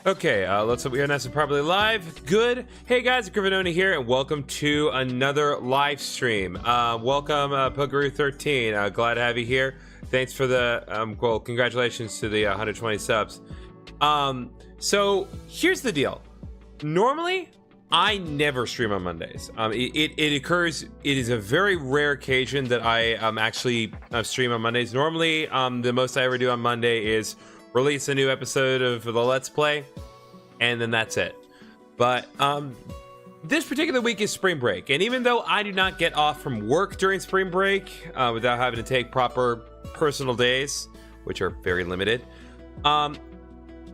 Okay, let's hope we are nice and properly live. Good. Hey guys, Griffinoni here, and welcome to another live stream. Welcome, Pogaroo13. Glad to have you here. Thanks for the, well, congratulations to the 120 subs. So here's the deal. Normally, I never stream on Mondays. It occurs, it is a very rare occasion that I actually stream on Mondays. Normally, the most I ever do on Monday is release a new episode of the Let's Play, and then that's it. But this particular week is spring break, and even though I do not get off from work during spring break without having to take proper personal days, which are very limited,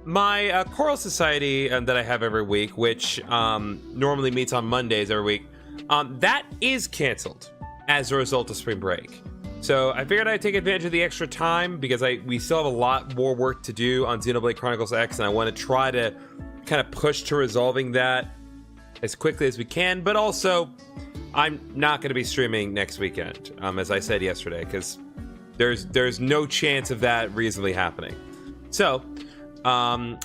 my choral society that I have every week, which normally meets on Mondays every week, that is canceled as a result of spring break. So I figured I'd take advantage of the extra time because we still have a lot more work to do on Xenoblade Chronicles X, and I want to try to kind of push to resolving that as quickly as we can. But also, I'm not going to be streaming next weekend, as I said yesterday, because there's no chance of that reasonably happening. So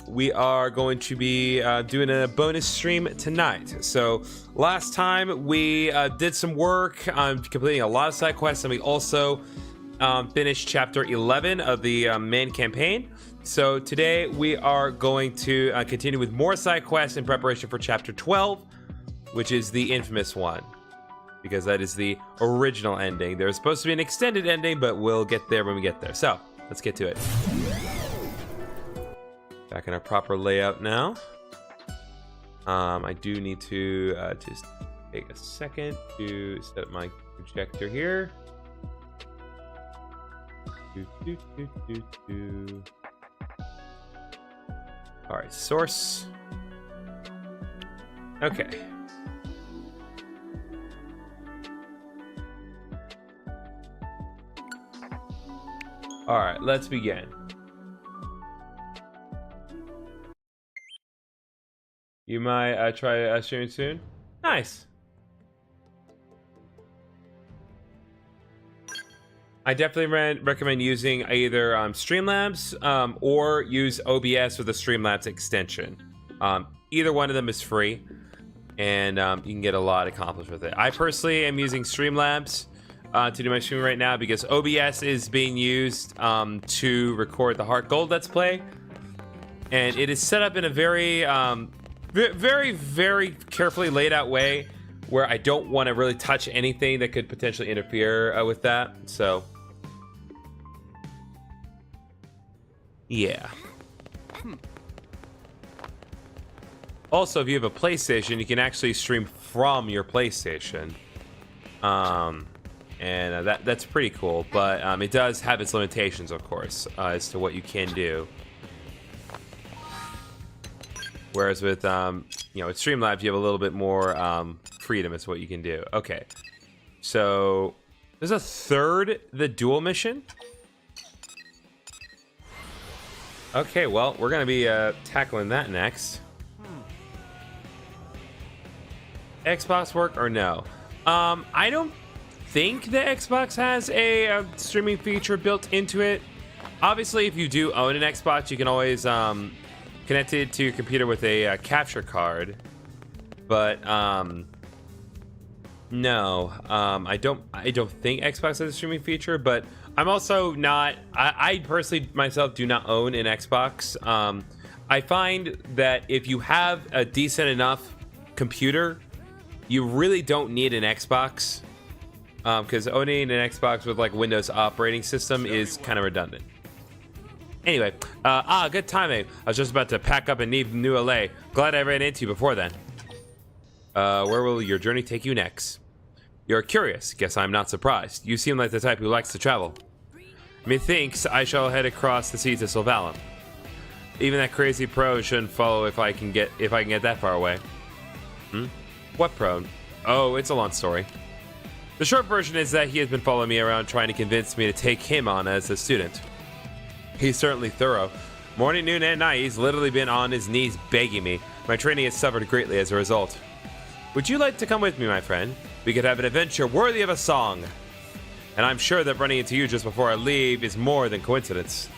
we are going to be doing a bonus stream tonight. So last time we did some work on completing a lot of side quests, and we also finished chapter 11 of the main campaign. So today we are going to continue with more side quests in preparation for chapter 12, which is the infamous one, because that is the original ending. There's supposed to be an extended ending, but we'll get there when we get there. So let's get to it. Back in our proper layout now. I do need to just take a second to set up my projector here. All right, source. Okay. All right, let's begin. You might try streaming soon. Nice. I definitely recommend using either Streamlabs or use OBS with the Streamlabs extension. Either one of them is free, and you can get a lot accomplished with it. I personally am using Streamlabs to do my stream right now because OBS is being used to record the Heart Gold Let's Play, and it is set up in a very very carefully laid out way where I don't want to really touch anything that could potentially interfere with that. So yeah. Also, if you have a PlayStation, you can actually stream from your PlayStation, and that's pretty cool, but it does have its limitations, of course, as to what you can do. Whereas with, with Streamlabs, you have a little bit more freedom as to what you can do. Okay, so there's a third, the dual mission. Okay, well, we're going to be tackling that next. Xbox work or no? I don't think the Xbox has a streaming feature built into it. Obviously, if you do own an Xbox, you can always connected to your computer with a capture card, but no, I don't think Xbox has a streaming feature. But I'm also not. I personally myself do not own an Xbox. I find that if you have a decent enough computer, you really don't need an Xbox, because owning an Xbox with like Windows operating system is kind of redundant. Anyway, good timing. I was just about to pack up and leave New LA. Glad I ran into you before then. Where will your journey take you next? You're curious. Guess I'm not surprised. You seem like the type who likes to travel. Methinks I shall head across the sea to Sylvalum. Even that crazy pro shouldn't follow if I can get that far away. What pro? Oh, it's a long story. The short version is that he has been following me around trying to convince me to take him on as a student. He's certainly thorough. Morning, noon, and night, he's literally been on his knees begging me. My training has suffered greatly as a result. Would you like to come with me, my friend? We could have an adventure worthy of a song. And I'm sure that running into you just before I leave is more than coincidence.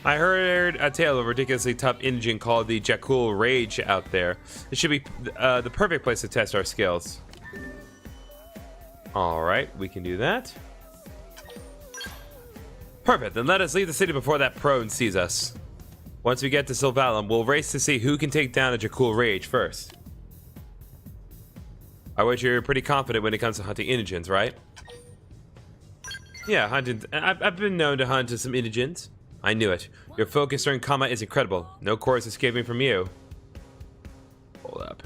I heard a tale of a ridiculously tough engine called the Jakul Rage out there. It should be the perfect place to test our skills. Alright, we can do that. Perfect, then let us leave the city before that prone sees us. Once we get to Sylvalum, we'll race to see who can take down the Jakul Rage first. I bet you're pretty confident when it comes to hunting indigents, right? Yeah, hunting. I've been known to hunt some indigents. I knew it. Your focus during combat is incredible. No chorus escaping from you. Hold up.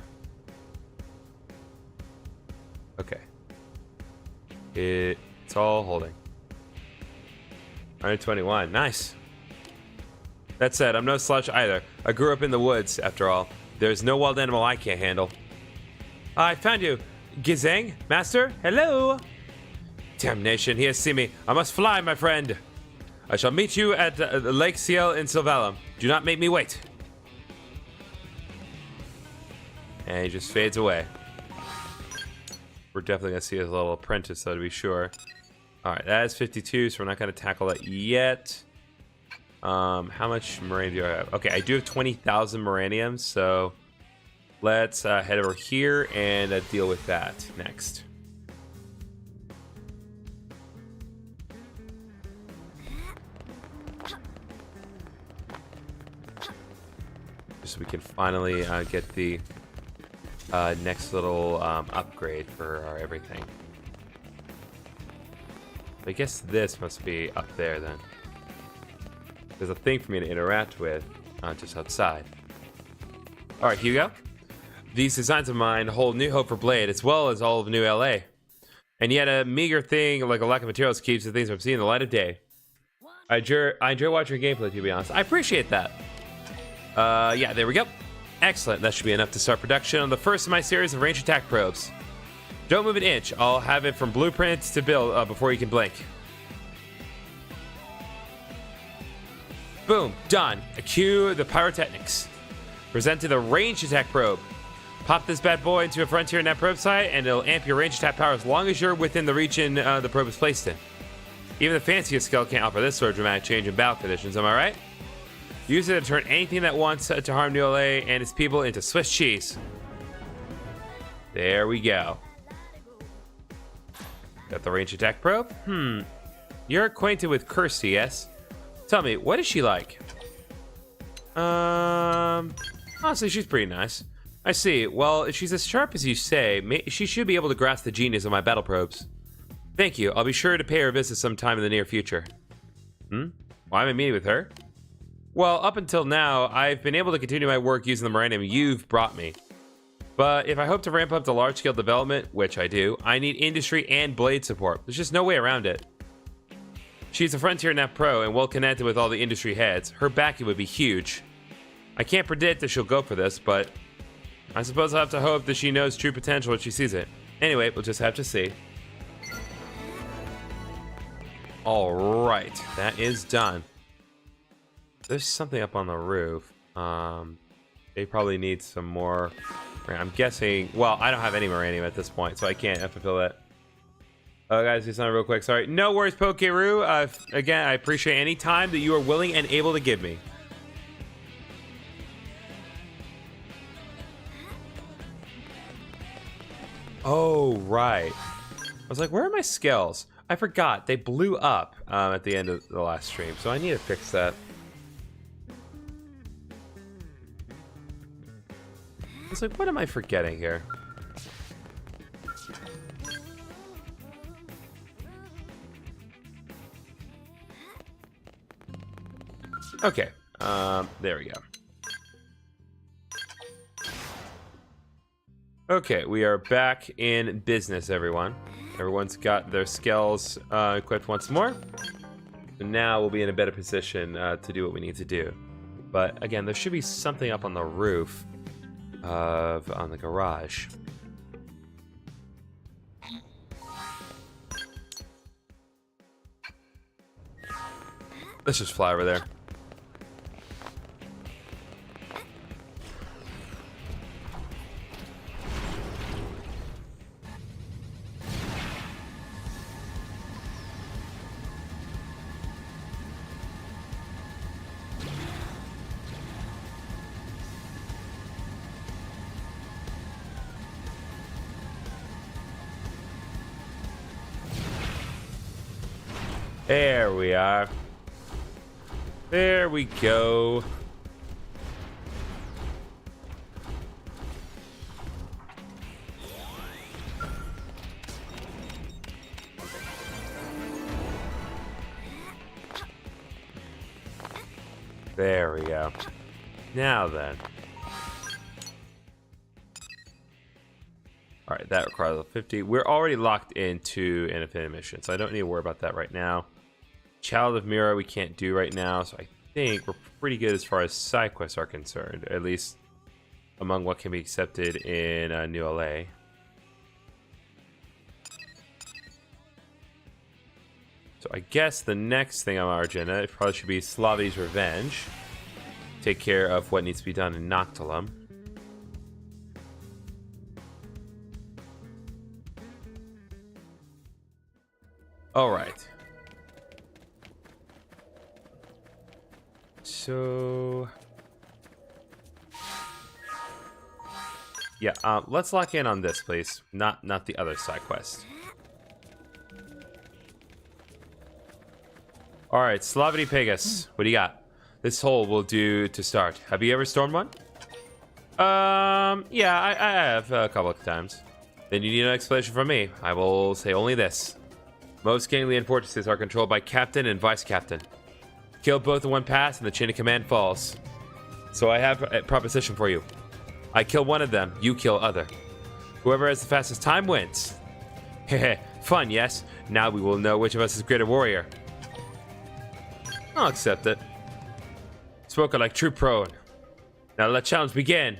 Okay. It's all holding. 121. Nice. That said, I'm no slouch either. I grew up in the woods, after all. There's no wild animal I can't handle. I found you. Gizeng? Master? Hello? Damnation, he has seen me. I must fly, my friend. I shall meet you at Lake Ciel in Sylvalum. Do not make me wait. And he just fades away. We're definitely going to see his little apprentice, though, to be sure. Alright, that is 52, so we're not going to tackle that yet. How much Moranium do I have? Okay, I do have 20,000 Moranium, so let's head over here and deal with that next. So we can finally get the next little upgrade for our everything. I guess this must be up there then. There's a thing for me to interact with, just outside. Alright, here you go. These designs of mine hold new hope for Blade, as well as all of New LA. And yet a meager thing like a lack of materials keeps the things from seeing the light of day. I enjoy watching your gameplay, to be honest. I appreciate that. Yeah, there we go. Excellent. That should be enough to start production on the first of my series of range attack probes. Don't move an inch. I'll have it from blueprint to build before you can blink. Boom. Done. Cue the pyrotechnics. Presented the range attack probe. Pop this bad boy into a frontier net probe site, and it'll amp your range attack power as long as you're within the region the probe is placed in. Even the fanciest skill can't offer this sort of dramatic change in battle conditions, am I right? Use it to turn anything that wants to harm New LA and its people into Swiss cheese. There we go. Got the range attack probe? You're acquainted with Kirsty, yes? Tell me, what is she like? Honestly, she's pretty nice. I see. Well, if she's as sharp as you say, she should be able to grasp the genius of my battle probes. Thank you. I'll be sure to pay her a visit sometime in the near future. Why am I meeting with her? Well, up until now, I've been able to continue my work using the Moranium you've brought me. But if I hope to ramp up to large-scale development, which I do, I need industry and blade support. There's just no way around it. She's a Frontier Net Pro and well connected with all the industry heads. Her backing would be huge. I can't predict that she'll go for this, but I suppose I'll have to hope that she knows true potential when she sees it. Anyway, we'll just have to see. Alright, that is done. There's something up on the roof. They probably need some more. I'm guessing. Well, I don't have any Moranium at this point, so I can't fulfill that. Oh, guys, do something real quick. Sorry. No worries, Pokeru. Again, I appreciate any time that you are willing and able to give me. Oh, right. I was like, where are my Skells? I forgot. They blew up at the end of the last stream, so I need to fix that. I was like, what am I forgetting here? Okay, there we go. Okay, we are back in business, everyone. Everyone's got their Skells equipped once more. And now we'll be in a better position to do what we need to do. But again, there should be something up on the roof on the garage. Let's just fly over there. There we are. There we go. There we go. Now then. Alright, that requires a 50. We're already locked into an infinite mission, so I don't need to worry about that right now. Child of Mira we can't do right now, so I think we're pretty good as far as side quests are concerned, at least among what can be accepted in New LA. So I guess the next thing on our agenda, it probably should be Slavi's Revenge. Take care of what needs to be done in Noctilum. Alright. So... yeah, let's lock in on this, please. Not the other side quest. Alright, Slavity Pegas, what do you got? This hole will do to start. Have you ever stormed one? Yeah, I have a couple of times. Then you need an explanation from me. I will say only this. Most Ganglion fortresses are controlled by captain and vice captain. Kill both in one pass and the chain of command falls. So I have a proposition for you. I kill one of them, you kill other. Whoever has the fastest time wins. Hehe, fun, yes? Now we will know which of us is greater warrior. I'll accept it. Spoken like true prone. Now let challenge begin.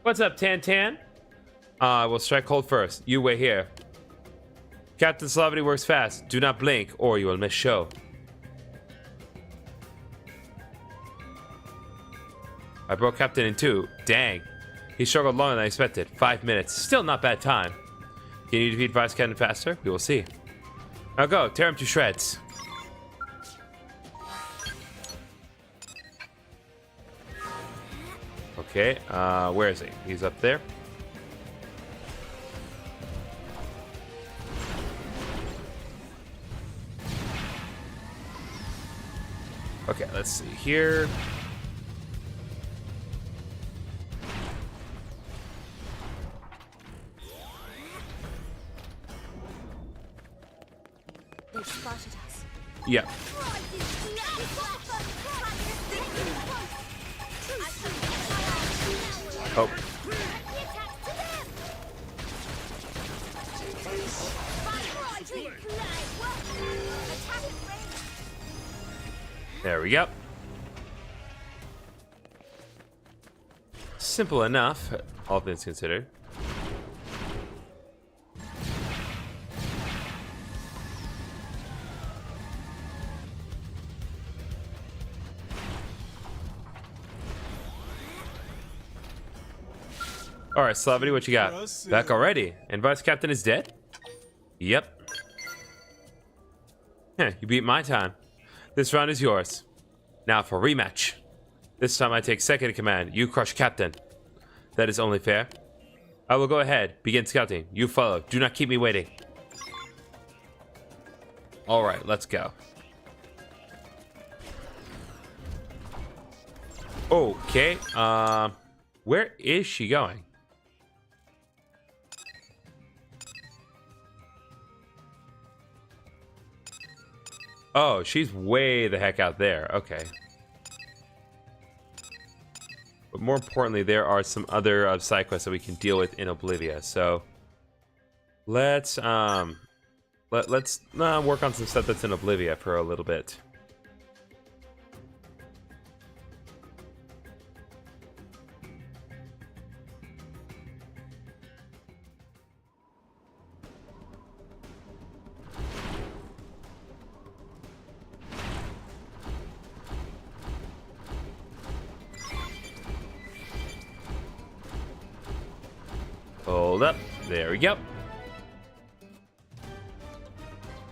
What's up, Tan Tan? We'll strike cold first. You wait here. Captain Slavity works fast. Do not blink, or you will miss show. I broke Captain in two. Dang. He struggled longer than I expected. 5 minutes. Still not bad time. Can you defeat Vice Captain faster? We will see. Now go. Tear him to shreds. Okay. Where is he? He's up there. Okay, let's see here. They've spotted us. Yeah. Oh. There we go. Simple enough, all things considered. Alright, Slavity, what you got? Back already? And Vice Captain is dead? Yep. Heh, you beat my time. This round is yours. Now for rematch. This time I take second in command. You crush Captain. That is only fair. I will go ahead. Begin scouting. You follow. Do not keep me waiting. Alright, let's go. Okay. Where is she going? Oh, she's way the heck out there. Okay. But more importantly, there are some other side quests that we can deal with in Oblivia. So let's work on some stuff that's in Oblivia for a little bit. Hold up. There we go.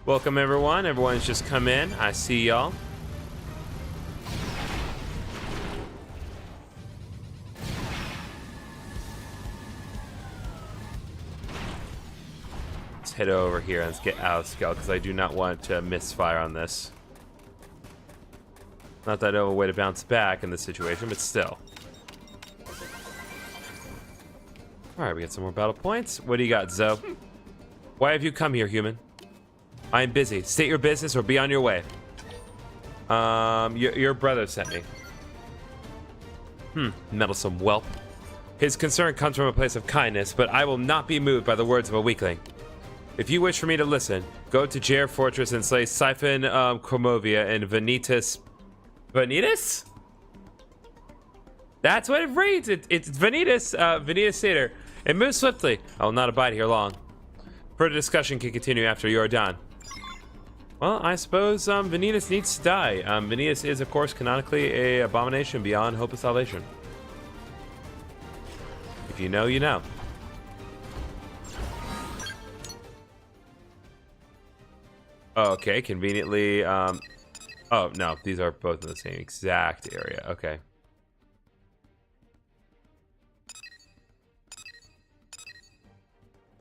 Welcome, everyone. Everyone's just come in. I see y'all. Let's head over here and let's get out of Skell because I do not want to misfire on this. Not that I know a way to bounce back in this situation, but still. Alright, we got some more battle points. What do you got, Zoe? Why have you come here, human? I am busy. State your business or be on your way. Your brother sent me. Meddlesome whelp. His concern comes from a place of kindness, but I will not be moved by the words of a weakling. If you wish for me to listen, go to Jair Fortress and slay Siphon, Chromovia, and Vanitas. Vanitas? That's what it reads. It's Vanitas, Vanitas Satyr. And move swiftly. I will not abide here long. Further discussion can continue after you are done. Well, I suppose Vanitas needs to die. Vanitas is, of course, canonically a abomination beyond hope of salvation. If you know, you know. Okay, conveniently. Oh, no, these are both in the same exact area. Okay.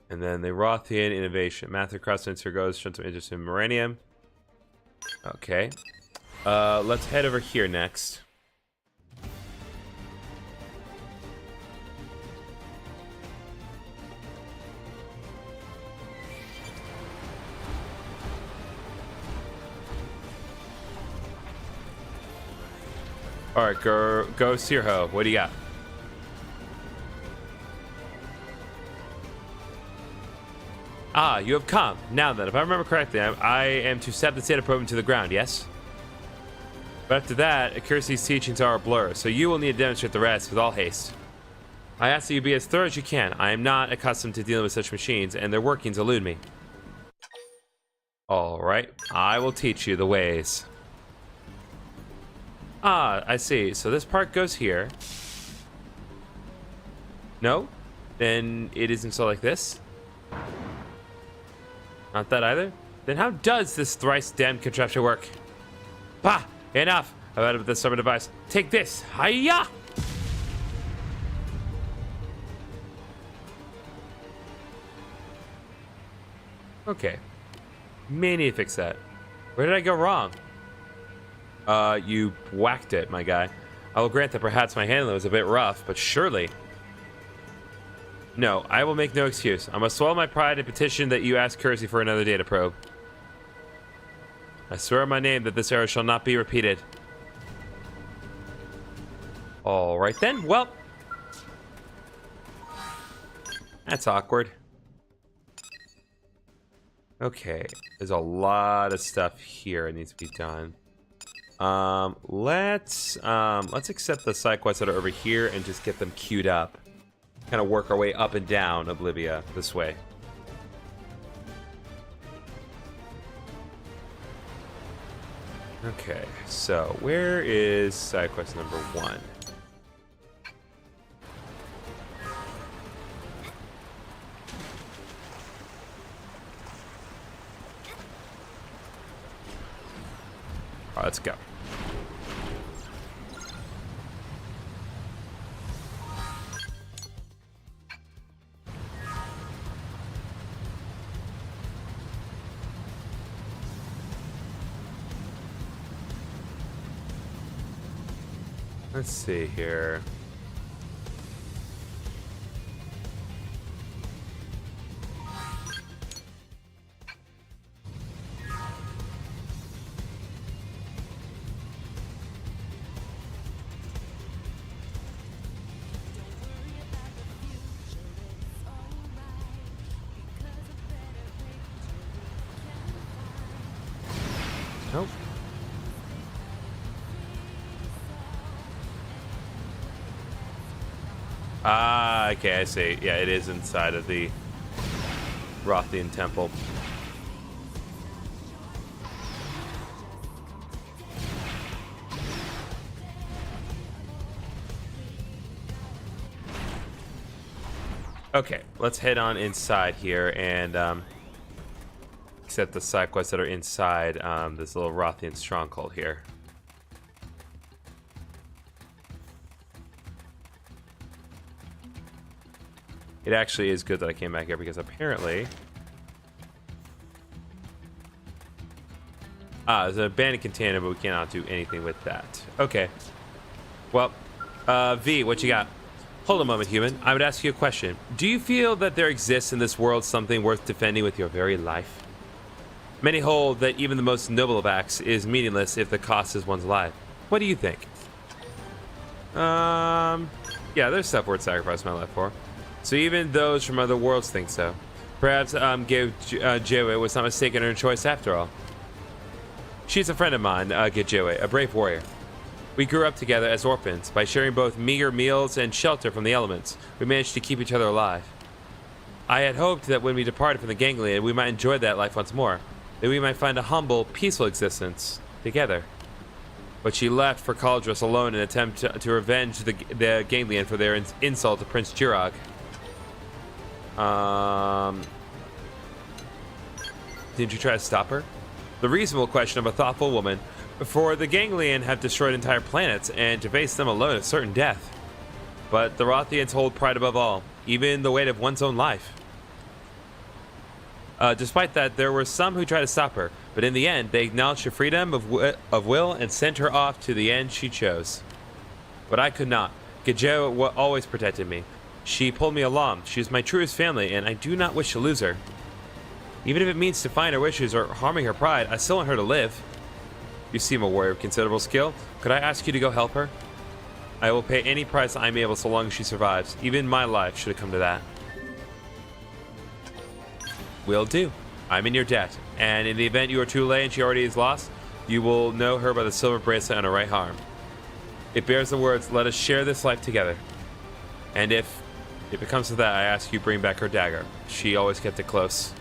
And then the Rothian Innovation. Matthew Crossminster goes, shown some interest in Millennium. Okay. Let's head over here next. Alright, go Sirho. What do you got? Ah, you have come. Now then, if I remember correctly, I am to set the Zeta probe into the ground, yes? But after that, Accuracy's teachings are a blur, so you will need to demonstrate the rest with all haste. I ask that you be as thorough as you can. I am not accustomed to dealing with such machines, and their workings elude me. Alright, I will teach you the ways. Ah, I see. So this part goes here. No? Then it is installed like this? Not that either? Then how does this thrice damned contraption work? Bah! Enough! I've had with this summer device. Take this! Hiya! Okay. May need to fix that. Where did I go wrong? You whacked it, my guy. I will grant that perhaps my handling was a bit rough, but surely... No, I will make no excuse. I must swallow my pride and petition that you ask Kersey for another data probe. I swear on my name that this error shall not be repeated. Alright then, well... That's awkward. Okay, there's a lot of stuff here that needs to be done. Let's accept the side quests that are over here and just get them queued up. Kind of work our way up and down Oblivia this way. Okay, so where is side quest number 1? All right, let's go. Let's see here. Nope. Ah, okay, I see. Yeah, it is inside of the Rothian temple. Okay, let's head on inside here and accept the side quests that are inside this little Rothian stronghold here. It actually is good that I came back here because apparently There's an abandoned container, but we cannot do anything with that. Okay. Well, V, what you got? Hold a moment, human. I would ask you a question. Do you feel that there exists in this world something worth defending with your very life? Many hold that even the most noble of acts is meaningless if the cost is one's life. What do you think? Yeah, there's stuff worth sacrificing my life for. So even those from other worlds think so. Perhaps Gejwe was not mistaken in her choice after all. She's a friend of mine, Gejwe, a brave warrior. We grew up together as orphans. By sharing both meager meals and shelter from the elements, we managed to keep each other alive. I had hoped that when we departed from the ganglion, we might enjoy that life once more, that we might find a humble, peaceful existence together. But she left for Caldrus alone in an attempt to revenge the ganglion for their insult to Prince Jirog. Didn't you try to stop her? The reasonable question of a thoughtful woman. For the ganglion have destroyed entire planets, and to face them alone is certain death. But the Rothians hold pride above all, even the weight of one's own life. Despite that, there were some who tried to stop her, but in the end, they acknowledged her freedom of will and sent her off to the end she chose. But I could not. Gejwe always protected me. She pulled me along. She is my truest family, and I do not wish to lose her. Even if it means defying her wishes or harming her pride, I still want her to live. You seem a warrior of considerable skill. Could I ask you to go help her? I will pay any price I am able so long as she survives. Even my life should have come to that. Will do. I'm in your debt. And in the event you are too late and she already is lost, you will know her by the silver bracelet on her right arm. It bears the words, let us share this life together. And if it comes to that, I ask you bring back her dagger. She always kept it close.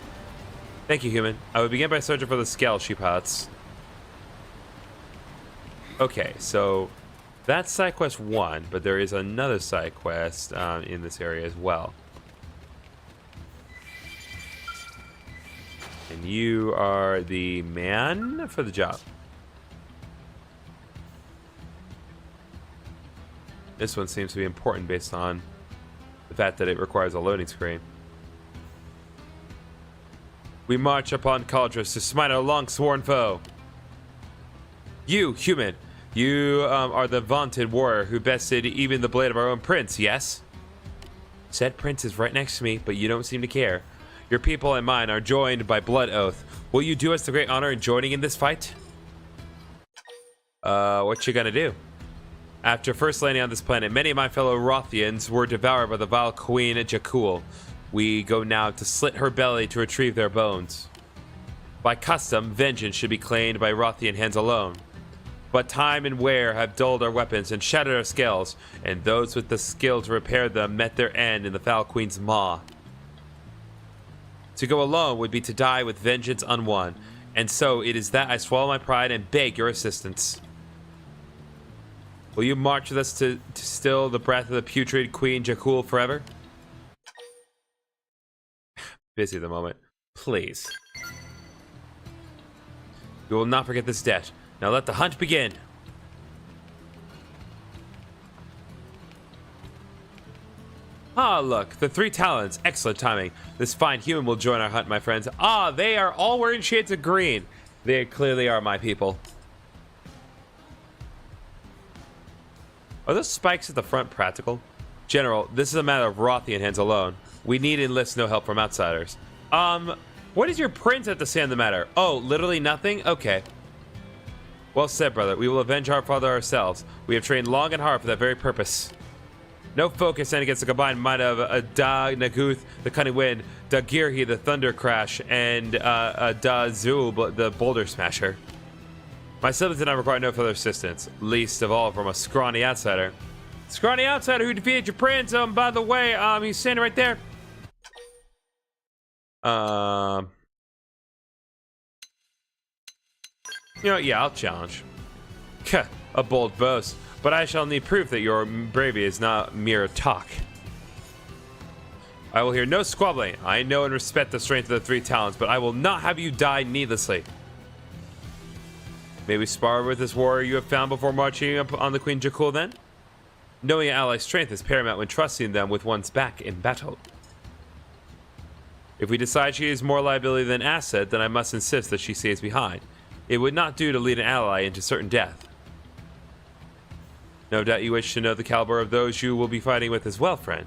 Thank you, human. I would begin by searching for the Skells she pilots. Okay, so that's side quest 1, but there is another side quest in this area as well. And you are the man for the job. This one seems to be important based on the fact that it requires a loading screen. We march upon Caldrus to smite our long-sworn foe. You, human, you are the vaunted warrior who bested even the blade of our own prince, yes? Said prince is right next to me, but you don't seem to care. Your people and mine are joined by blood oath. Will you do us the great honor in joining in this fight? What you gonna do? After first landing on this planet, many of my fellow Rothians were devoured by the vile queen Jakul. We go now to slit her belly to retrieve their bones. By custom, vengeance should be claimed by Rothian hands alone. But time and wear have dulled our weapons and shattered our scales, and those with the skill to repair them met their end in the foul queen's maw. To go alone would be to die with vengeance unwon, and so it is that I swallow my pride and beg your assistance. Will you march with us to still the breath of the putrid Queen Jakul forever? Busy at the moment. Please. We will not forget this debt. Now let the hunt begin. Ah, look, the 3 talons. Excellent timing. This fine human will join our hunt, my friends. Ah, they are all wearing shades of green. They clearly are my people. Are those spikes at the front practical? General, this is a matter of Rothian hands alone. We need enlist no help from outsiders. What does your prince have to say on the matter? Oh, literally nothing? Okay. Well said, brother. We will avenge our father ourselves. We have trained long and hard for that very purpose. No focus and against the combined might of Da Naguth, the cunning wind, Da Girhi, the thunder crash, and Da Zul, the boulder smasher. My siblings and I require no further assistance, least of all from a scrawny outsider. Scrawny outsider who defeated your prince. By the way, he's standing right there. You know, yeah, I'll challenge. A bold boast, but I shall need proof that your bravery is not mere talk. I will hear no squabbling. I know and respect the strength of the 3 talents, but I will not have you die needlessly. May we spar with this warrior you have found before marching up on the Queen Jakul then? Knowing an ally's strength is paramount when trusting them with one's back in battle. If we decide she is more liability than asset, then I must insist that she stays behind. It would not do to lead an ally into certain death. No doubt you wish to know the caliber of those you will be fighting with as well, friend.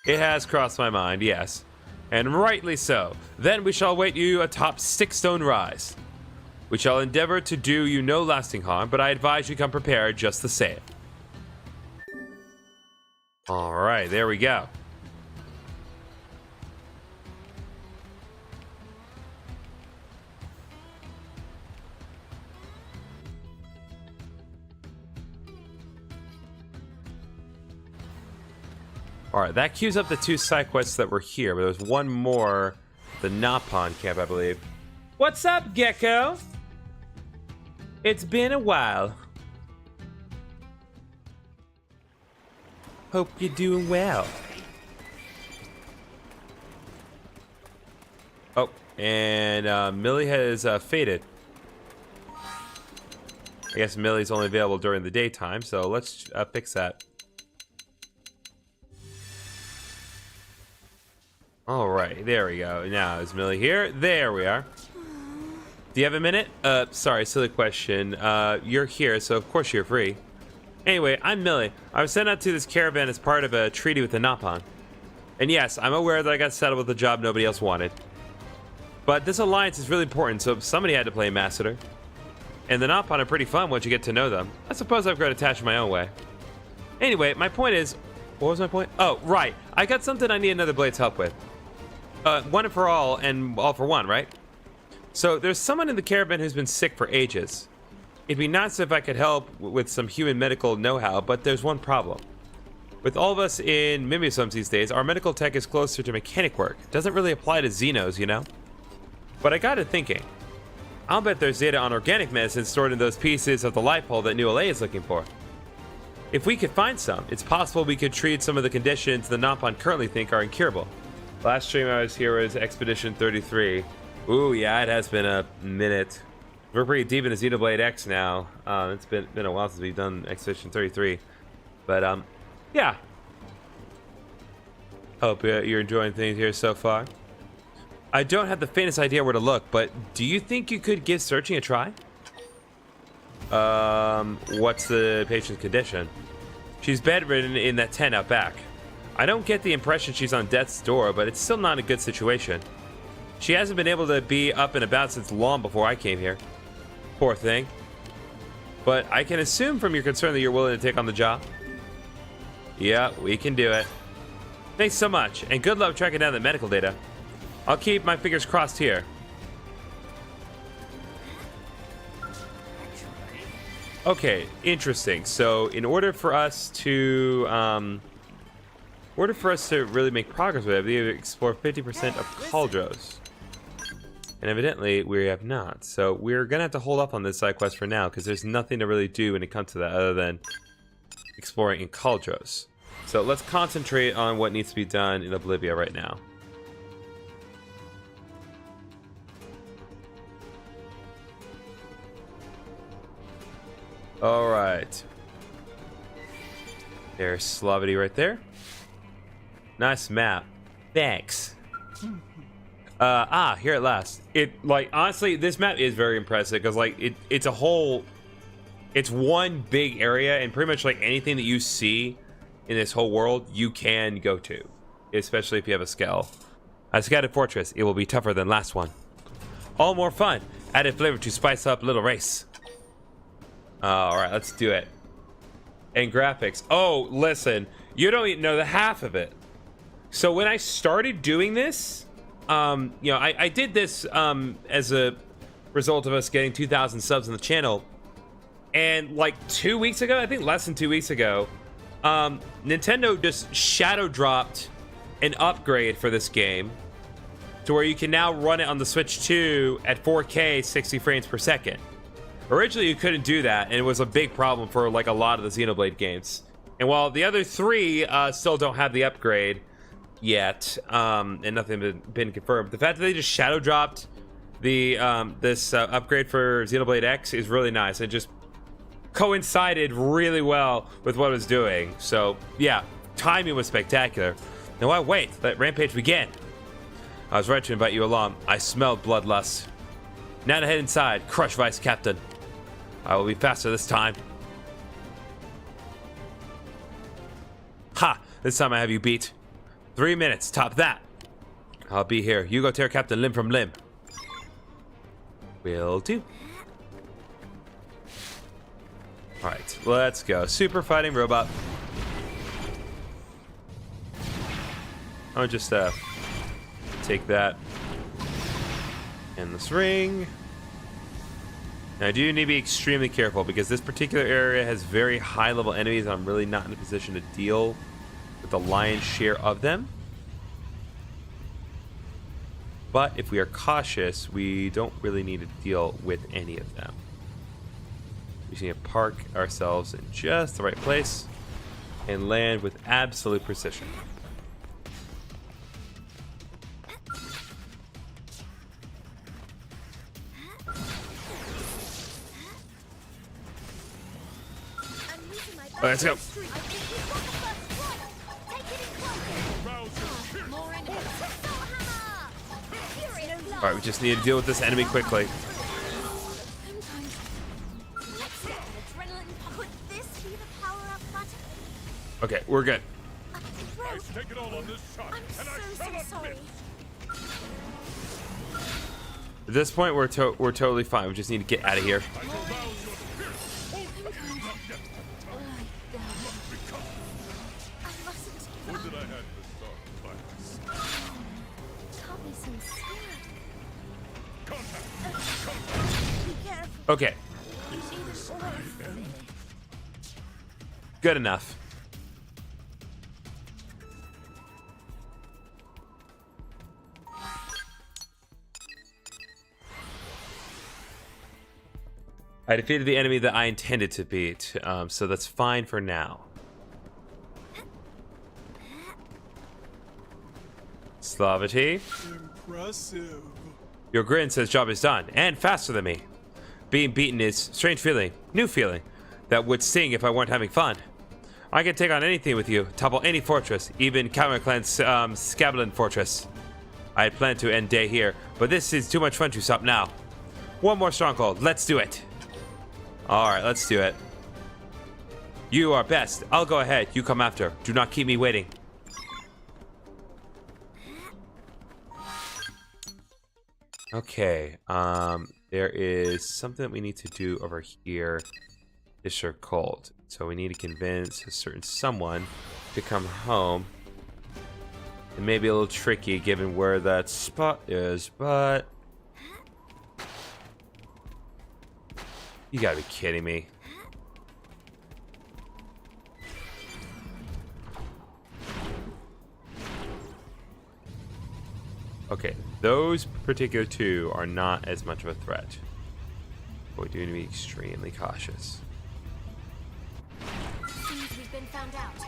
It has crossed my mind, yes. And rightly so. Then we shall await you atop Six-Stone Rise. We shall endeavor to do you no lasting harm, but I advise you come prepared just the same. Alright, there we go. Alright, that queues up the 2 side quests that were here, but there's one more, the Napon camp, I believe. What's up, Gecko? It's been a while. Hope you're doing well. Oh, and Millie has faded. I guess Millie's only available during the daytime, so let's fix that. All right, there we go. Now, is Millie here? There we are. Do you have a minute? Sorry, silly question. You're here, so of course you're free. Anyway, I'm Millie. I was sent out to this caravan as part of a treaty with the Napon. And yes, I'm aware that I got settled with a job nobody else wanted. But this alliance is really important, so somebody had to play ambassador. And the Napon are pretty fun once you get to know them. I suppose I've grown attached in my own way. Anyway, my point is... What was my point? Oh, right. I got something I need another Blade's help with. One for all and all for one, right? So there's someone in the caravan who's been sick for ages. It'd be nice if I could help with some human medical know-how, but there's one problem. With all of us in Mimiusums these days, our medical tech is closer to mechanic work. It doesn't really apply to Xenos, you know? But I got it thinking. I'll bet there's data on organic medicine stored in those pieces of the life hole that New LA is looking for. If we could find some, it's possible we could treat some of the conditions the Napon currently think are incurable. Last stream I was here was Expedition 33. Ooh, yeah, it has been a minute. We're pretty deep into Xenoblade X now. It's been a while since we've done Expedition 33. But, yeah. Hope you're enjoying things here so far. I don't have the faintest idea where to look, but do you think you could give searching a try? What's the patient's condition? She's bedridden in that tent out back. I don't get the impression she's on death's door, but it's still not a good situation. She hasn't been able to be up and about since long before I came here. Poor thing. But I can assume from your concern that you're willing to take on the job. Yeah, we can do it. Thanks so much, and good luck tracking down the medical data. I'll keep my fingers crossed here. Okay, interesting. So in order for us to really make progress with it, we have to explore 50% of Cauldros. And evidently, we have not. So we're going to have to hold up on this side quest for now, because there's nothing to really do when it comes to that other than exploring in Cauldros. So let's concentrate on what needs to be done in Oblivia right now. All right. There's Slavity right there. Nice map. Thanks. Here at last. Honestly, this map is very impressive because it's one big area, and pretty much anything that you see in this whole world, you can go to, especially if you have a Skell. A scattered fortress, it will be tougher than last one. All more fun. Added flavor to spice up little race. All right, let's do it. And graphics. Oh, listen, you don't even know the half of it. So when I started doing this, I did this as a result of us getting 2,000 subs on the channel. And 2 weeks ago, I think less than 2 weeks ago, Nintendo just shadow dropped an upgrade for this game to where you can now run it on the Switch 2 at 4K 60 frames per second. Originally, you couldn't do that, and it was a big problem for a lot of the Xenoblade games. And while the other three still don't have the upgrade yet, and nothing been confirmed, the fact that they just shadow dropped the this upgrade for Xenoblade X is really nice. It just coincided really well with what it was doing. So yeah, timing was spectacular. Now why wait? Let Rampage begin. I was right to invite you along. I smelled bloodlust. Now to head inside. Crush, Vice Captain. I will be faster this time. Ha! This time I have you beat. 3 minutes. Top that. I'll be here. You go tear Captain limb from limb. Will do. Alright, let's go. Super fighting robot. I'll just take that and this ring. Now I do need to be extremely careful because this particular area has very high level enemies and I'm really not in a position to deal with the lion's share of them. But if we are cautious, we don't really need to deal with any of them. We just need to park ourselves in just the right place and land with absolute precision. All right, let's go. All right, we just need to deal with this enemy quickly. Okay, we're good. At this point, we're totally fine. We just need to get out of here. Okay. Good enough. I defeated the enemy that I intended to beat, so that's fine for now. Slavity. Impressive. Your grin says job is done, and faster than me. Being beaten is strange feeling, new feeling, that would sting if I weren't having fun. I can take on anything with you, topple any fortress, even Counter Clan's Skells fortress. I had planned to end day here, but this is too much fun to stop now. One more stronghold, let's do it. Alright, let's do it. You are best, I'll go ahead, you come after. Do not keep me waiting. Okay, there is something that we need to do over here. Isher Colt. So we need to convince a certain someone to come home. It may be a little tricky given where that spot is, but... You gotta be kidding me. Okay, those particular two are not as much of a threat. But we do need to be extremely cautious.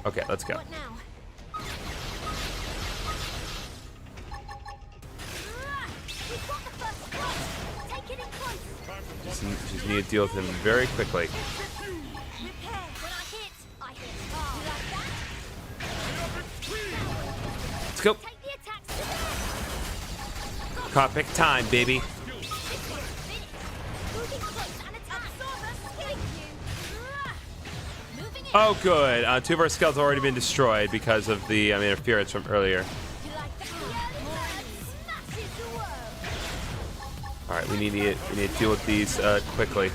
Okay, let's go. Just need to deal with him very quickly. Let's go. Cockpit time, baby. Oh, good. Two of our Skells have already been destroyed because of the interference from earlier. All right, we need to deal with these quickly.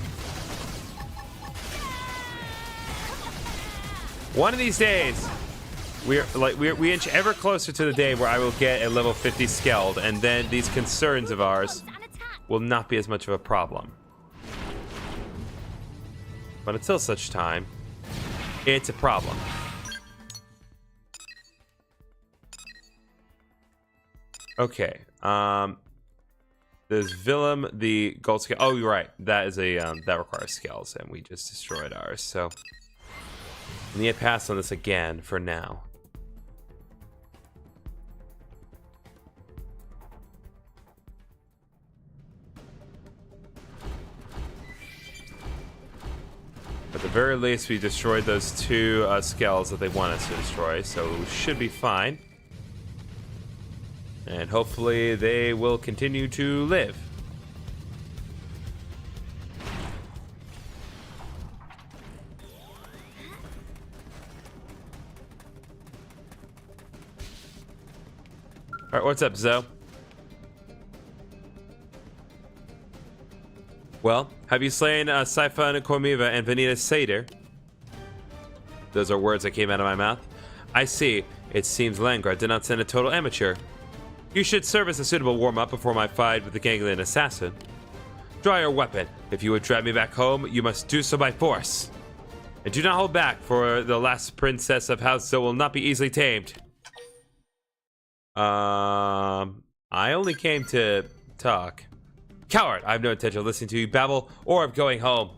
One of these days, we inch ever closer to the day where I will get a level 50 Skeld, and then these concerns of ours will not be as much of a problem. But until such time, it's a problem. Okay. There's Willem, the gold scale. Oh, you're right. That is a that requires Skells, and we just destroyed ours. So we need to pass on this again for now. At the very least, we destroyed those two Skells that they want us to destroy, so we should be fine. And hopefully they will continue to live. Alright, what's up, Zoe? Well, have you slain Siphon Cormiva and Vanita Seder? Those are words that came out of my mouth. I see. It seems Langra did not send a total amateur. You should serve as a suitable warm-up before my fight with the ganglion assassin. Draw your weapon. If you would drive me back home, you must do so by force. And do not hold back, for the last princess of House Zoe will not be easily tamed. I only came to talk. Coward! I have no intention of listening to you babble or of going home.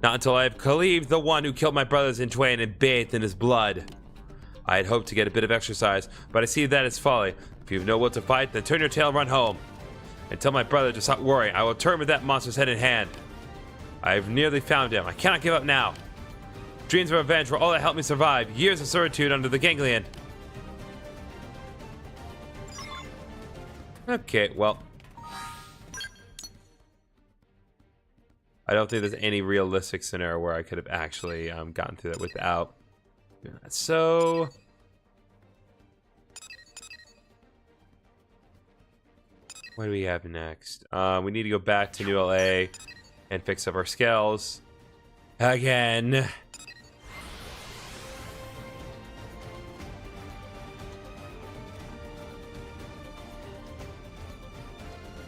Not until I have cleaved the one who killed my brothers in twain and bathed in his blood. I had hoped to get a bit of exercise, but I see that is folly. If you have no will to fight, then turn your tail and run home. And tell my brother to stop worrying. I will turn with that monster's head in hand. I have nearly found him. I cannot give up now. Dreams of revenge were all that helped me survive years of servitude under the ganglion. Okay, well. I don't think there's any realistic scenario where I could have actually gotten through that without. So. What do we have next? We need to go back to New LA and fix up our Skells. Again.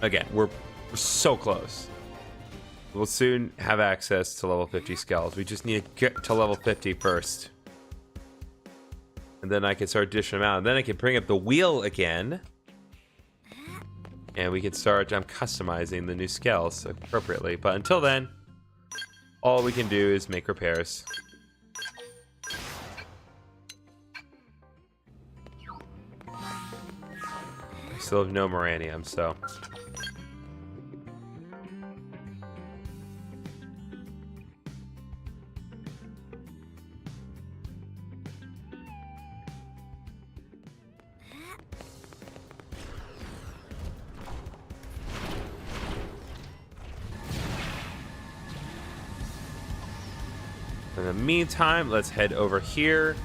Again, we're so close. We'll soon have access to level 50 Skells. We just need to get to level 50 first. And then I can start dishing them out. And then I can bring up the wheel again. And we can start customizing the new Skells appropriately. But until then, all we can do is make repairs. I still have no Moranium, so... In the meantime, let's head over here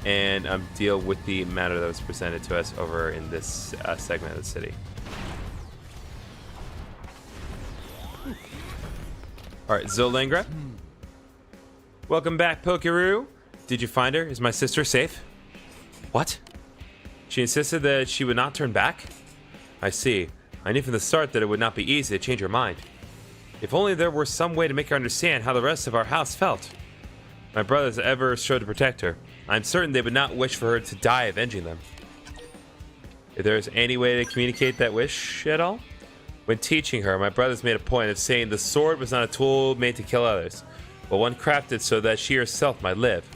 and deal with the matter that was presented to us over in this segment of the city. Alright, Zolangra. Welcome back, Pokeroo. Did you find her? Is my sister safe? What? She insisted that she would not turn back? I see. I knew from the start that it would not be easy to change her mind. If only there were some way to make her understand how the rest of our house felt. My brothers ever strove to protect her. I'm certain they would not wish for her to die avenging them. If there is any way to communicate that wish at all? When teaching her, my brothers made a point of saying the sword was not a tool made to kill others, but one crafted so that she herself might live.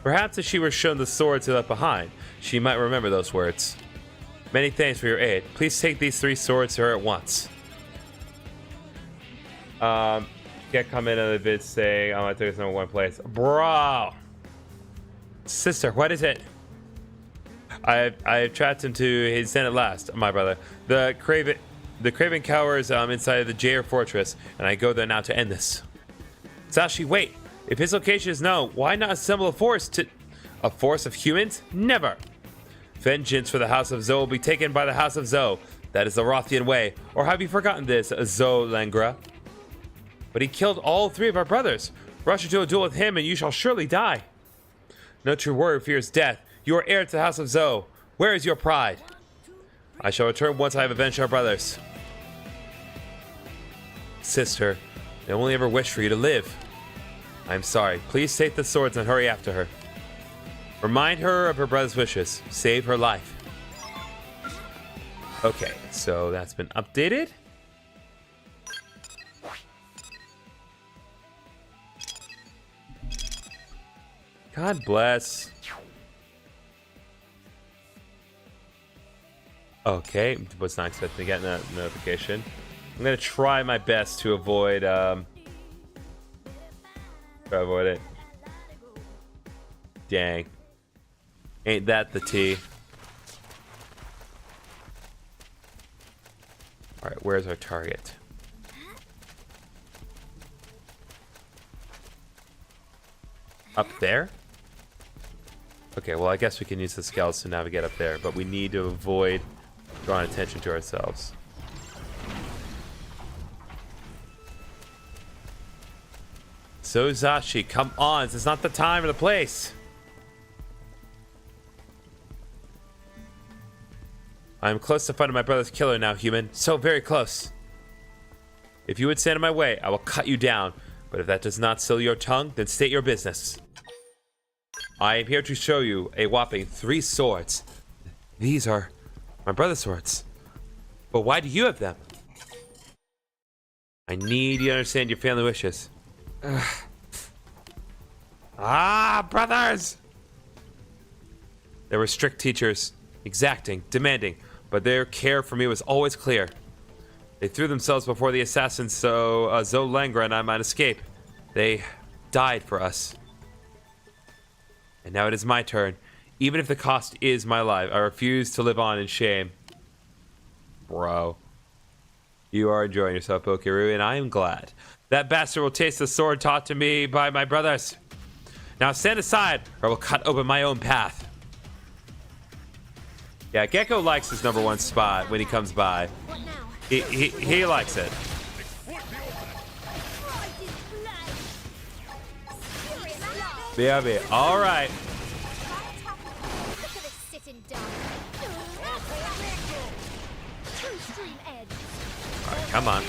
Perhaps if she were shown the swords he left behind, she might remember those words. Many thanks for your aid. Please take these 3 swords to her at once. Get comment on the vid saying, I took this number 1 place. Bro! Sister, what is it? I've trapped him to his den at last, my brother. The Craven cowers inside of the Jair Fortress, and I go there now to end this. Sashi, wait! If his location is known, why not assemble a force of humans? Never! Vengeance for the House of Zoe will be taken by the House of Zoe. That is the Rothian way. Or have you forgotten this, Zolangra? But he killed all 3 of our brothers. Rush into a duel with him and you shall surely die. No true warrior fears death. You are heir to the House of Zoe. Where is your pride? I shall return once I have avenged our brothers. Sister, I only ever wish for you to live. I am sorry. Please take the swords and hurry after her. Remind her of her brother's wishes. Save her life. Okay, so that's been updated. God bless. Okay, was not expecting to get that notification. I'm gonna try my best to avoid it. Dang. Ain't that the tea? Alright, where's our target? Up there? Okay, well I guess we can use the Skells to navigate up there, but we need to avoid drawing attention to ourselves. So Zashi, come on. This is not the time or the place. I am close to finding my brother's killer now, human. So very close. If you would stand in my way, I will cut you down. But if that does not seal your tongue, then state your business. I am here to show you a whopping 3 swords. These are my brother's swords. But why do you have them? I need you to understand your family wishes. Ugh. Ah, brothers! They were strict teachers, exacting, demanding, but their care for me was always clear. They threw themselves before the assassins so Zolangra and I might escape. They died for us. And now it is my turn. Even if the cost is my life, I refuse to live on in shame. Bro. You are enjoying yourself, Pokeru, and I am glad. That bastard will taste the sword taught to me by my brothers. Now stand aside, or I will cut open my own path. Yeah, Gecko likes his #1 spot when he comes by. He likes it. BRB. All right. All right, come on.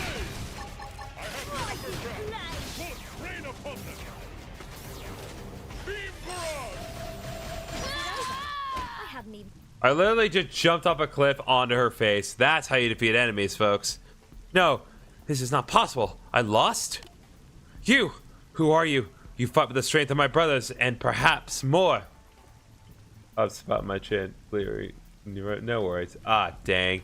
I literally just jumped off a cliff onto her face. That's how you defeat enemies, folks. No, this is not possible. I lost? You! Who are you? You fought with the strength of my brothers, and perhaps more. I'll spot my chin. No worries. Ah, dang.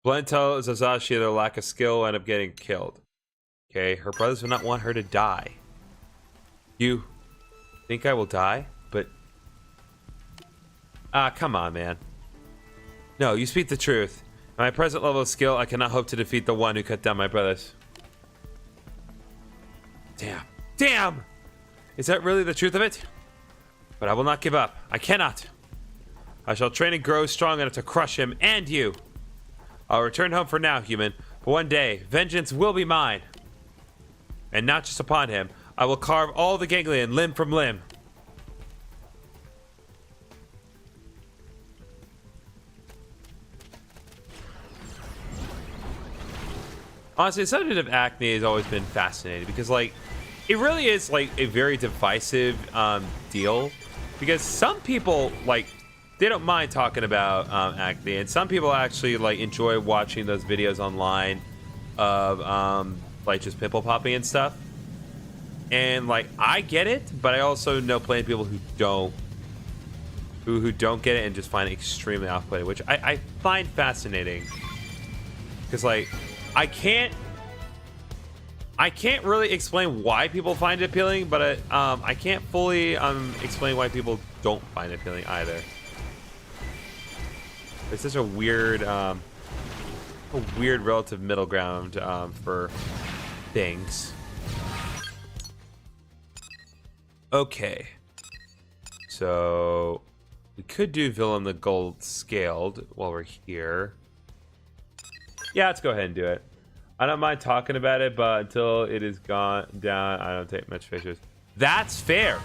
Blend tells Azashi their lack of skill will end up getting killed. Okay, her brothers would not want her to die. You think I will die? But... ah, come on, man. No, you speak the truth. At my present level of skill, I cannot hope to defeat the one who cut down my brothers. Damn. Damn! Is that really the truth of it? But I will not give up. I cannot. I shall train and grow strong enough to crush him and you. I'll return home for now, human. But one day, vengeance will be mine. And not just upon him. I will carve all the ganglion limb from limb. Honestly, the subject of acne has always been fascinating because, like, it really is, like, a very divisive deal. Because some people, like, they don't mind talking about acne, and some people actually, like, enjoy watching those videos online of, like, just pimple popping and stuff. And, like, I get it, but I also know plenty of people who don't. Who don't get it and just find it extremely off-putting, which I find fascinating. Because, like... I can't really explain why people find it appealing, but I can't fully explain why people don't find it appealing either. It's such a weird relative middle ground for things. Okay, so we could do Villain the Gold Scaled while we're here. Yeah, let's go ahead and do it. I don't mind talking about it, but until it is gone down, I don't take much pictures. That's fair.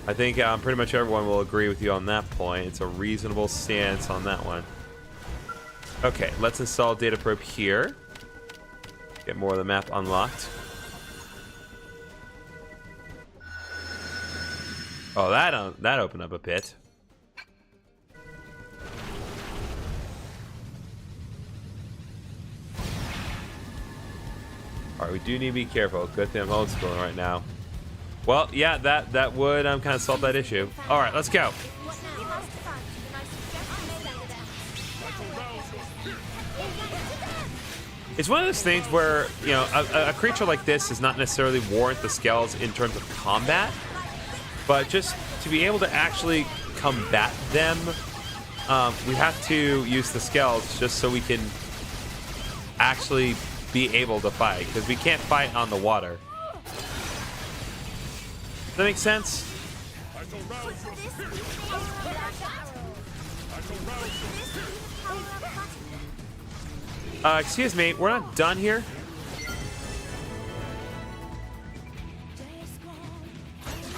I think pretty much everyone will agree with you on that point. It's a reasonable stance on that one. Okay, let's install data probe here. Get more of the map unlocked. Oh, that opened up a pit. All right, we do need to be careful. Good thing I'm old schooling right now. Well, yeah, that would kind of solve that issue. All right, let's go. It's one of those things where, you know, a creature like this does not necessarily warrant the Skells in terms of combat. But just to be able to actually combat them, we have to use the Skells just so we can actually be able to fight, because we can't fight on the water. Does that make sense? Excuse me, we're not done here.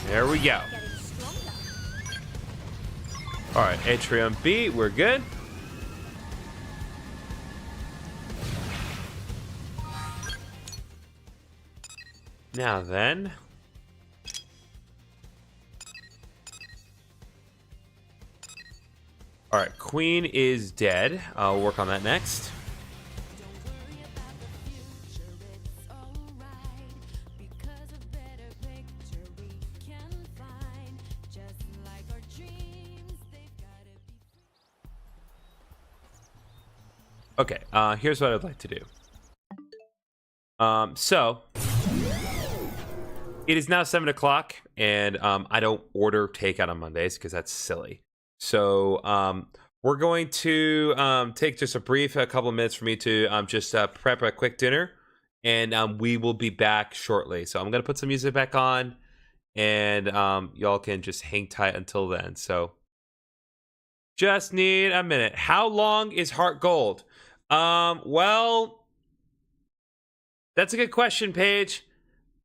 There we go. All right, Atrium B, we're good. Now then. All right, Queen is dead. I'll work on that next. Okay, here's what I'd like to do. So it is now 7 o'clock, and I don't order takeout on Mondays because that's silly. So we're going to take just a couple of minutes for me to just prep a quick dinner, and we will be back shortly. So I'm gonna put some music back on, and y'all can just hang tight until then. So just need a minute. How long is Heart Gold? Well, that's a good question, Paige.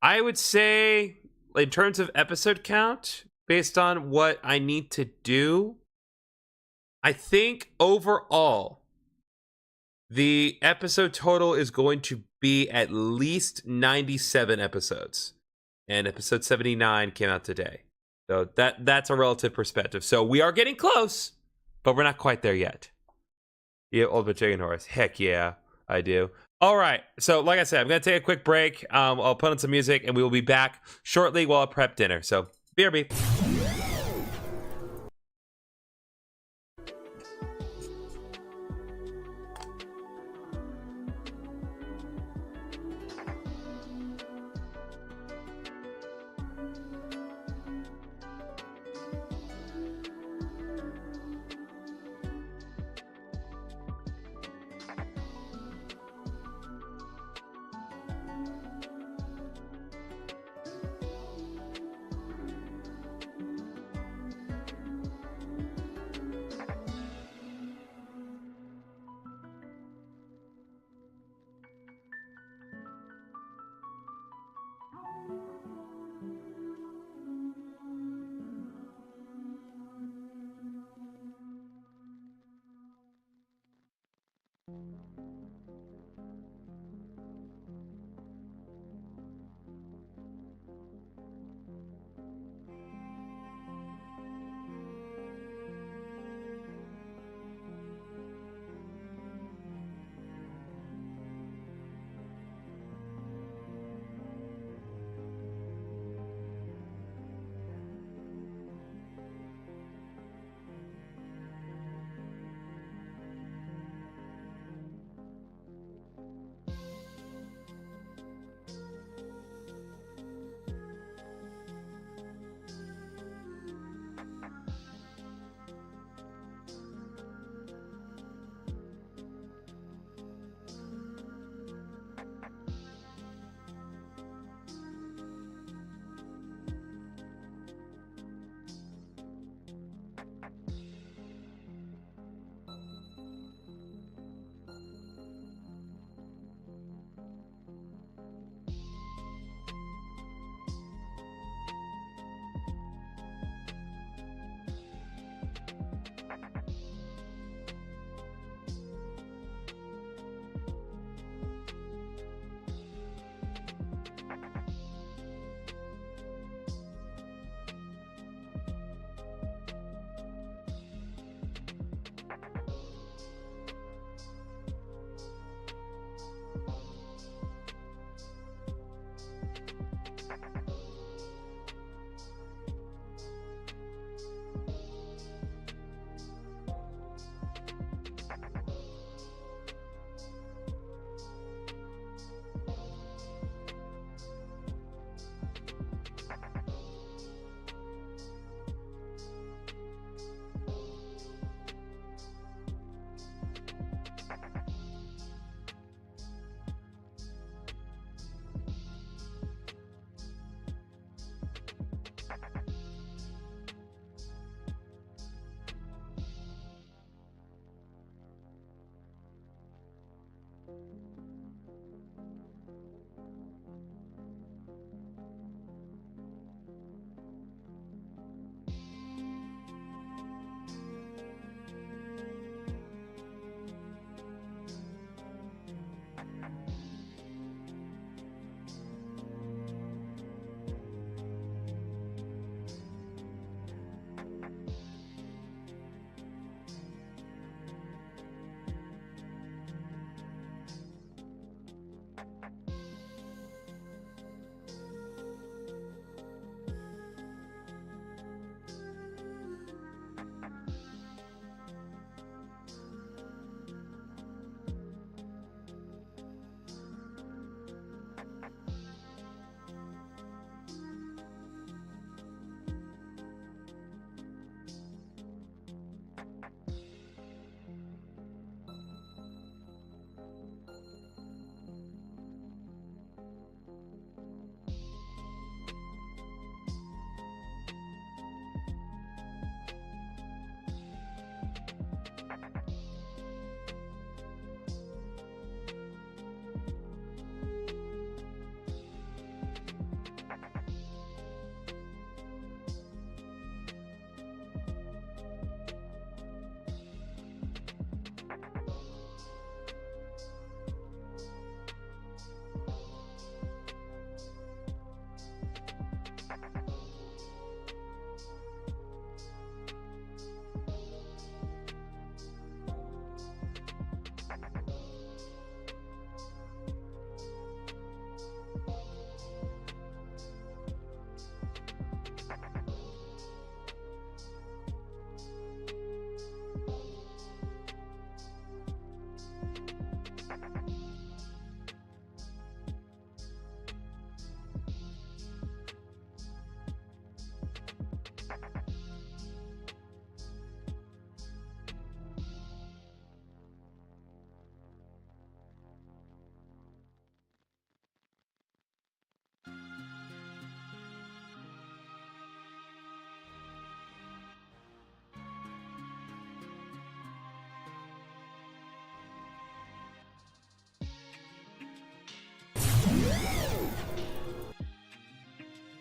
I would say, in terms of episode count, based on what I need to do, I think overall, the episode total is going to be at least 97 episodes. And episode 79 came out today. So that's a relative perspective. So we are getting close, but we're not quite there yet. Yeah, Ultimate Chicken Horse. Heck yeah, I do. All right. So like I said, I'm going to take a quick break. I'll put on some music, and we will be back shortly while I prep dinner. So BRB.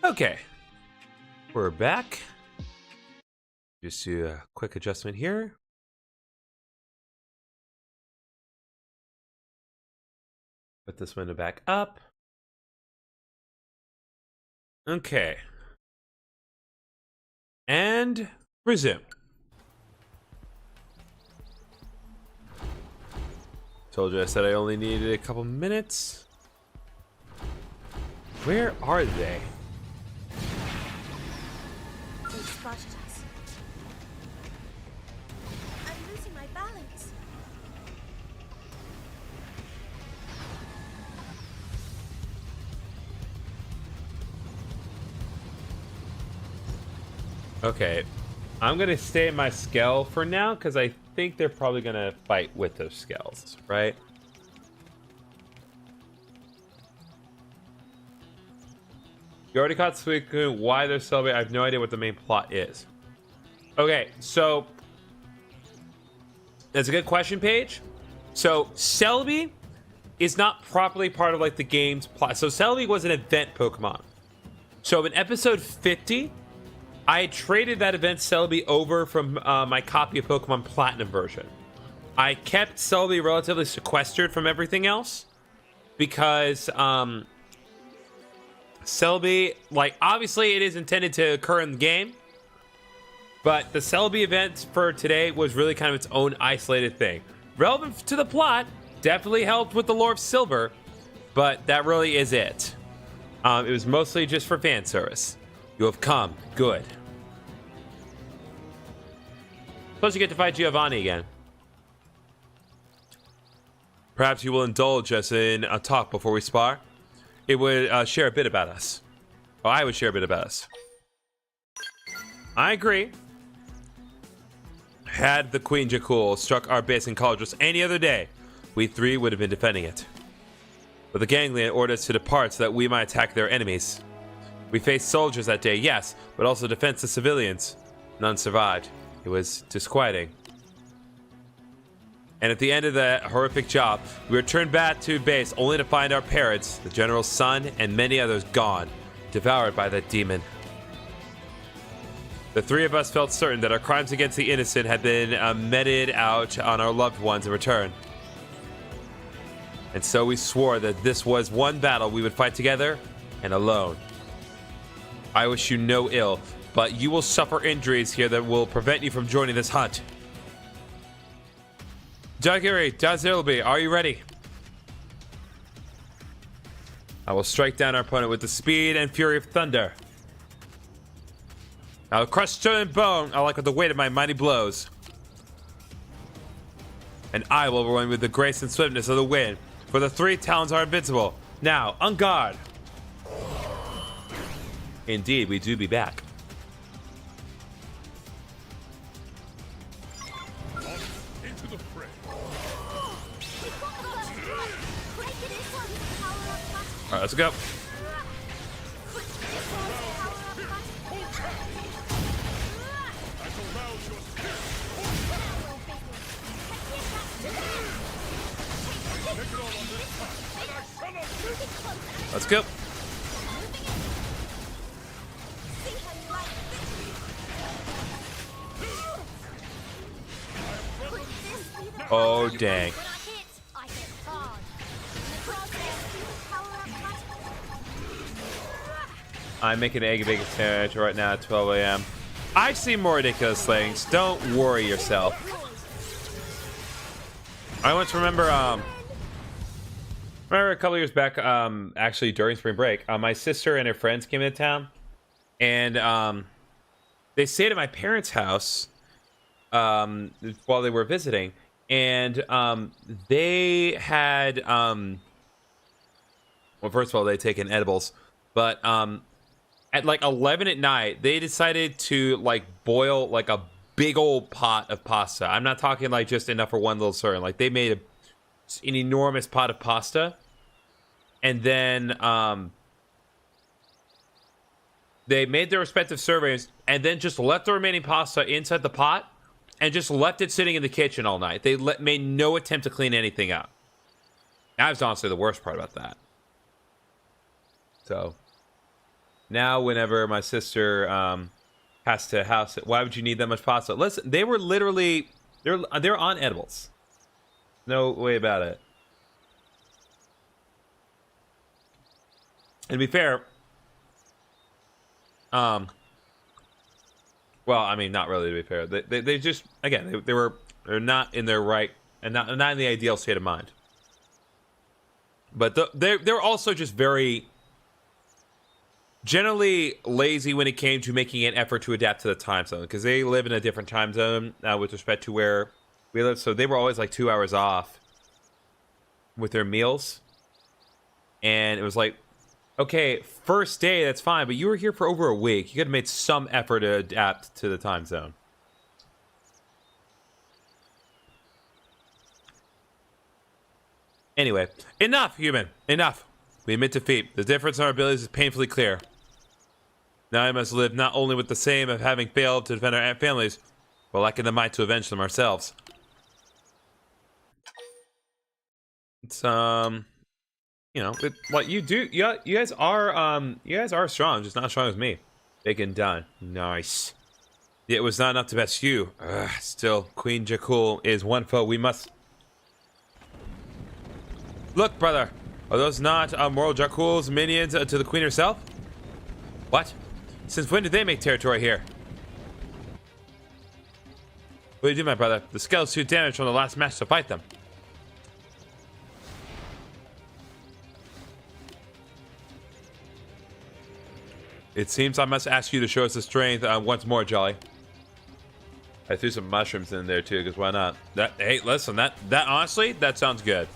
Okay, we're back. Just do a quick adjustment here. Put this window back up. Okay. And resume. Told you I said I only needed a couple minutes. Where are they? They spotted us. I'm losing my balance. Okay, I'm gonna stay in my Skell for now because I think they're probably gonna fight with those Skells, right? You already caught Suicune. Why they're celebrating? I have no idea what the main plot is. Okay, so that's a good question, Paige. So Selby is not properly part of like the game's plot. So Selby was an event Pokemon. So in episode 50. I traded that event Celebi over from my copy of Pokemon Platinum version. I kept Celebi relatively sequestered from everything else because Celebi, like, obviously it is intended to occur in the game, but the Celebi event for today was really kind of its own isolated thing. Relevant to the plot, definitely helped with the lore of Silver, but that really is it. It was mostly just for fan service. You have come. Good. Plus, you get to fight Giovanni again. Perhaps you will indulge us in a talk before we spar. It would share a bit about us. Oh, I would share a bit about us. I agree. Had the Queen Jakul struck our base in Cauldrus any other day, we three would have been defending it. But the ganglia ordered us to depart so that we might attack their enemies. We faced soldiers that day, yes, but also defenseless civilians. None survived. It was disquieting. And at the end of that horrific job, we returned back to base only to find our parents, the general's son, and many others gone, devoured by that demon. The three of us felt certain that our crimes against the innocent had been meted out on our loved ones in return. And so we swore that this was one battle we would fight together and alone. I wish you no ill, but you will suffer injuries here that will prevent you from joining this hunt. Jagiri, Dazilby, are you ready? I will strike down our opponent with the speed and fury of thunder. I'll crush stone and bone, I like with the weight of my mighty blows. And I will run with the grace and swiftness of the wind, for the three talons are invincible. Now, on guard. Indeed, we do be back. All right, let's go. Let's go. Oh, dang. I'm making egg bacon sandwich right now at 12 a.m. I've seen more ridiculous things. Don't worry yourself. I once remember a couple years back, actually during spring break, my sister and her friends came into town, and they stayed at my parents' house while they were visiting, and they had well, first of all, they'd taken edibles, but at like 11 at night, they decided to like boil like a big old pot of pasta. I'm not talking like just enough for one little serving. Like they made an enormous pot of pasta, and then they made their respective servings, and then just left the remaining pasta inside the pot, and just left it sitting in the kitchen all night. They made no attempt to clean anything up. That was honestly the worst part about that. So Now, whenever my sister has to house it, why would you need that much pasta? Listen, they were literally they're on edibles. No way about it. And to be fair, well, I mean, not really to be fair. They just again they're not in their right and not in the ideal state of mind. But they're also just very generally lazy when it came to making an effort to adapt to the time zone, because they live in a different time zone with respect to where we live. So they were always like 2 hours off with their meals, and it was like, okay, first day, that's fine, but you were here for over a week. You could have made some effort to adapt to the time zone. Anyway, enough, human. Enough. We admit defeat. The difference in our abilities is painfully clear. Now I must live not only with the shame of having failed to defend our families, but lacking the might to avenge them ourselves. It's, you know, what you do, you guys are strong, just not as strong as me. Bacon done. Nice. It was not enough to best you. Still, Queen Jakul is one foe we must... Look, brother. Are those not Moral Jakul's minions to the Queen herself? What? Since when did they make territory here? What do you do, my brother? The Skells took damage from the last match to fight them. It seems I must ask you to show us the strength once more, Jolly. I threw some mushrooms in there too, because why not? Hey, listen, that honestly, that sounds good.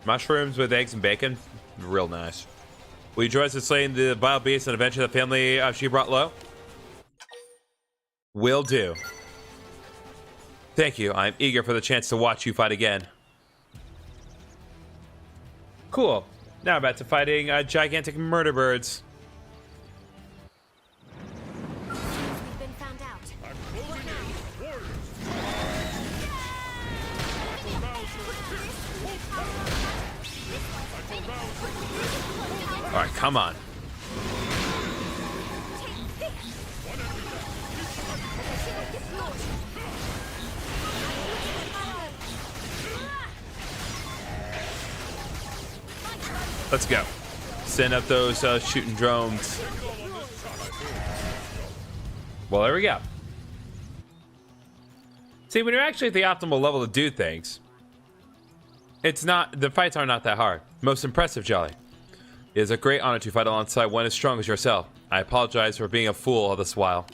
Mushrooms with eggs and bacon, real nice. Will you join us in slaying the vile beast and avenging the family she brought low? Will do. Thank you. I'm eager for the chance to watch you fight again. Cool. Now back to fighting gigantic murder birds. We've been found out. All right, come on. Let's go. Send up those shooting drones. Well, there we go. See, when you're actually at the optimal level to do things, it's not, the fights are not that hard. Most impressive, Jolly. It is a great honor to fight alongside one as strong as yourself. I apologize for being a fool all this while.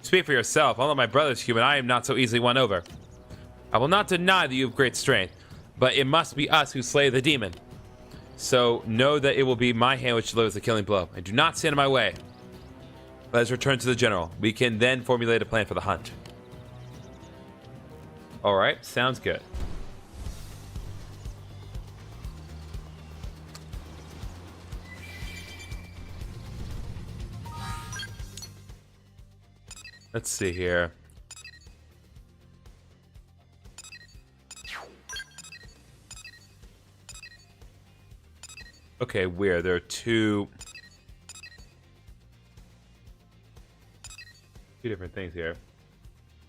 Speak for yourself. Although my brother's human, I am not so easily won over. I will not deny that you have great strength, but it must be us who slay the demon. So know that it will be my hand which delivers the killing blow, and do not stand in my way. Let us return to the general. We can then formulate a plan for the hunt. Alright, sounds good. Let's see here. Okay, weird. There are two different things here.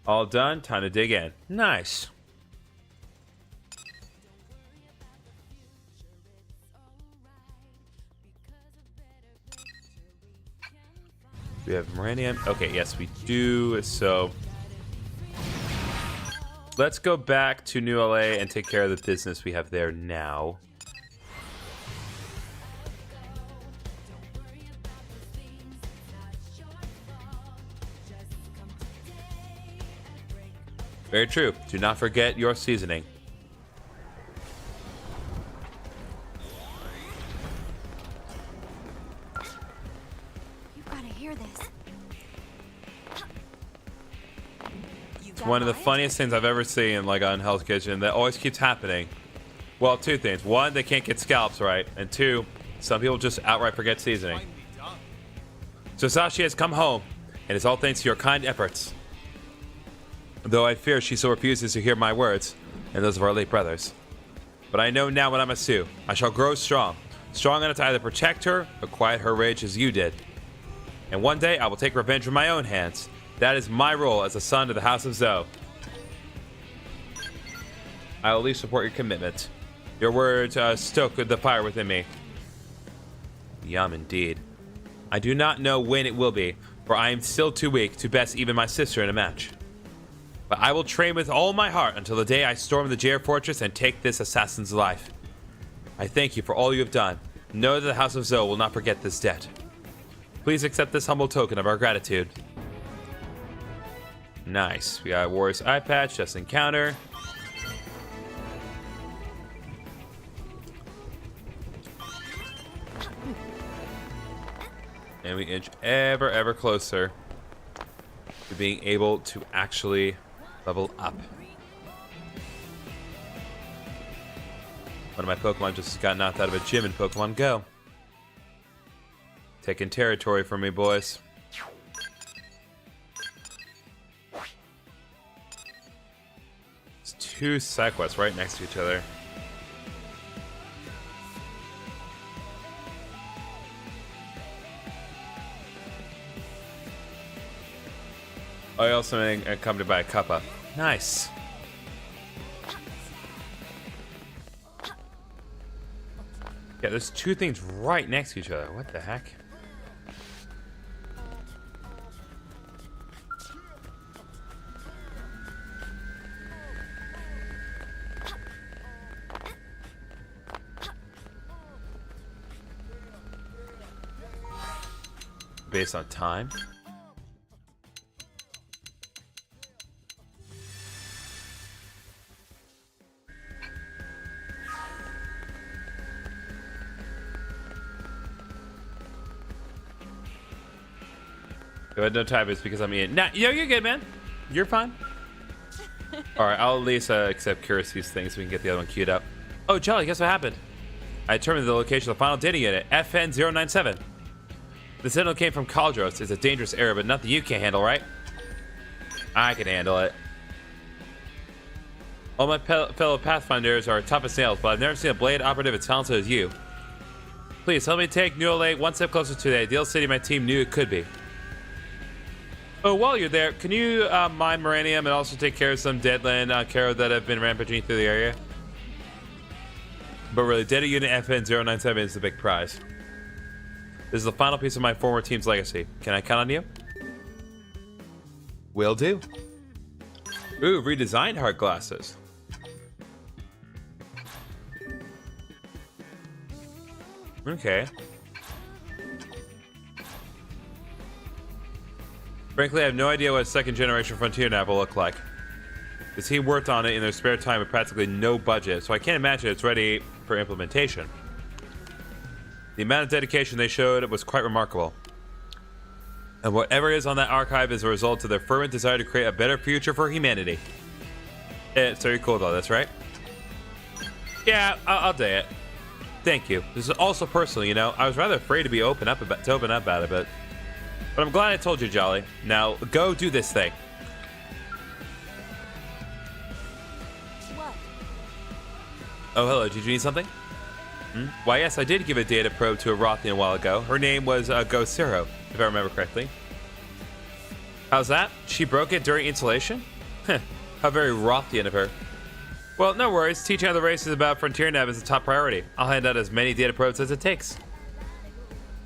All done. Time to dig in. Nice. We have Miranium. Okay, yes, we do. So let's go back to New LA and take care of the business we have there now. Very true. Do not forget your seasoning. You gotta hear this. It's one of the funniest things I've ever seen, like on Hell's Kitchen, that always keeps happening. Well, two things. One, they can't get scalps right, and two, some people just outright forget seasoning. So Sashi has come home, and it's all thanks to your kind efforts. Though I fear she still refuses to hear my words, and those of our late brothers. But I know now what I must do. I shall grow strong. Strong enough to either protect her, or quiet her rage as you did. And one day I will take revenge in my own hands. That is my role as a son of the House of Zoe. I will at least support your commitment. Your words stoke the fire within me. Yum indeed. I do not know when it will be, for I am still too weak to best even my sister in a match. But I will train with all my heart until the day I storm the Jair Fortress and take this assassin's life. I thank you for all you have done. Know that the House of Zoe will not forget this debt. Please accept this humble token of our gratitude. Nice. We got Warrior's Eye Patch, just encounter. And we inch ever closer to being able to actually level up. One of my Pokemon just got knocked out of a gym in Pokemon Go. Taking territory from me, boys. It's two side quests right next to each other. I also am accompanied by a Kappa. Nice. Yeah, there's two things right next to each other. What the heck? Based on time? Go ahead, no time. It's because I'm eating. Nah, yo, you're good, man. You're fine. All right, I'll at least accept Curiousy's thing so we can get the other one queued up. Oh, Jolly, guess what happened? I determined the location of the final data unit, FN097. The signal came from Caldros. It's a dangerous area, but nothing you can't handle, right? I can handle it. All my fellow Pathfinders are tough as nails, but I've never seen a blade operative as talented as you. Please help me take New Lake one step closer to the ideal city my team knew it could be. Oh, while you're there, can you mine Moranium and also take care of some Deadland Caro that have been rampaging through the area? But really, Data Unit FN097 is the big prize. This is the final piece of my former team's legacy. Can I count on you? Will do. Ooh, redesigned heart glasses. Okay. Frankly, I have no idea what a second generation Frontier nav will look like. The team worked on it in their spare time with practically no budget, so I can't imagine it's ready for implementation. The amount of dedication they showed was quite remarkable. And whatever is on that archive is a result of their fervent desire to create a better future for humanity. It's very cool though, that's right? Yeah, I'll do it. Thank you. This is also personal, you know. I was rather afraid to open up about it, but I'm glad I told you, Jolly. Now, go do this thing. What? Oh, hello. Did you need something? Why, yes, I did give a data probe to a Rothian a while ago. Her name was Ghost Zero, if I remember correctly. How's that? She broke it during installation? How very Rothian of her. Well, no worries. Teaching other races about Frontier Nav is a top priority. I'll hand out as many data probes as it takes.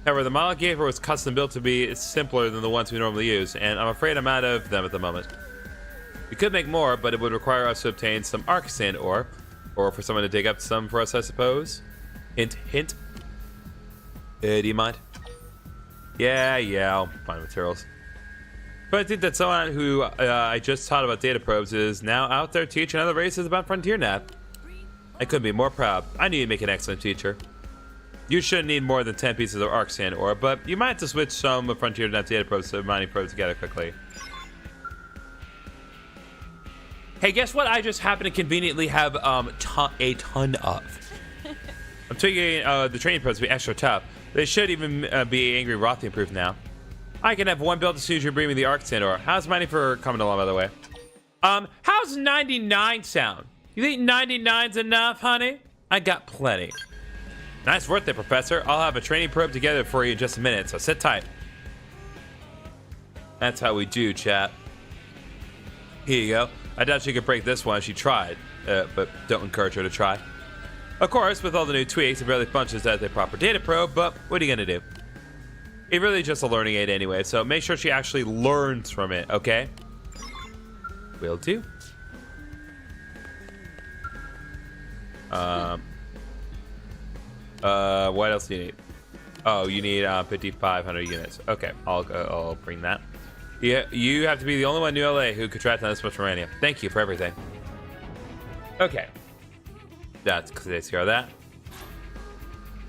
However, the model I gave her was custom built to be simpler than the ones we normally use, and I'm afraid I'm out of them at the moment. We could make more, but it would require us to obtain some Arcsand ore, or for someone to dig up some for us, I suppose. Hint, hint. Do you mind? Yeah, I'll find materials. But I think that someone who I just taught about data probes is now out there teaching other races about Frontier Nav. I couldn't be more proud. I knew you'd make an excellent teacher. You shouldn't need more than 10 pieces of Arcsand ore, but you might have to switch some of Frontier Nav data probes to mining probes together quickly. Hey, guess what I just happen to conveniently have a ton of? I'm taking the training probes to be extra tough. They should even be Angry Rothian proof now. I can have one build as soon as you bring me the Arcsand ore. How's mining for coming along, by the way? How's 99 sound? You think 99's enough, honey? I got plenty. Nice work there, Professor. I'll have a training probe together for you in just a minute, so sit tight. That's how we do, chat. Here you go. I doubt she could break this one if she tried, but don't encourage her to try. Of course, with all the new tweaks, it barely functions as a proper data probe, but what are you gonna do? It's really just a learning aid anyway, so make sure she actually learns from it, okay? Will do. What else do you need? Oh, you need 5,500 units. Okay, I'll bring that. Yeah, you have to be the only one in New LA who could track down this much uranium. Thank you for everything. Okay. That's because they care of that.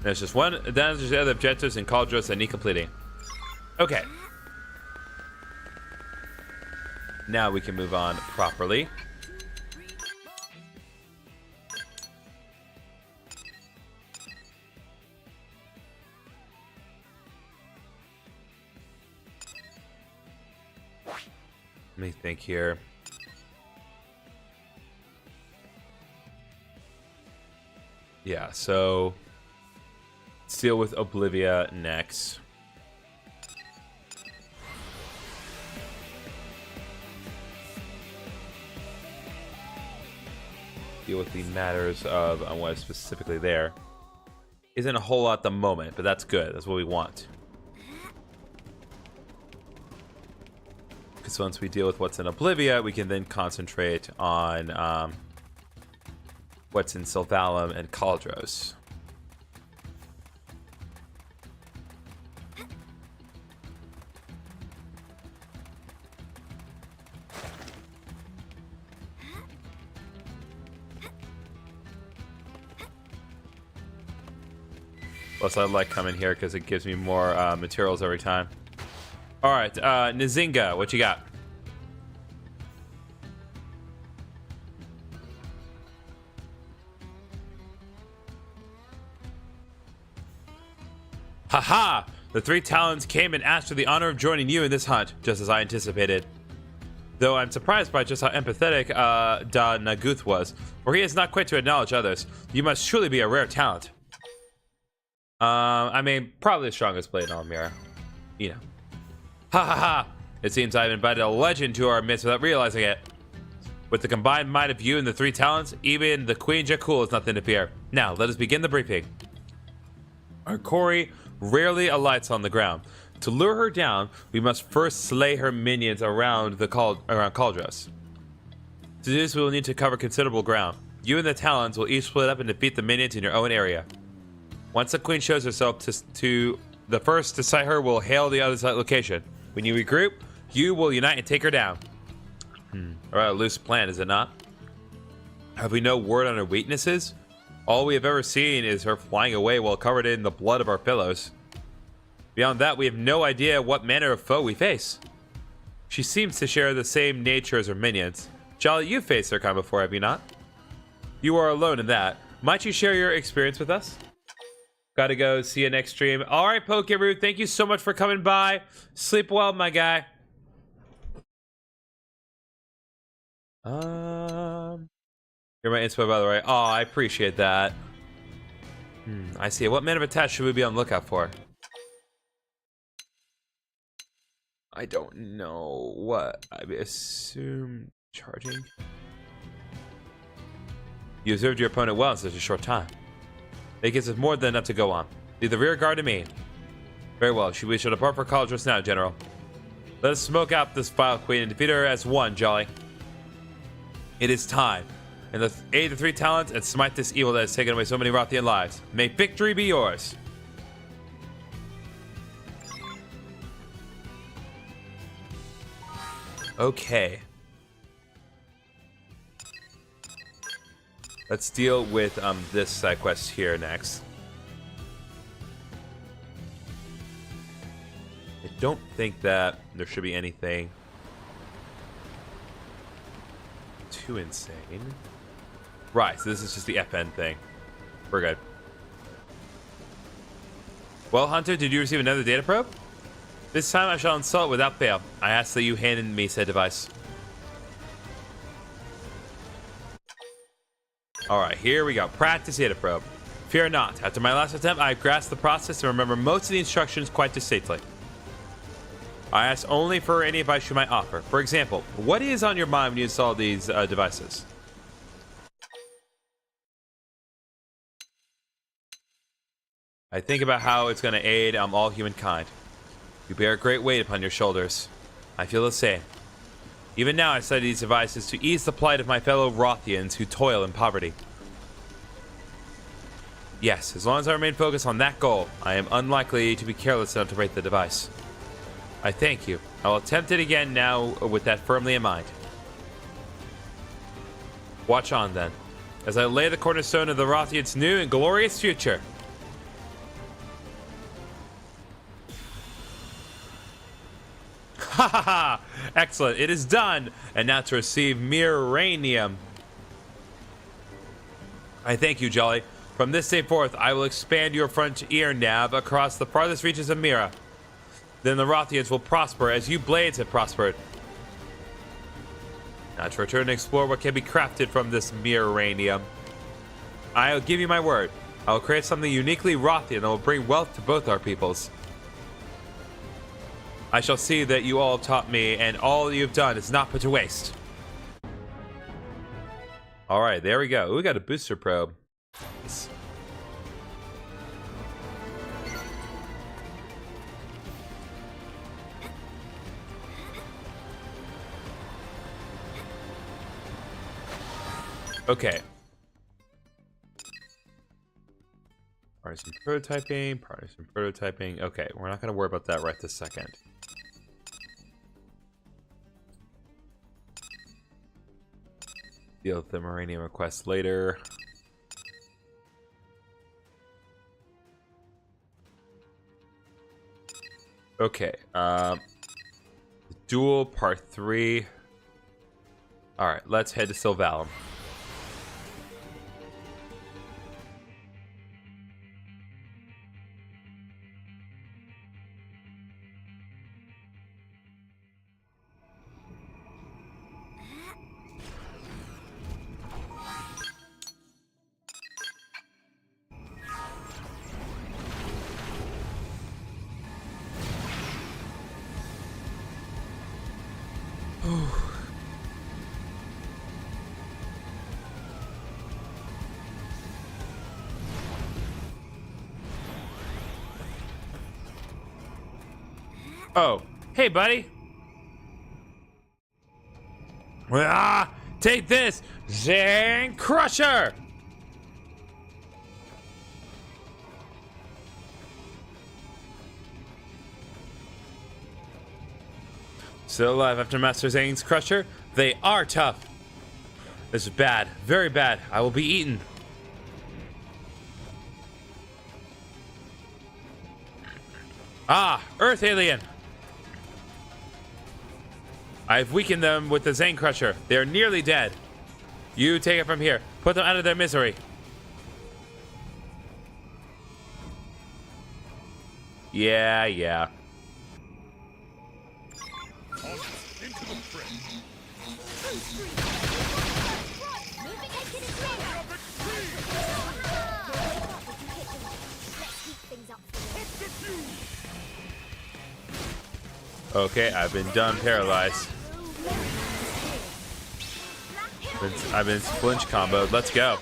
There's just one. Then there's the other objectives in Cauldros that need completing. Okay. Now we can move on properly. Let me think here. Yeah, so let's deal with Oblivia next. Deal with the matters of what is specifically there. Isn't a whole lot at the moment, but that's good. That's what we want. Because once we deal with what's in Oblivia, we can then concentrate on what's in Sylvalum and Cauldros. Plus, I like coming here because it gives me more materials every time. All right, Nzinga, what you got? Haha! The three Talons came and asked for the honor of joining you in this hunt, just as I anticipated. Though I'm surprised by just how empathetic Da Naguth was, for he is not quick to acknowledge others. You must truly be a rare talent. I mean, probably the strongest blade in all of Mira. You know. Ha ha ha! It seems I've invited a legend to our midst without realizing it. With the combined might of you and the three Talons, even the Queen Jakul is nothing to fear. Now, let us begin the briefing. Our Kori rarely alights on the ground. To lure her down, we must first slay her minions around Cauldros. To do this, we will need to cover considerable ground. You and the Talons will each split up and defeat the minions in your own area. Once the Queen shows herself to the first to sight her will hail the other's location. When you regroup, you will unite and take her down. A loose plan, is it not? Have we no word on her weaknesses? All we have ever seen is her flying away while covered in the blood of our fellows. Beyond that, we have no idea what manner of foe we face. She seems to share the same nature as her minions. Jolly, you've faced her kind before, have you not? You are alone in that. Might you share your experience with us? Gotta go. See you next stream. All right, Pokeroo, thank you so much for coming by. Sleep well, my guy. You're my inspo, by the way. Oh, I appreciate that. I see. What man of attack should we be on the lookout for? I don't know. What? I assume charging. You observed your opponent well in such a short time. It gives us more than enough to go on. Leave the rear guard to me. Very well. We shall depart for Cauldros now, General. Let us smoke out this vile queen and defeat her as one, Jolly. It is time. And let's aid the three Talons and smite this evil that has taken away so many Rothian lives. May victory be yours. Okay. Let's deal with this side quest here next. I don't think that there should be anything too insane. Right, so this is just the FN thing. We're good. Well, Hunter, did you receive another data probe? This time I shall install it without fail. I ask that you hand in me said device. Alright, here we go. Practice data probe. Fear not. After my last attempt, I grasped the process and remember most of the instructions quite distinctly. I ask only for any advice you might offer. For example, what is on your mind when you install these devices? I think about how it's going to aid all humankind. You bear a great weight upon your shoulders. I feel the same. Even now I study these devices to ease the plight of my fellow Rothians who toil in poverty. Yes, as long as I remain focused on that goal, I am unlikely to be careless enough to break the device. I thank you. I will attempt it again now with that firmly in mind. Watch on then, as I lay the cornerstone of the Rothians' new and glorious future. Ha ha ha! Excellent, it is done! And now to receive Miranium. I thank you, Jolly. From this day forth, I will expand your frontier nav across the farthest reaches of Mira. Then the Rothians will prosper as you blades have prospered. Now to return and explore what can be crafted from this Miranium. I'll give you my word. I will create something uniquely Rothian that will bring wealth to both our peoples. I shall see that you all taught me, and all you've done is not put to waste. Alright, there we go. Ooh, we got a booster probe. Nice. Okay. Partisan prototyping. Okay, we're not going to worry about that right this second. Deal with the Miranium request later. Okay, duel part 3. All right, let's head to Sylvalum. Oh, hey, buddy. Ah, take this, Zang Crusher. Still alive after Master Zane's Crusher? They are tough. This is bad, very bad. I will be eaten. Ah, Earth Alien. I've weakened them with the Zane Crusher. They are nearly dead. You take it from here. Put them out of their misery. Yeah. Okay, I've been done paralyzed. I've been flinch comboed. Let's go.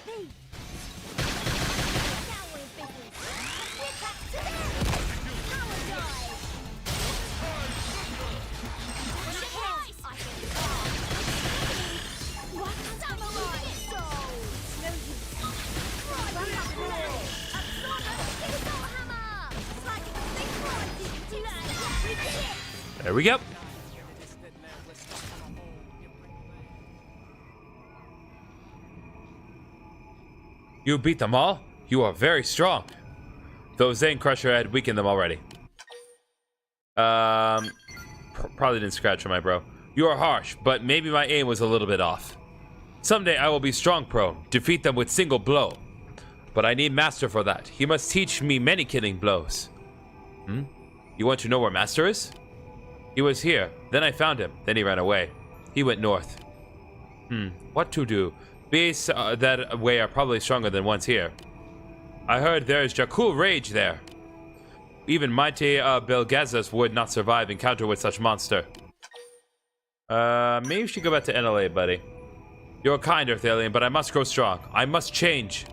There we go. You beat them all? You are very strong. Though Zane Crusher had weakened them already. Probably didn't scratch on my bro. You are harsh, but maybe my aim was a little bit off. Someday I will be strong prone, defeat them with single blow. But I need Master for that. He must teach me many killing blows. You want to know where Master is? He was here, then I found him, then he ran away. He went north. What to do? Beasts that way are probably stronger than ones here. I heard there is Jakul Rage there. Even mighty Belgazas would not survive encounter with such monster. Maybe you should go back to NLA, buddy. You're kind, Earth Alien, but I must grow strong. I must change.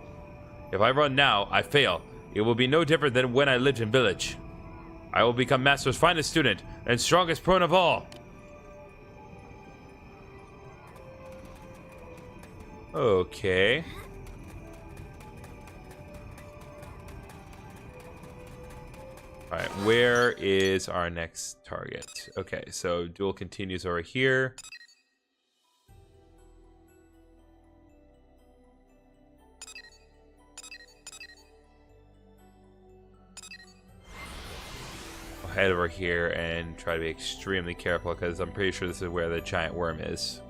If I run now, I fail. It will be no different than when I lived in village. I will become Master's finest student and strongest prone of all. Okay. Alright, where is our next target? Okay, so duel continues over here. I'll head over here and try to be extremely careful because I'm pretty sure this is where the giant worm is.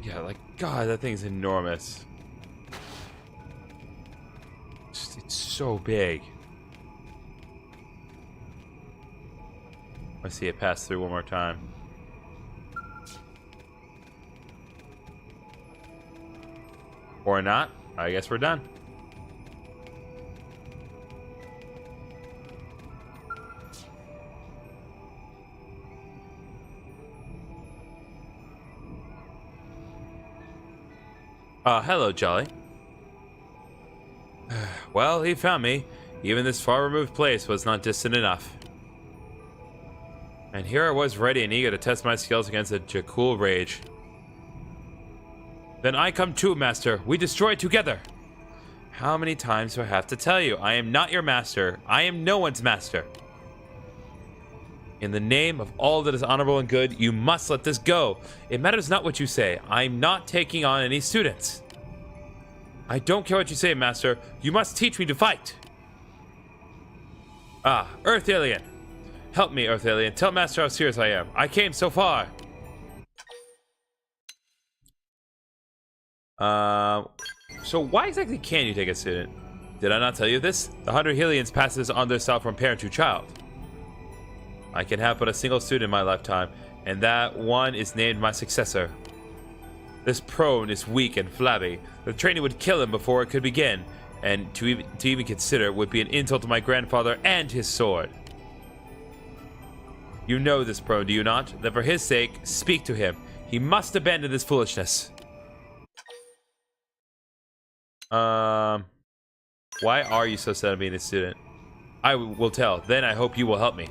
Yeah, like, God, that thing's enormous. It's so big. I see it pass through one more time. Or not. I guess we're done. Hello, Jolly. Well, he found me. Even this far-removed place was not distant enough. And here I was ready and eager to test my skills against a Jakul rage. Then I come too, Master. We destroy together. How many times do I have to tell you? I am not your master. I am no one's master. In the name of all that is honorable and good, you must let this go. It matters not what you say. I'm not taking on any students. I don't care what you say, Master. You must teach me to fight. Ah, Earth Alien. Help me, Earth Alien. Tell Master how serious I am. I came so far. So why exactly can't you take a student? Did I not tell you this? The 100 Hellions passes on their self from parent to child. I can have but a single student in my lifetime, and that one is named my successor. This prone is weak and flabby. The training would kill him before it could begin, and to even consider it would be an insult to my grandfather and his sword. You know this prone, do you not? That for his sake, speak to him. He must abandon this foolishness. Why are you so sad on being a student? I will tell. Then I hope you will help me.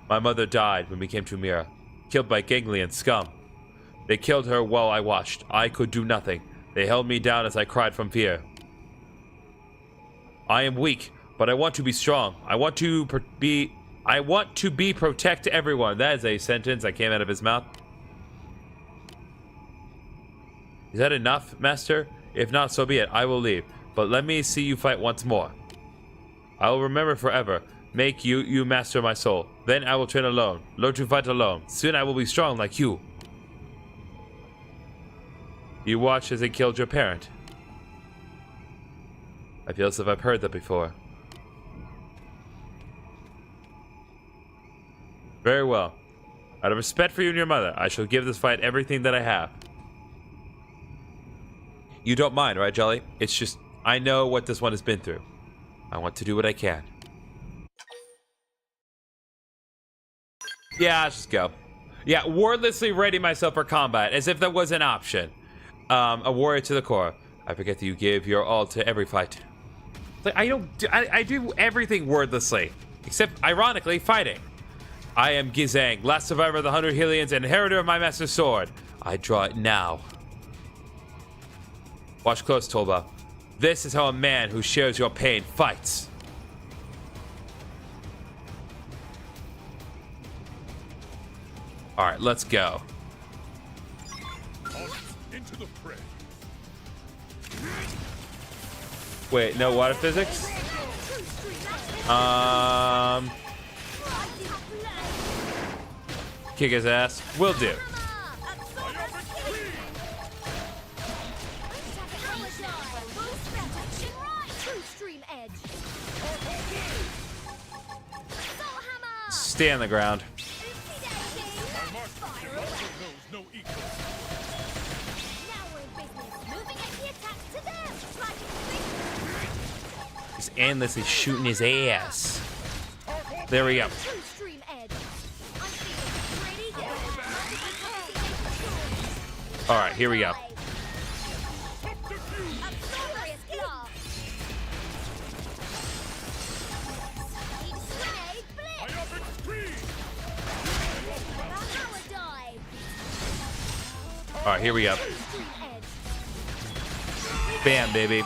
My mother died when we came to Mira, killed by ganglion scum. They killed her while I watched. I could do nothing. They held me down as I cried from fear. I am weak, but I want to be strong. I want to protect everyone. That is a sentence that came out of his mouth. Is that enough, Master? If not, so be it. I will leave. But let me see you fight once more. I will remember forever. Make you master my soul. Then I will train alone. Learn to fight alone. Soon I will be strong like you. You watched as they killed your parent. I feel as if I've heard that before. Very well. Out of respect for you and your mother, I shall give this fight everything that I have. You don't mind, right, Jolly? It's just, I know what this one has been through. I want to do what I can. Yeah, let's just go. Yeah, wordlessly ready myself for combat, as if that was an option. A warrior to the core. I forget that you give your all to every fight. Like, I do everything wordlessly, except, ironically, fighting. I am Gizang, last survivor of the 100 Hellions and inheritor of my master's sword. I draw it now. Watch close, Tolba. This is how a man who shares your pain fights. All right, let's go. Into the fray. Wait, no water physics? Kick his ass. Will do. Stay on the ground. No equal. He's endlessly shooting his ass. There we go. All right, here we go. All right, here we go. Bam, baby.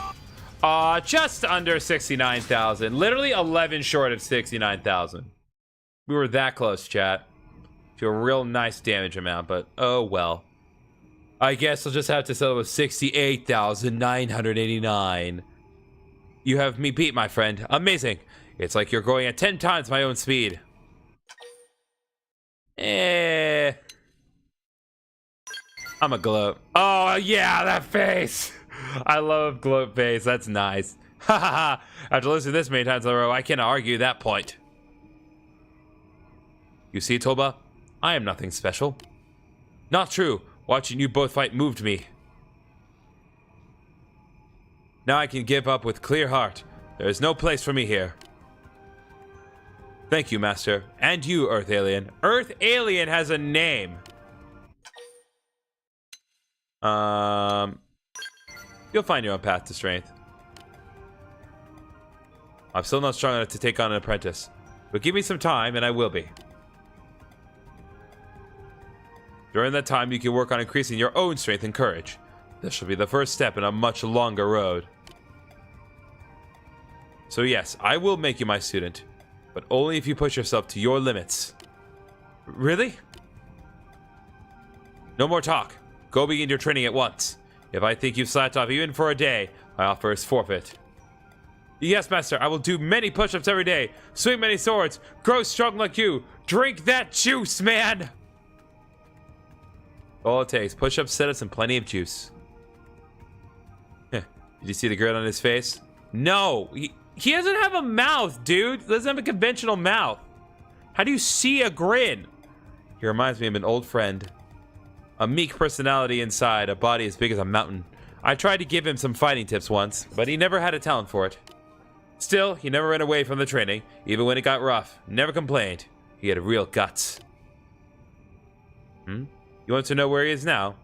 Just under 69,000. Literally 11 short of 69,000. We were that close, chat, to a real nice damage amount, but oh well. I guess I'll just have to settle with 68,989. You have me beat, my friend. Amazing. It's like you're going at 10 times my own speed. I'm a gloat. Oh, yeah, that face. I love gloat face. That's nice. Ha ha ha. After listening to this many times in a row, I cannot argue that point. You see, Toba? I am nothing special. Not true. Watching you both fight moved me. Now I can give up with clear heart. There is no place for me here. Thank you, Master. And you, Earth Alien. Earth Alien has a name. You'll find your own path to strength. I'm still not strong enough to take on an apprentice. But give me some time and I will be. During that time, you can work on increasing your own strength and courage. This shall be the first step in a much longer road. So yes, I will make you my student, but only if you push yourself to your limits. Really? No more talk. Go begin your training at once. If I think you've slacked off even for a day, my offer is forfeit. Yes, Master, I will do many push-ups every day, swing many swords, grow strong like you. Drink that juice, man! All it takes, push-ups, sit-ups, and plenty of juice. Did you see the grin on his face? No! He doesn't have a mouth, dude! He doesn't have a conventional mouth. How do you see a grin? He reminds me of an old friend. A meek personality inside, a body as big as a mountain. I tried to give him some fighting tips once, but he never had a talent for it. Still, he never ran away from the training, even when it got rough. Never complained. He had real guts. You want to know where he is now?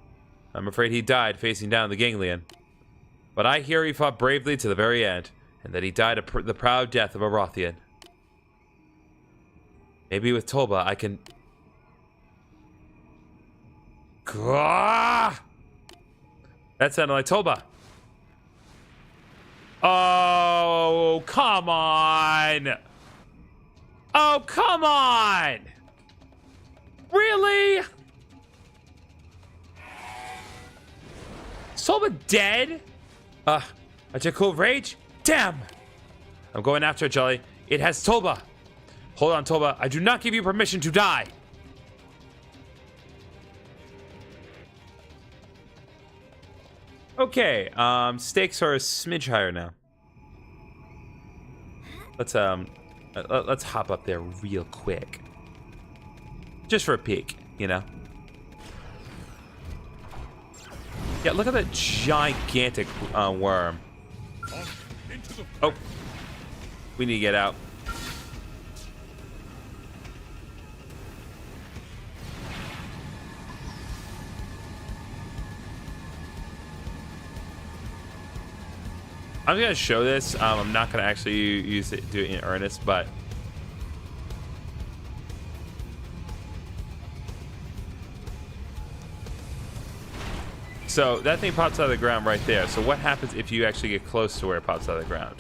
I'm afraid he died facing down the ganglion. But I hear he fought bravely to the very end, and that he died the proud death of a Rothian. Maybe with Toba I can... Gah! That sounded like Toba. Oh, come on! Oh, come on! Really? Is Toba dead? I took cool rage? Damn! I'm going after it, Jolly. It has Toba. Hold on, Toba. I do not give you permission to die. Okay, stakes are a smidge higher now. Let's hop up there real quick. Just for a peek, you know? Yeah, look at that gigantic worm. Oh, we need to get out. I'm gonna show this. I'm not gonna actually do it in earnest, but so that thing pops out of the ground right there. So what happens if you actually get close to where it pops out of the ground?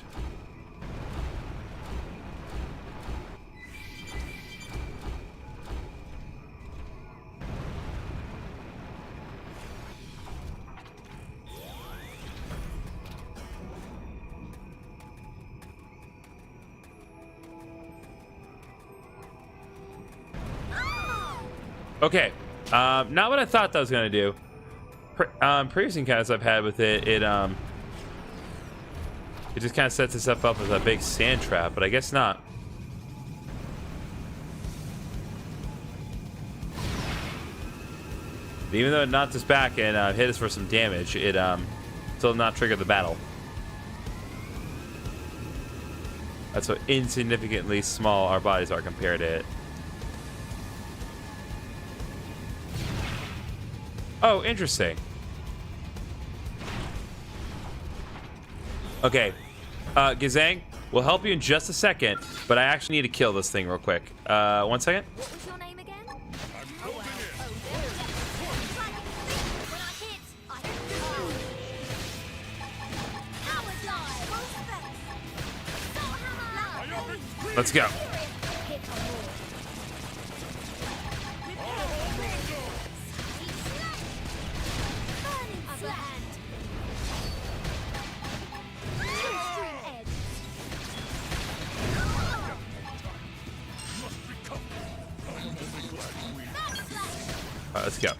Okay. Not what I thought that was gonna do. Previous encounters I've had with it, it just kind of sets itself up as a big sand trap, but I guess not. Even though it knocked us back and hit us for some damage, it still did not trigger the battle. That's how insignificantly small our bodies are compared to it. Oh, interesting. Okay, Gazang, we'll help you in just a second, but I actually need to kill this thing real quick. 1 second. What was your name again? Let's go. Let's go.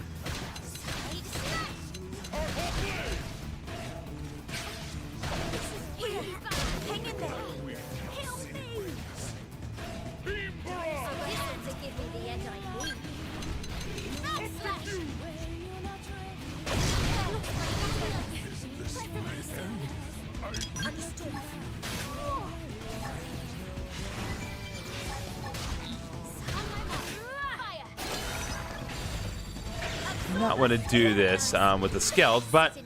Not want to do this with the Skells, but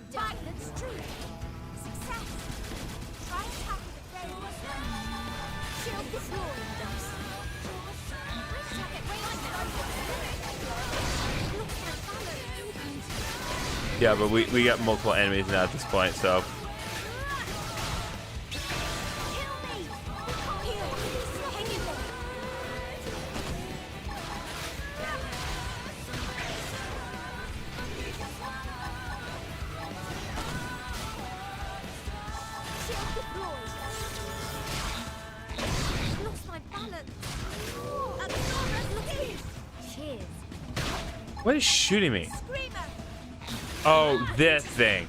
yeah, but we got multiple enemies now at this point, so. What is shooting me? Oh, this thing.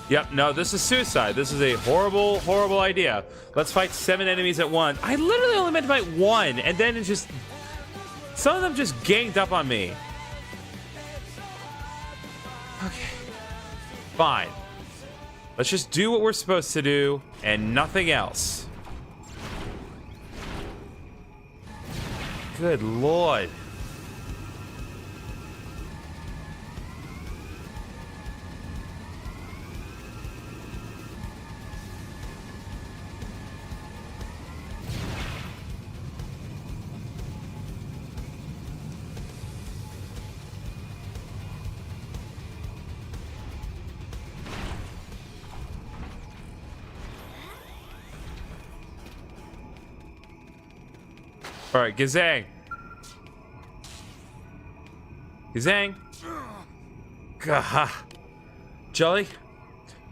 Yep, no, this is suicide. This is a horrible, horrible idea. Let's fight 7 enemies at once. I literally only meant to fight 1, and then it's just... some of them just ganged up on me. Okay. Fine. Let's just do what we're supposed to do, and nothing else. Good Lord. All right, Gazang. Gazang. Gah. Jolly,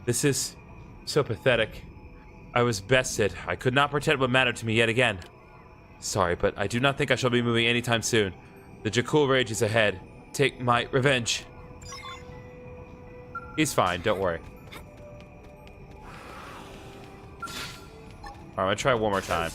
this is so pathetic. I was bested. I could not protect what mattered to me yet again. Sorry, but I do not think I shall be moving anytime soon. The Jakul rage is ahead. Take my revenge. He's fine, don't worry. All right, I'm gonna try one more time.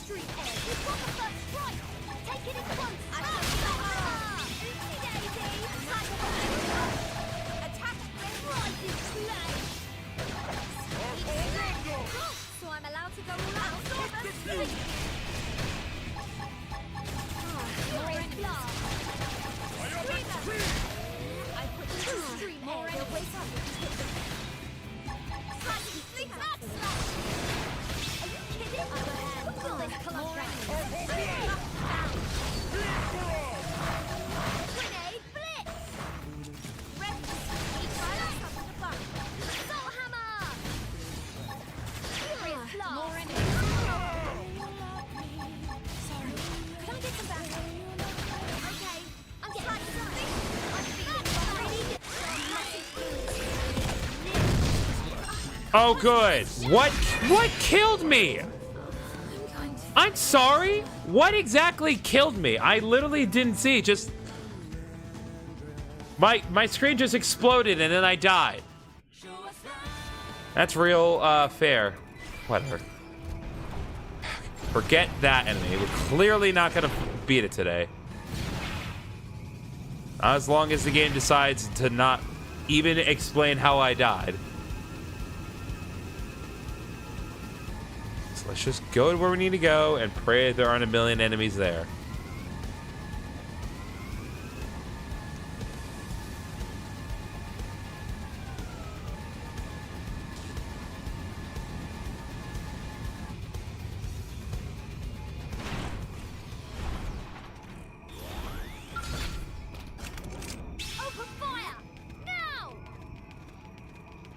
Oh, good. What killed me? I'm sorry? What exactly killed me? I literally didn't see. Just... My screen just exploded and then I died. That's real fair. Whatever. Forget that enemy. We're clearly not gonna beat it today. Not as long as the game decides to not even explain how I died. So let's just go to where we need to go and pray there aren't a million enemies there.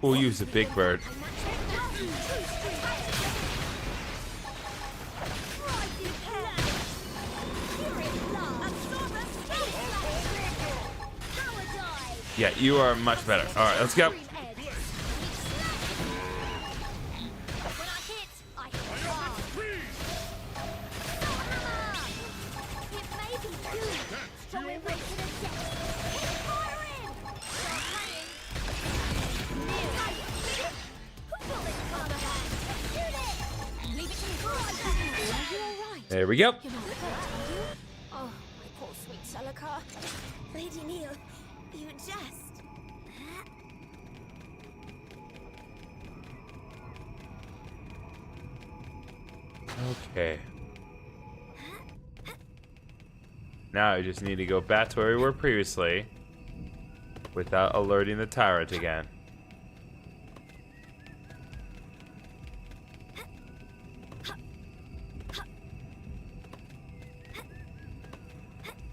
We'll use the big bird. Yeah, you are much better. All right, let's go. There we go. Oh, my poor sweet Shalaka. Lady Neil, you just... Okay. Now I just need to go back to where we were previously without alerting the tyrant again.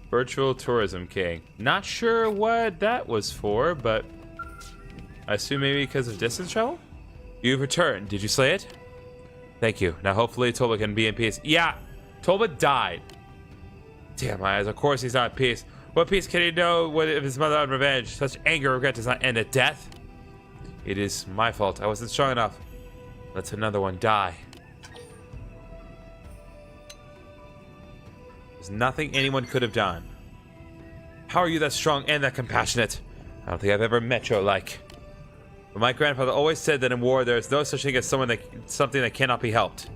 Virtual Tourism King. Not sure what that was for, but I assume maybe because of distance travel? You've returned. Did you slay it? Thank you. Now hopefully Toba can be in peace. Yeah, Toba died. Damn my eyes. Of course he's not at peace. What peace can he know what if his mother had revenge? Such anger and regret does not end at death. It is my fault. I wasn't strong enough. Let another one die. There's nothing anyone could have done. How are you that strong and that compassionate? I don't think I've ever met your like. But my grandfather always said that in war there is no such thing as something that cannot be helped.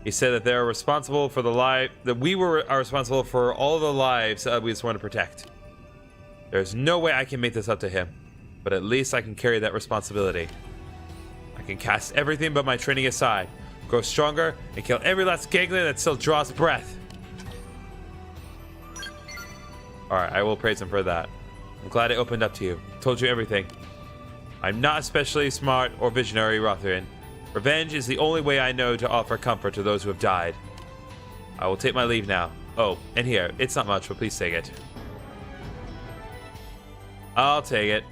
He said that they are responsible for the life that we are responsible for all the lives we just want to protect. There's no way I can make this up to him, but at least I can carry that responsibility. I can cast everything but my training aside, grow stronger, and kill every last gangling that still draws breath. Alright, I will praise him for that. I'm glad I opened up to you. Told you everything. I'm not especially smart or visionary, Rotharian. Revenge is the only way I know to offer comfort to those who have died. I will take my leave now. Oh, and here. It's not much, but please take it. I'll take it.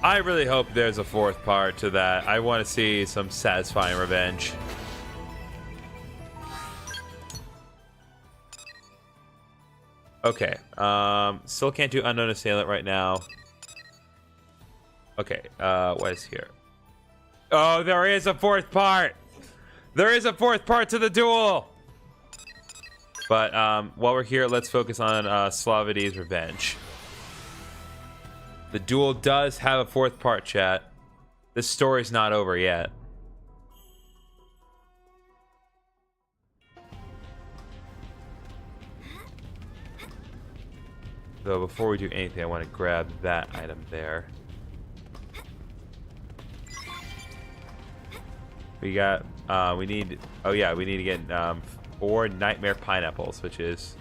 I really hope there's a fourth part to that. I want to see some satisfying revenge. Okay, still can't do Unknown Assailant right now. Okay, what is here? Oh, there is a fourth part! There is a fourth part to the duel! But, while we're here, let's focus on, Slavity's Revenge. The duel does have a fourth part, chat. This story's not over yet. Though before we do anything, I want to grab that item there. We got, we need, oh yeah, we need to get 4 Nightmare Pineapples, which is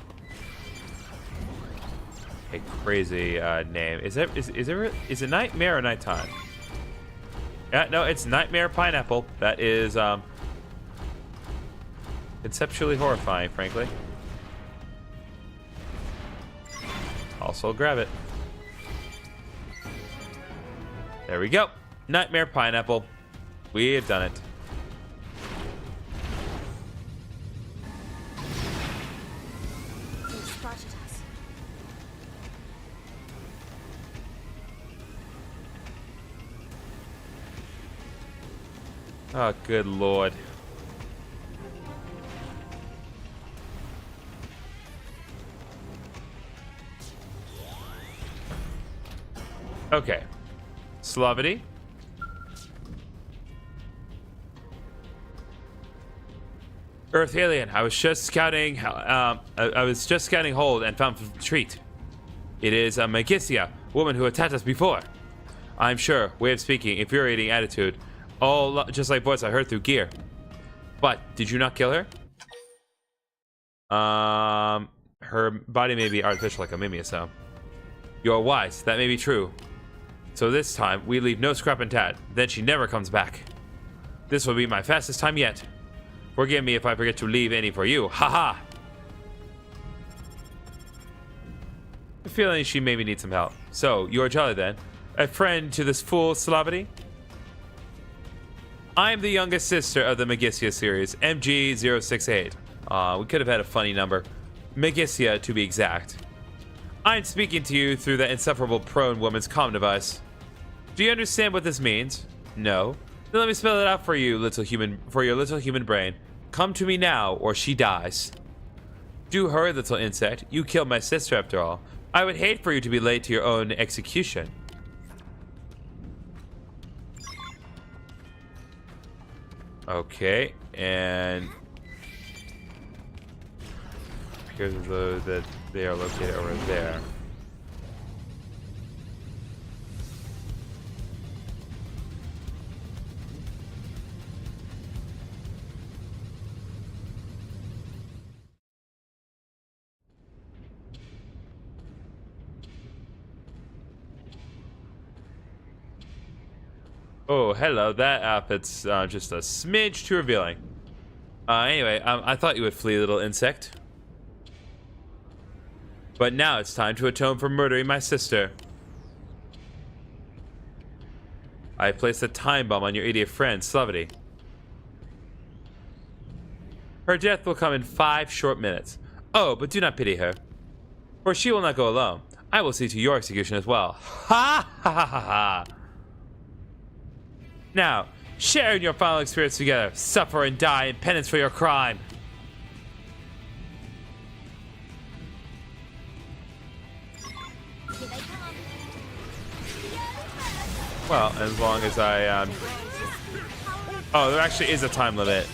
a crazy name. Is it Nightmare or Nighttime? Yeah, no, it's Nightmare Pineapple. That is conceptually horrifying, frankly. Also grab it. There we go. Nightmare Pineapple. We have done it. Oh, good lord. Okay. Slavity. Earth alien. I was just scouting. I was just scouting hold and found retreat. It is a Magisia, woman who attacked us before. I'm sure. Way of speaking, infuriating attitude. All just like voice I heard through gear. But did you not kill her? Her body may be artificial like a mimia, so. You are wise. That may be true. So this time we leave no scrap intact. Then she never comes back. This will be my fastest time yet. Forgive me if I forget to leave any for you. Haha. I feel like she maybe needs some help. So you are jolly then. A friend to this fool Slavity? I am the youngest sister of the Magisia series, MG068. We could have had a funny number. Magisia to be exact. I'm speaking to you through that insufferable prone woman's comm device. Do you understand what this means? No. Then let me spell it out for you, for your little human brain. Come to me now, or she dies. Do hurry, little insect. You killed my sister after all. I would hate for you to be late to your own execution. Okay, and here's the that they are located over there. Oh, hello. That outfit's just a smidge too revealing. Anyway, I thought you would flee, little insect. But now it's time to atone for murdering my sister. I placed a time bomb on your idiot friend, Slavity. Her death will come in 5 short minutes. Oh, but do not pity her. For she will not go alone. I will see to your execution as well. Ha ha ha ha ha. Now, share in your final experience together. Suffer and die in penance for your crime. Here they come. Well, as long as I, Oh, there actually is a time limit.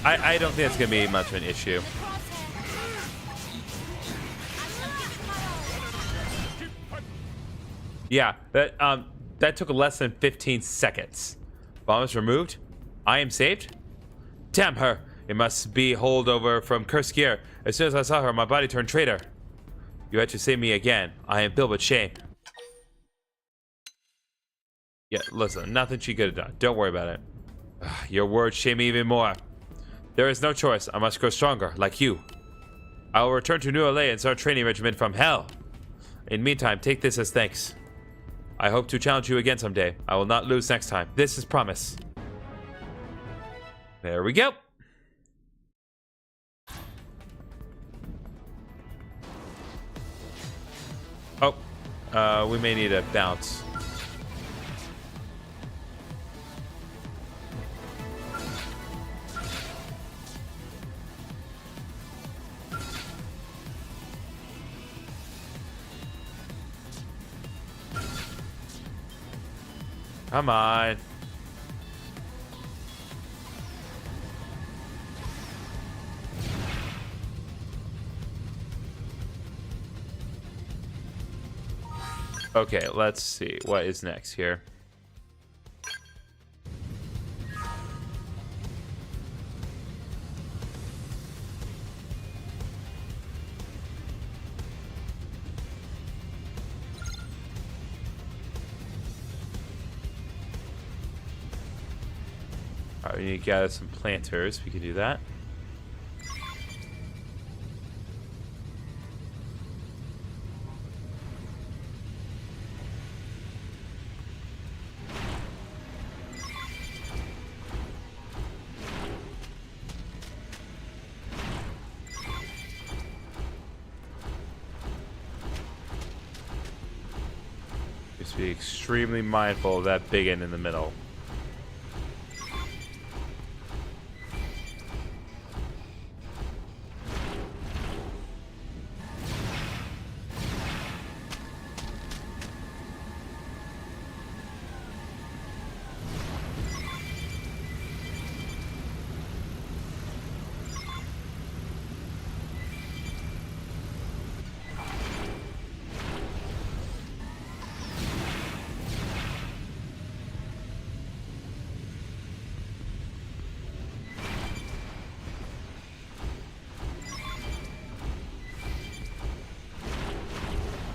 I don't think it's going to be much of an issue. Yeah, that took less than 15 seconds. Bomb is removed. I am saved. Damn her! It must be holdover from cursed gear. As soon as I saw her, my body turned traitor. You had to save me again. I am filled with shame. Yeah, listen, nothing she could have done. Don't worry about it. Your words shame me even more. There is no choice. I must grow stronger, like you. I will return to New LA and start training regimen from hell. In the meantime, take this as thanks. I hope to challenge you again someday. I will not lose next time. This is promise. There we go. Oh, we may need a bounce. Come on. Okay, let's see. What is next here? Alright, we need to gather some planters. We can do that. Just be extremely mindful of that big end in the middle.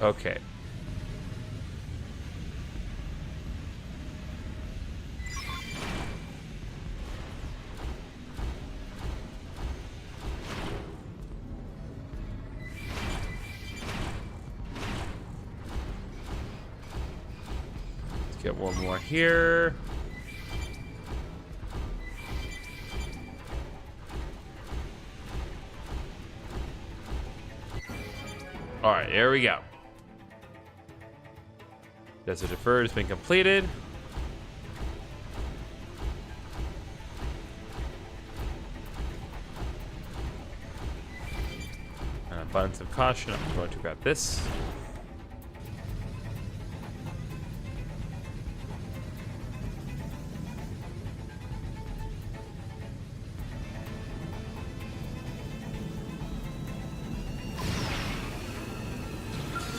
Okay. Let's get one more here. All right, here we go. Desert Deferred has been completed. Abundance of caution. I'm going to grab this.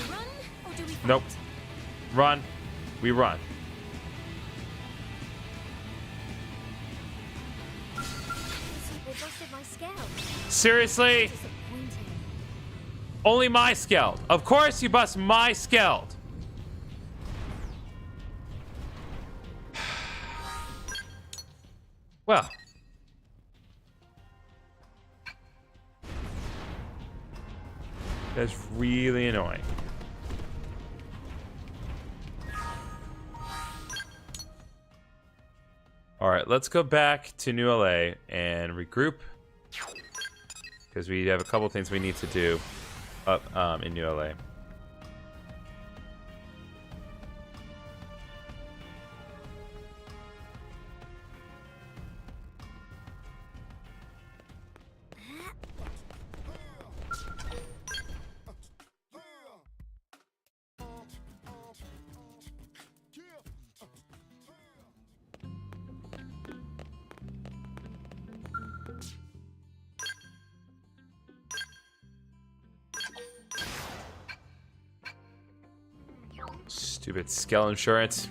Run, or do we fight? Nope. Run. We run. They busted my scale. Seriously? Disappointing. Only my Skeld. Of course you bust my Skeld. Well. That's really annoying. All right, let's go back to New LA and regroup because we have a couple things we need to do up in New LA. Stupid Skell insurance.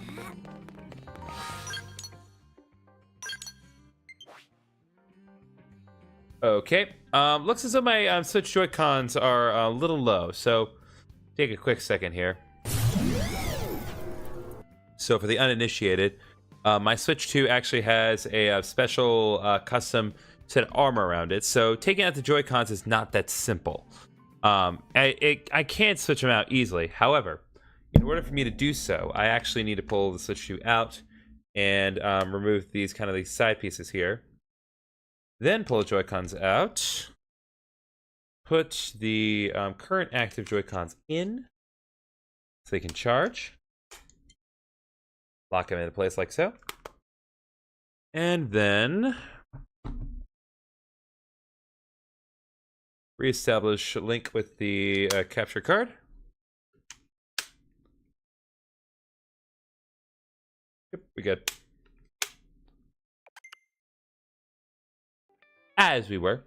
Okay. Looks as though my Switch Joy-Cons are a little low, so take a quick second here. So for the uninitiated, my Switch 2 actually has a special custom set of armor around it, so taking out the Joy-Cons is not that simple. I can't switch them out easily. However, in order for me to do so, I actually need to pull the Switch 2 out and remove these side pieces here. Then pull the Joy-Cons out. Put the current active Joy-Cons in so they can charge. Lock them into place like so. And then reestablish link with the capture card. Yep, we good. As we were.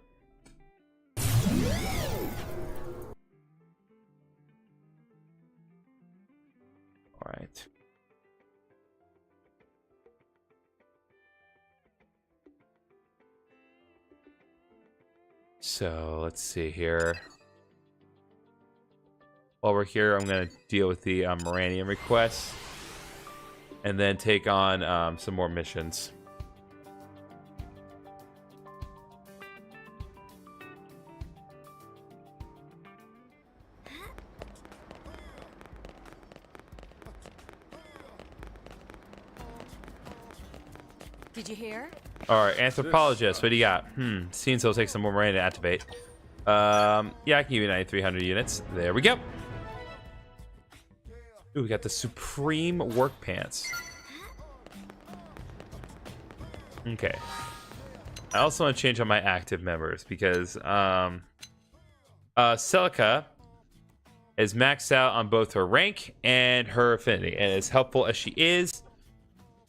All right. So let's see here. While we're here, I'm going to deal with the Moranium requests. And then take on some more missions. Did you hear? All right, anthropologist, what do you got? Seems it'll take some more money to activate. Yeah, I can give you 9,300 units. There we go. Ooh, we got the Supreme Work Pants. Okay. I also want to change on my active members because Celica is maxed out on both her rank and her affinity, and as helpful as she is,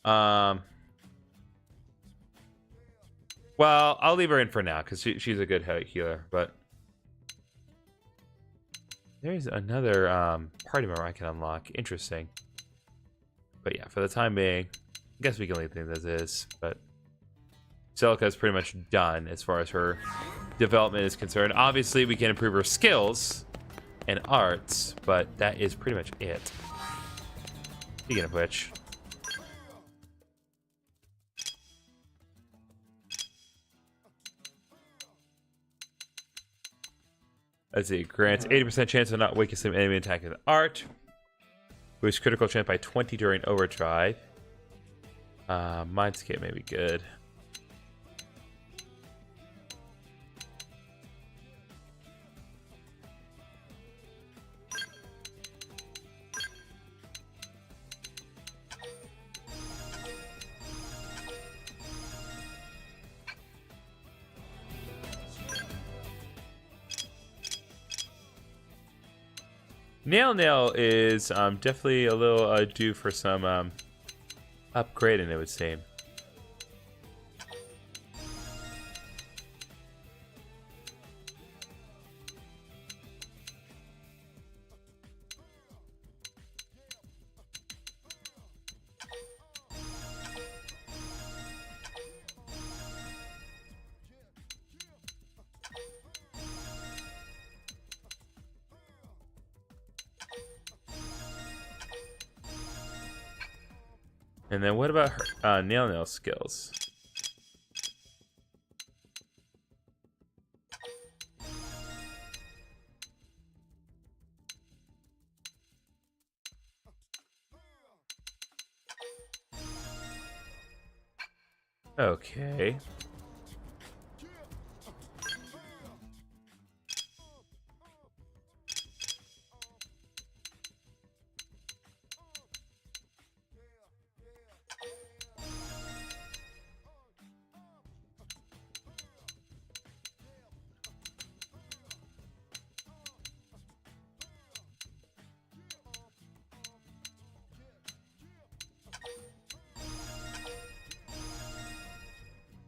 well, I'll leave her in for now because she's a good healer. But there's another party member I can unlock. Interesting. But yeah, for the time being, I guess we can leave things as is. But Celica is pretty much done as far as her development is concerned. Obviously, we can improve her skills and arts, but that is pretty much it. Speaking of which, let's see. Grants 80% chance of not waking some enemy attack with art. Boosts critical chance by 20 during overdrive. Mindscape may be good. Nail is definitely a little due for some upgrading, it would seem. And then what about her nail skills? Okay.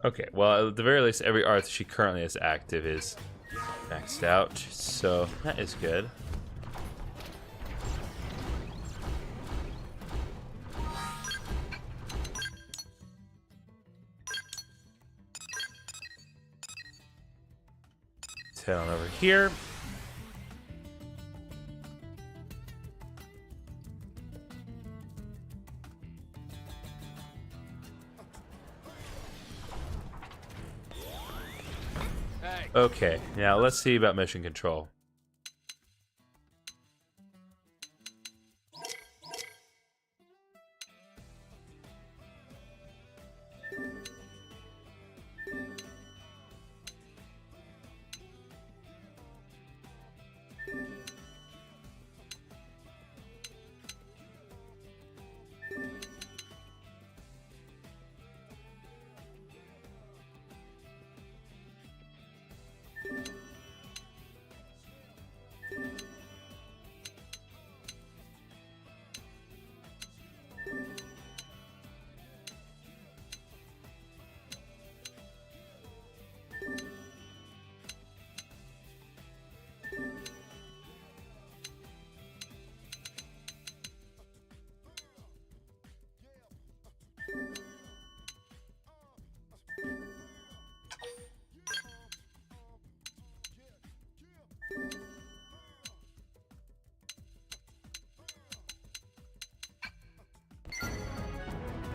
Okay, well, at the very least, every art that she currently has active is maxed out, so that is good. Let's head on over here. Okay, now let's see about mission control.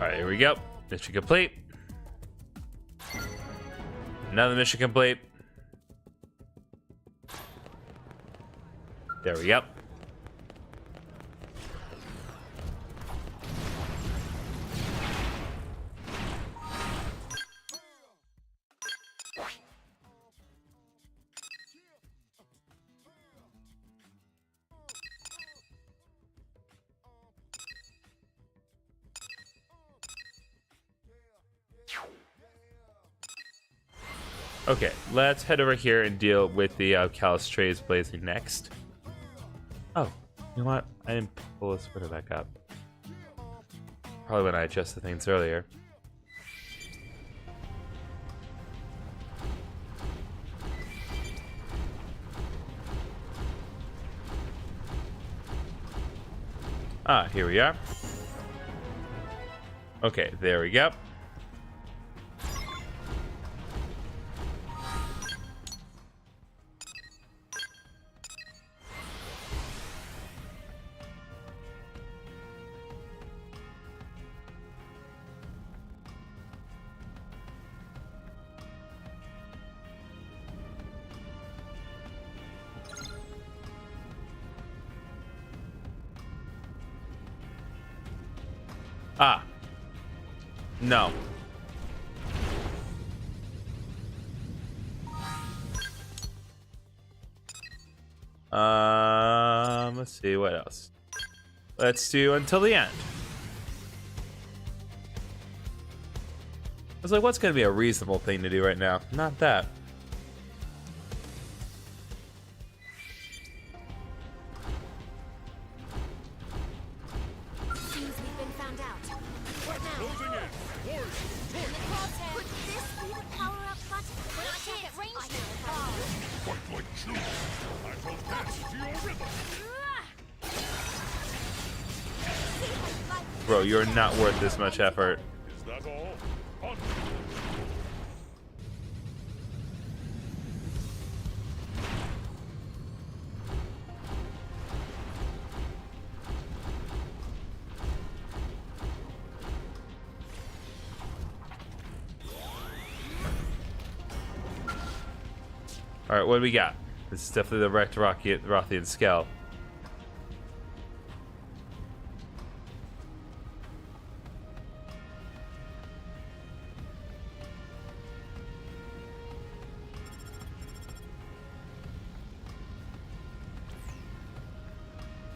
Alright, here we go. Mission complete. Another mission complete. There we go. Okay, let's head over here and deal with the Callous Trays Blazing next. Oh, you know what? I didn't pull the splitter back up. Probably when I adjusted things earlier. Ah, here we are. Okay, there we go. Ah. No. Let's see what else. Let's do until the end. I was like, what's going to be a reasonable thing to do right now? Not that. Seems we've been found out. What now? Closing in. Warriors, In the crosshair. Could this be the power-up button? When I can't get range now. fight like children. I will dance to your rhythm. Bro, you're not worth this much effort. Is that all? On. Alright, what do we got? This is definitely the wrecked Rothian Skell.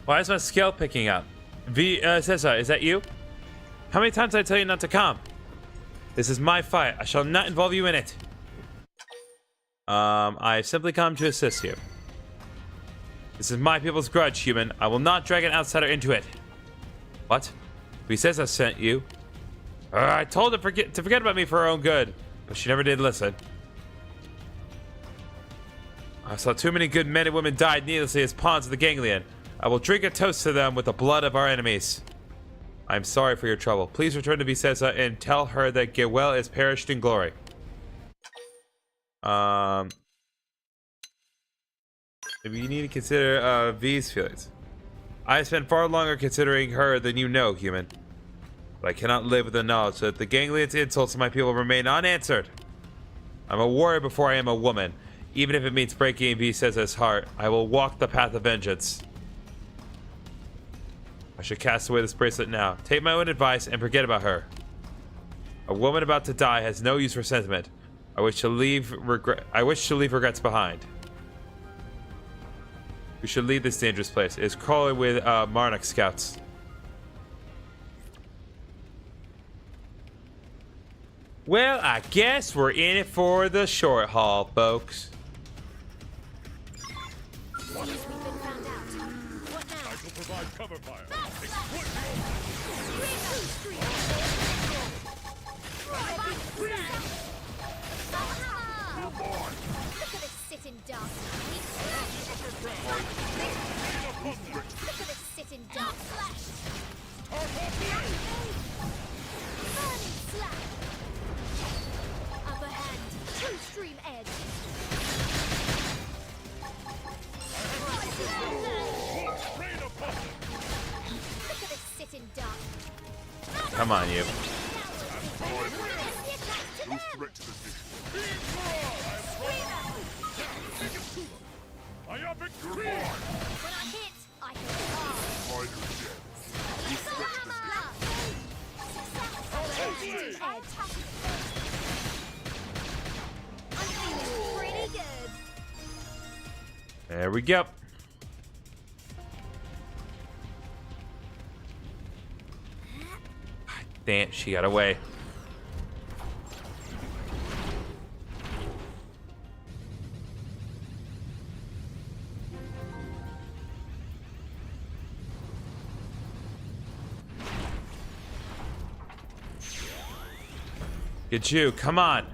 Why is my scale picking up? Cesar, is that you? How many times did I tell you not to come? This is my fight. I shall not involve you in it. I simply come to assist you. This is my people's grudge, human. I will not drag an outsider into it. What? He says I sent you. I told her to forget about me for her own good, but she never did listen. I saw too many good men and women die needlessly as pawns of the ganglion. I will drink a toast to them with the blood of our enemies. I am sorry for your trouble. Please return to Vicesa and tell her that Gewell is perished in glory. Maybe you need to consider V's feelings. I have spent far longer considering her than you know, human. But I cannot live with the knowledge that the ganglion's insults to my people remain unanswered. I'm a warrior before I am a woman. Even if it means breaking Vicesa's heart, I will walk the path of vengeance. I should cast away this bracelet now. Take my own advice and forget about her. A woman about to die has no use for sentiment. I wish to leave regrets behind. We should leave this dangerous place. It is crawling with Marnik scouts. Well, I guess we're in it for the short haul, folks. Seems we've been found out. What now? I shall provide cover fire. Look at this sitting duck. Look at this sitting duck. Burning slap. Upper hand. True stream edge. Rain upon them. Look at this sitting duck. Come on, you. No threat to the mission. I am victorious. When I hit, I hit hard. Spider dead. Edge. I'm feeling pretty good. There we go. Damn, she got away. Get you, come on.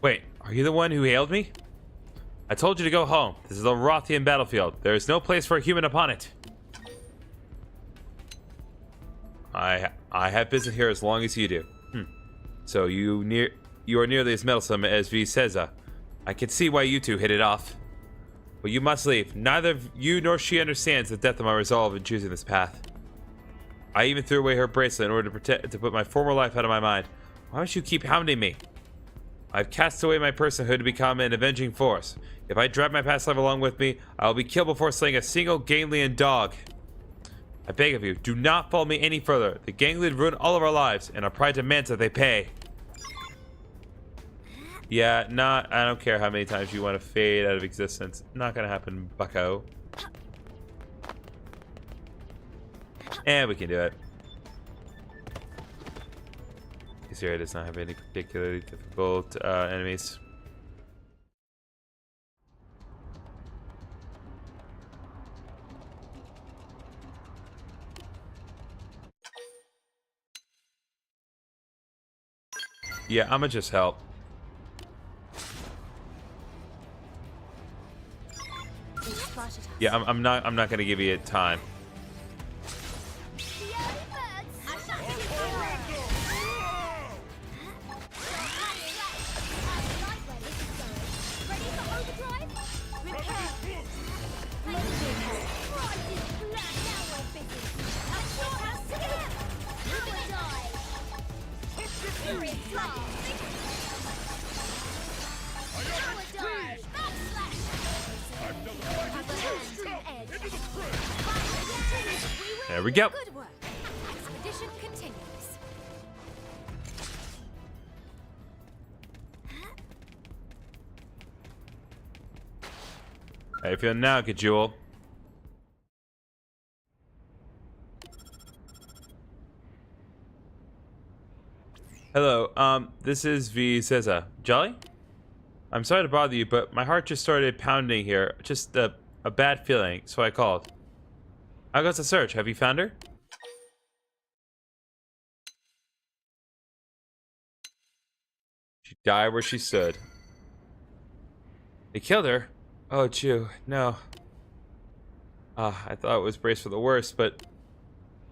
Wait, are you the one who hailed me? I told you to go home. This is a Rothian battlefield. There is no place for a human upon it. I have business here as long as you do. So you are nearly as meddlesome as Vicesa. I can see why you two hit it off. But you must leave. Neither you nor she understands the depth of my resolve in choosing this path. I even threw away her bracelet in order to put my former life out of my mind. Why must you keep hounding me? I've cast away my personhood to become an avenging force. If I drag my past life along with me, I will be killed before slaying a single Ganglian dog. I beg of you, do not follow me any further. The gang leader ruined all of our lives, and our pride demands that they pay. Yeah, I don't care how many times you want to fade out of existence. Not gonna happen, bucko. And we can do it. This area does not have any particularly difficult enemies. Yeah, I'ma just help. Yeah, I'm not gonna give you time. There we go. Good work. Expedition continues. How you feeling now, Kajul? Hello, this is V. Ceza. Jolly? I'm sorry to bother you, but my heart just started pounding here. Just a bad feeling, so I called. How goes the search? Have you found her? She died where she stood. They killed her? Oh, Jew, no. I thought it was braced for the worst, but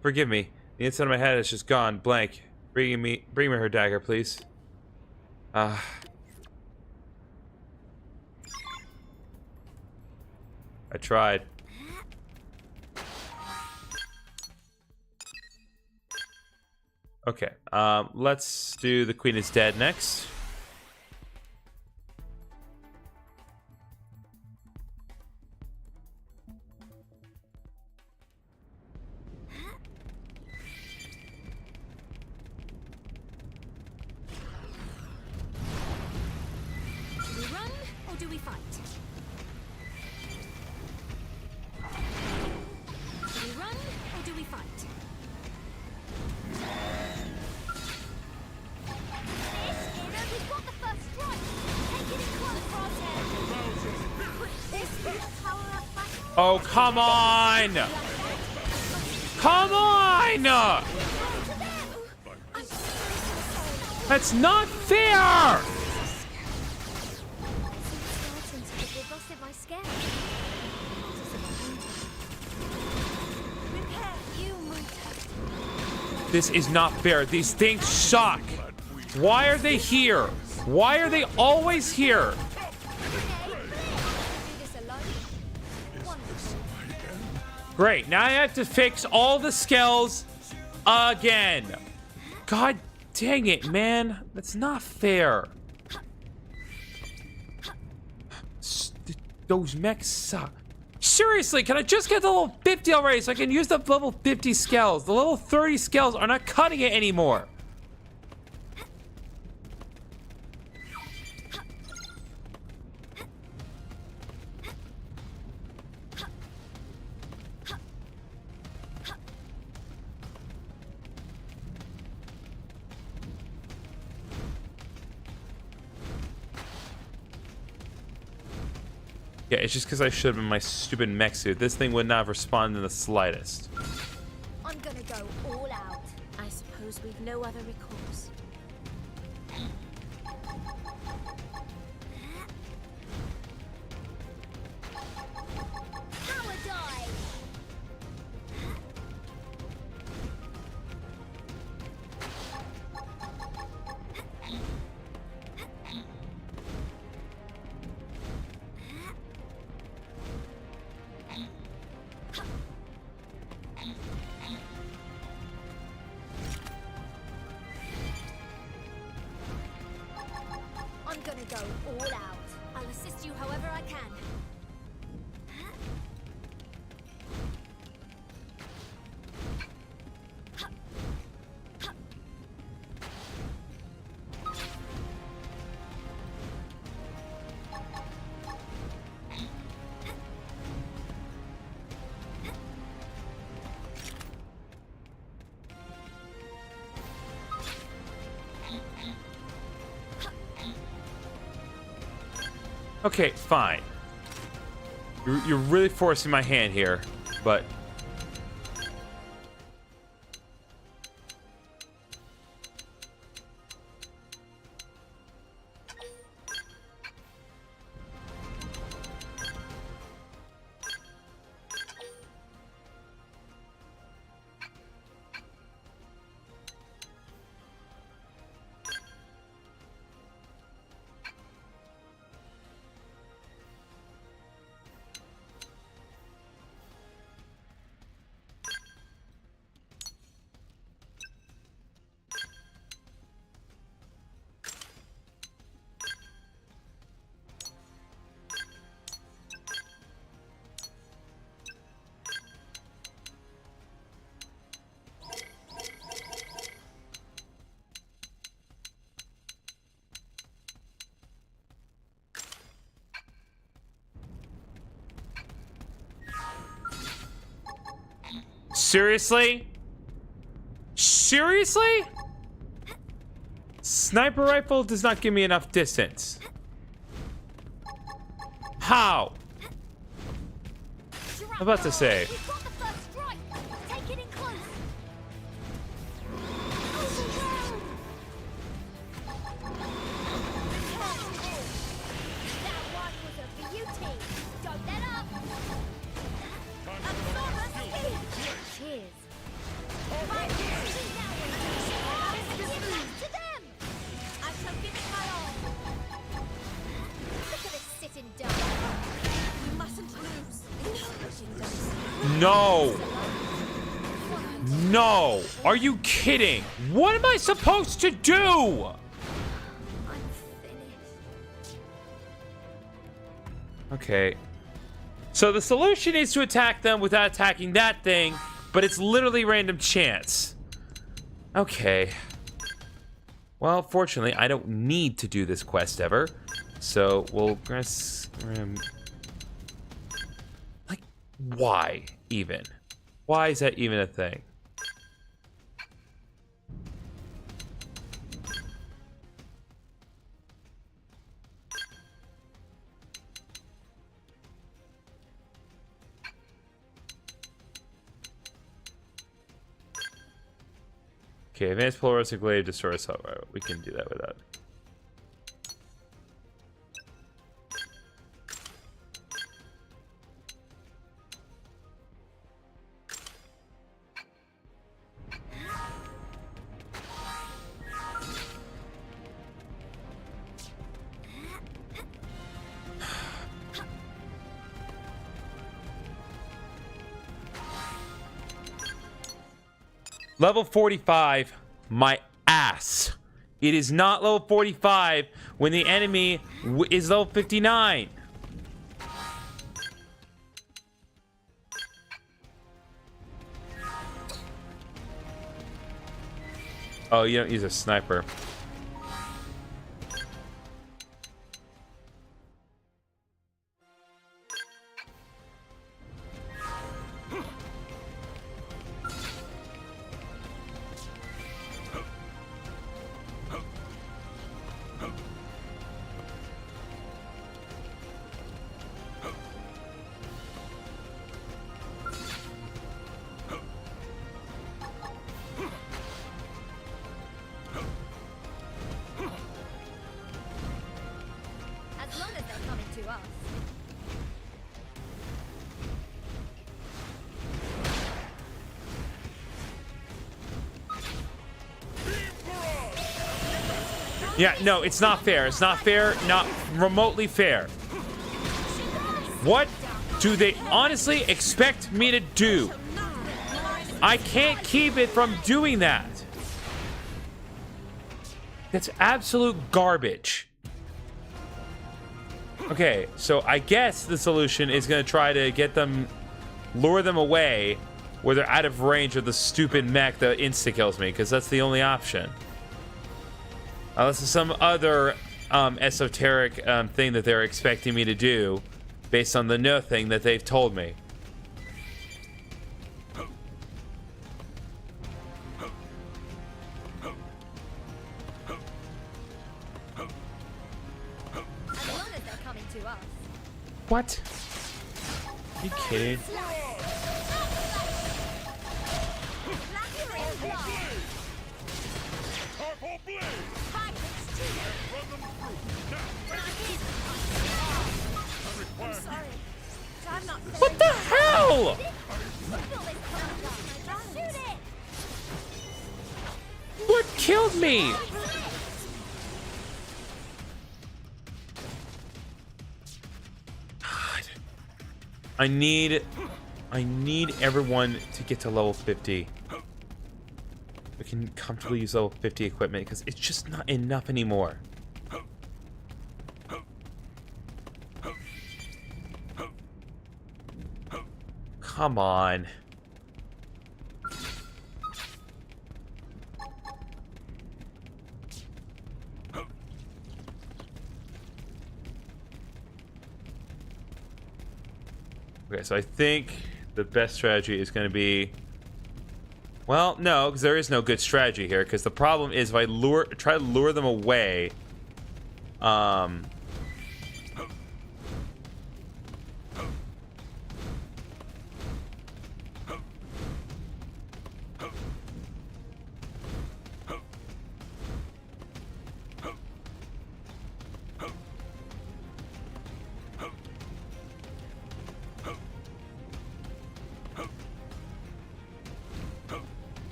forgive me. The inside of my head is just gone, blank. Bring me her dagger, please. I tried. Okay, let's do the Queen is Dead next. Do we run or do we fight? Do we run or do we fight? Oh, come on! Come on! That's not fair! This is not fair. These things suck. Why are they here? Why are they always here? Great, now I have to fix all the Skells again. God dang it, man. That's not fair. Those mechs suck. Seriously, can I just get the level 50 already so I can use the level 50 Skells? The level 30 Skells are not cutting it anymore. Yeah, it's just because I should have been my stupid mech suit. This thing would not have responded in the slightest. I'm gonna go all out. I suppose we've no other recourse. Power dive! I'm gonna go all out. I'll assist you however I can. Okay, fine. You're really forcing my hand here, but... Seriously? Seriously? Sniper rifle does not give me enough distance. How? I'm about to say. We've got the first strike. Take it in close. That one was a beauty. Don't let up. Cheers. Right, give that to them. I shall give it my all. Look at us sitting down. We mustn't lose. No. No. Are you kidding? What am I supposed to do? I'm finished. Okay. So the solution is to attack them without attacking that thing, but it's literally random chance. Okay. Well, fortunately, I don't need to do this quest ever. So we'll press... Like, why even? Why is that even a thing? Okay, advanced polaristic glaive destroys assault rifle. We can do that without. Level 45, my ass. It is not level 45 when the enemy is level 59. Oh, you don't use a sniper. As long as they're coming to us. Yeah, no, it's not fair. It's not fair, not remotely fair. What do they honestly expect me to do? I can't keep it from doing that. That's absolute garbage. Okay, so I guess the solution is going to try to get them, lure them away where they're out of range of the stupid mech that insta-kills me, because that's the only option. Unless it's some other esoteric thing that they're expecting me to do based on the no thing that they've told me. As long as they're coming to us. What? Are you kidding? Powerful blade! Run them through! Now! I'm sorry. I'm not What the hell? Shoot it! What killed me? God. I need everyone to get to level 50. We can comfortably use level 50 equipment because it's just not enough anymore. Come on. Okay, so I think the best strategy is going to be... Well, no, because there is no good strategy here. Because the problem is if I try to lure them away...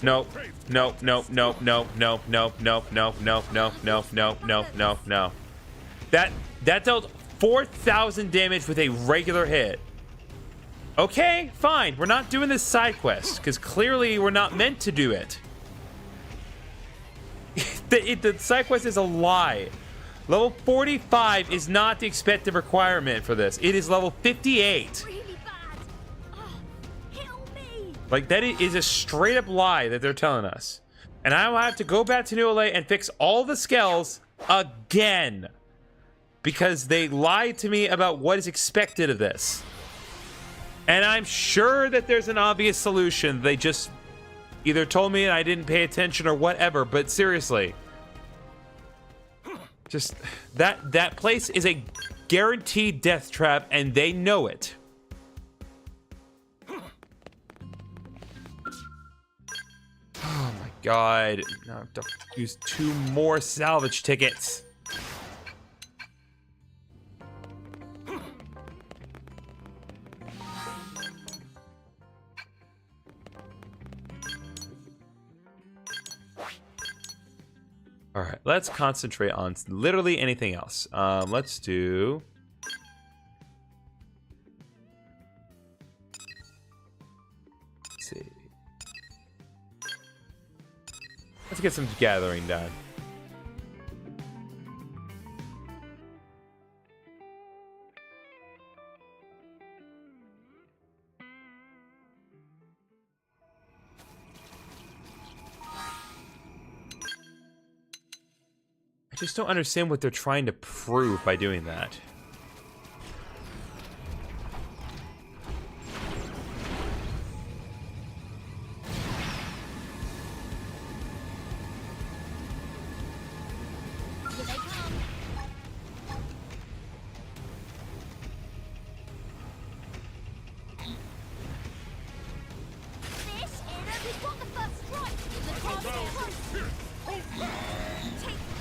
No, no, no, no, no, no, no, no, no, no, no, no, no, no, no, no. That dealt 4,000 damage with a regular hit. Okay, fine. We're not doing this side quest because clearly we're not meant to do it. The side quest is a lie. Level 45 is not the expected requirement for this. It is level 58. Really bad. Oh, help me. Like, that is a straight up lie that they're telling us. And I will have to go back to New LA and fix all the Skells again. Because they lied to me about what is expected of this. And I'm sure that there's an obvious solution. They just either told me and I didn't pay attention or whatever. But seriously. Just, that place is a guaranteed death trap and they know it. Oh my god. Now I have to use 2 more salvage tickets. All right, let's concentrate on literally anything else. Let's do... Let's see. Let's get some gathering done. I just don't understand what they're trying to prove by doing that. Here they come. This era has got the first strike. The car's close. Take this.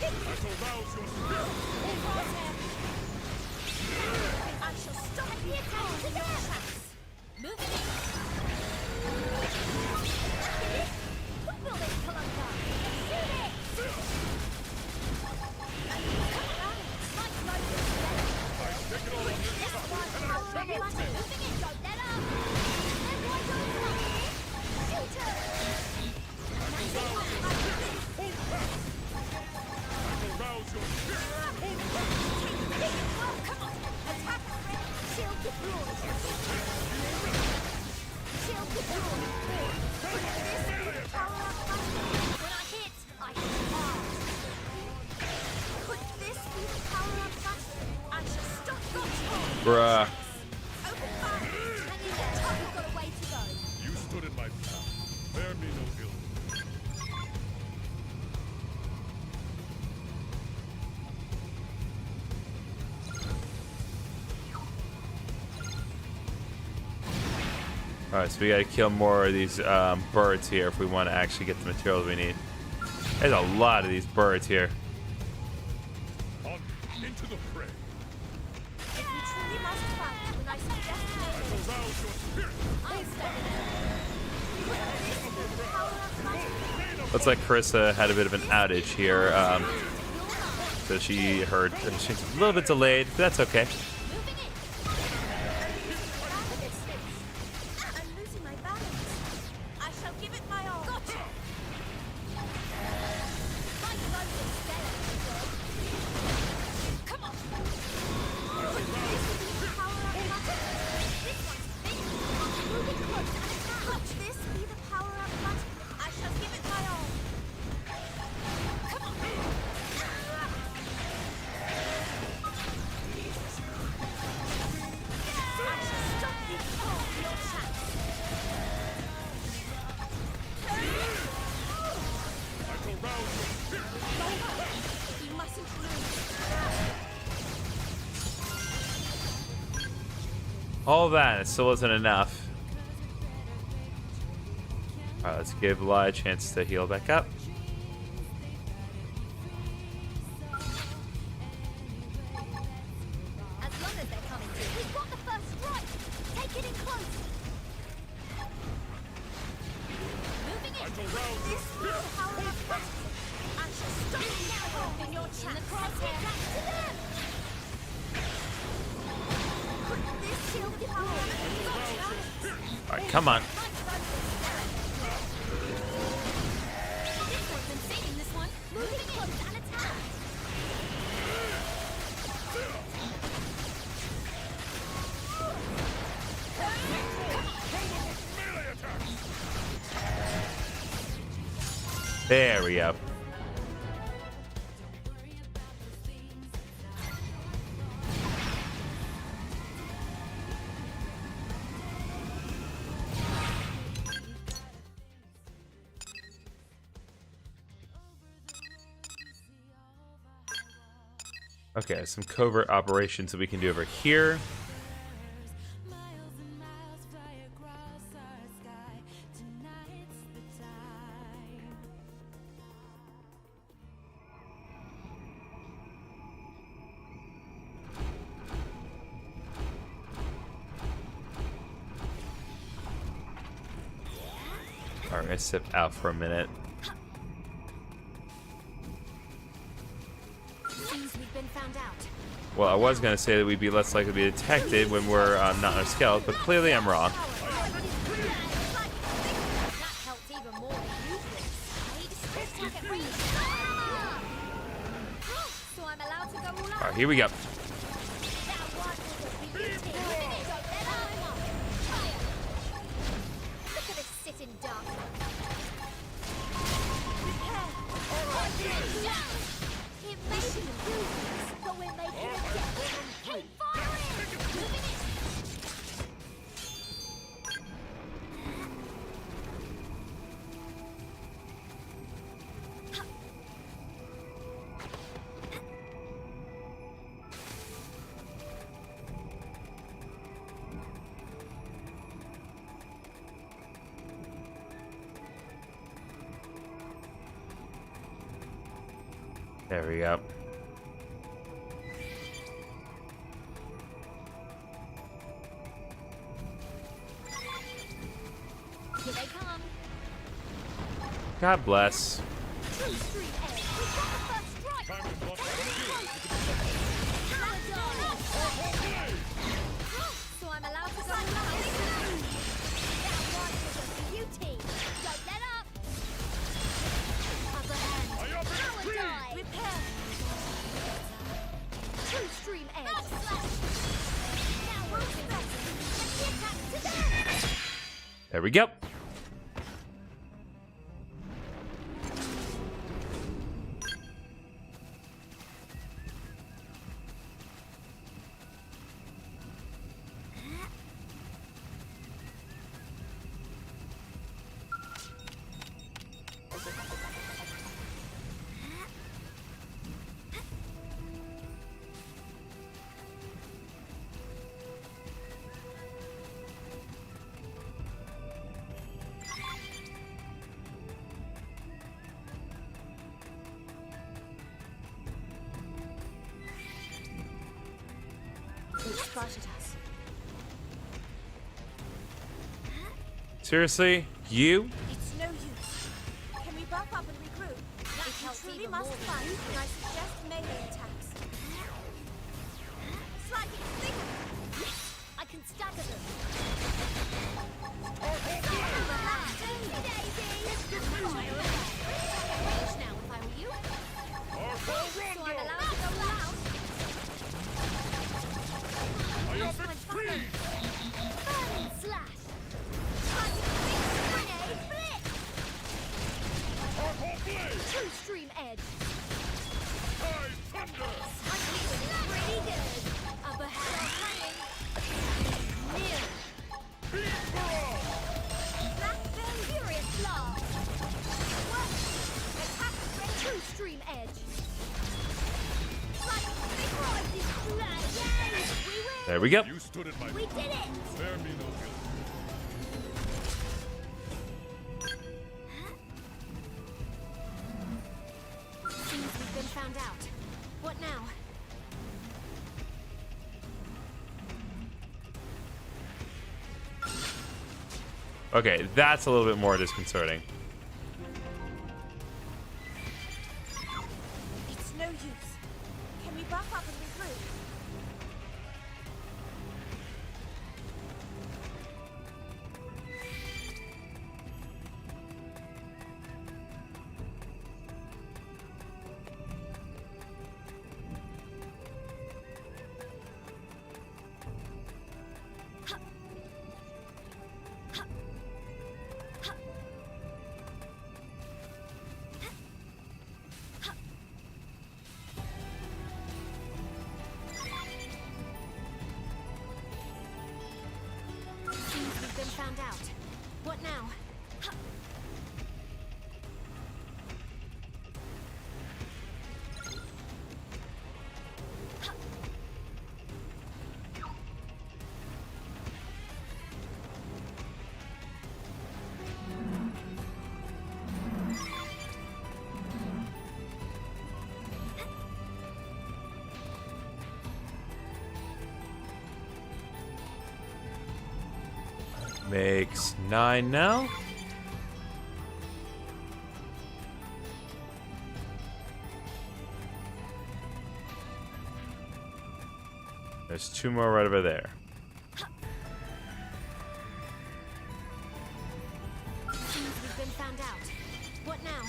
I shall rouse your spirit. I shall stop the attack to your tracks. Move it. What will this pull undone? Shoot it. Come around. Strike loads of together. Take it all on this This side. one power up. Moving it. Don't let up. Then wide open. Shoot her. Rouse your spirit. Come on. Attack. Shield deployed. Shield deployed. Power up button. When I hit, I hit hard. Could this be the power up button? I shall stop Gotchful. Bruh. Open fire. And you got a way to go. You stood in my path. Alright, so we gotta kill more of these birds here if we want to actually get the materials we need. There's a lot of these birds here. On into the fray. If you truly must fight, then I suggest I will rouse your spirit. I stand. Power of magic. Looks like Carissa had a bit of an outage here. So she's a little bit delayed, but that's okay. Moving it. I'm losing my balance. I shall give it my all. Gotcha. My boat is staying. Come on. This be the power of magic. This one's big. Moving close and attack. Watch this be the power of magic. I shall give it my all. Come on. I shall stop you all your tracks. I will rouse your spirit. You mustn't lose. All that, it still wasn't enough. Alright, let's give Lai a chance to heal back up. As long as they're coming to, we've got the first strike. Take it in close. Moving it. This is the power of magic. I shall stop you now in your tracks. Crosshair back to them. This shield the power of magic. Alright, come on. This one's been saving this one. Moving close and attack. Melee attack. There we go. Okay, some covert operations that we can do over here. Alright, I sip out for a minute. Seems we've been found out. Well, I was going to say that we'd be less likely to be detected when we're not in our Skells, but clearly I'm wrong. That helped even more than usual. I need to switch target range. So I'm allowed to go all out. Alright, here we go. That one was a beauty. Don't let him up. Fire. Look at us sitting duck. It may be useless, but we're making a difference. Keep firing! Moving it. There we go. Here they come. God bless. True street edge. We've got the first strike. Time to block Take it that. close. Paladin. So I'm allowed to go all out. That one was a beauty. Don't let up. Upper hand. Paladin. Repair. True stream edge. Now we're best. Let's get back to them. There we go. spotted us. Seriously? You? It's no use. Can we buff up and regroup? If you truly must fight, then I suggest melee attacks. Sliding finger! I can stagger them. Now, if I were you. So I'm allowed to go loud. Burn slash. Grenade blitz. True stream edge. Pretty good. Upper hand. Mira. Black Bell Furious Blast. What? Attack ready. True stream edge. Like before this flag. Yay! We win. There we go. You stood at my We did it. Spare me no guilt. Seems we've been found out. What now? Okay, that's a little bit more disconcerting. It's no use. Can we buff up and regroup? Seems we've been found out. What now? Makes 9 now. There's 2 more right over there. Seems we've been found out. What now?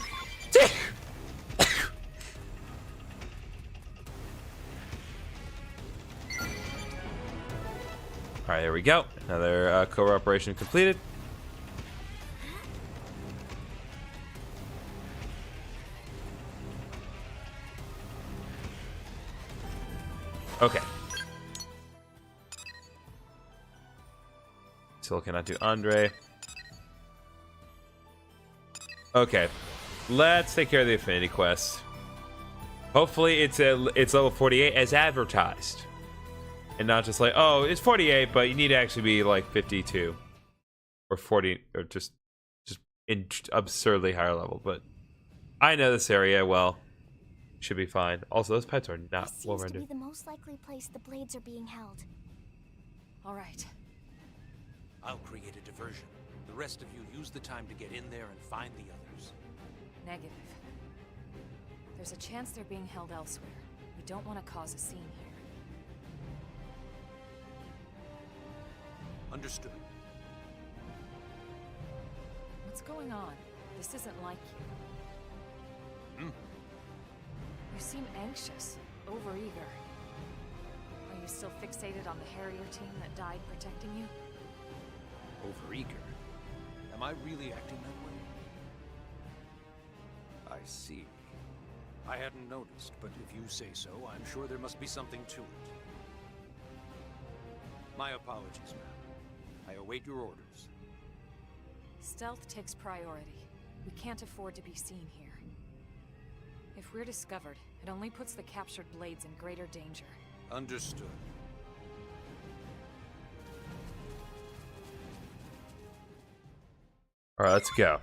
All right, there we go. Another core operation completed. Okay. Still cannot do Andre. Okay. Let's take care of the affinity quest. Hopefully it's level 48 as advertised. And not just like, oh, it's 48, but you need to actually be like 52 or 40 or just in absurdly higher level. But I know this area well. Should be fine. Also, those pets are not This well seems to rendered. be the most likely place the blades are being held. All right. I'll create a diversion. The rest of you use the time to get in there and find the others. Negative. There's a chance they're being held elsewhere. We don't want to cause a scene here. Understood. What's going on? This isn't like you. You seem anxious, overeager. Are you still fixated on the Harrier team that died protecting you? Overeager. Am I really acting that way? I see. I hadn't noticed, but if you say so, I'm sure there must be something to it. My apologies, ma'am. I await your orders. Stealth takes priority. We can't afford to be seen here. If we're discovered, it only puts the captured blades in greater danger. Understood. All right, let's go.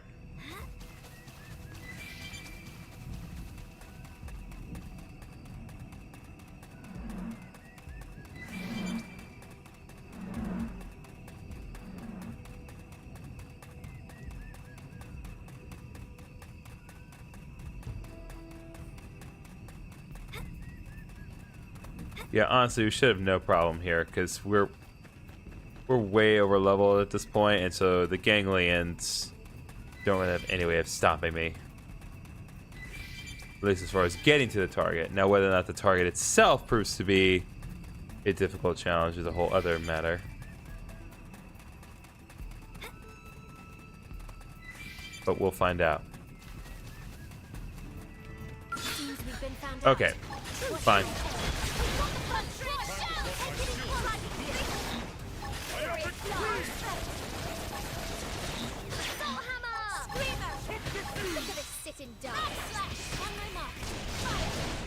Yeah, honestly, we should have no problem here because we're way over level at this point, and so the ganglions don't really have any way of stopping me. At least as far as getting to the target. Now, whether or not the target itself proves to be a difficult challenge is a whole other matter. But we'll find out. Seems we've been found Okay, out. fine. Sit and die. On my mark.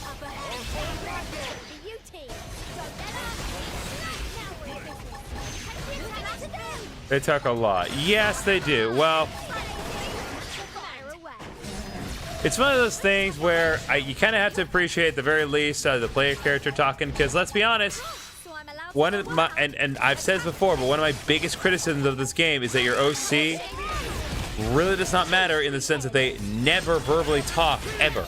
Up ahead. The U team. Don't let up. Now we're in business. They talk a lot. Yes, they do. Well, Fire away. it's one of those things where you kind of have to appreciate at the very least the player character talking, because let's be honest, So I'm allowed one to of go my wild. and I've said this before, but one of my biggest criticisms of this game is that your OC really does not matter in the sense that they never verbally talk ever.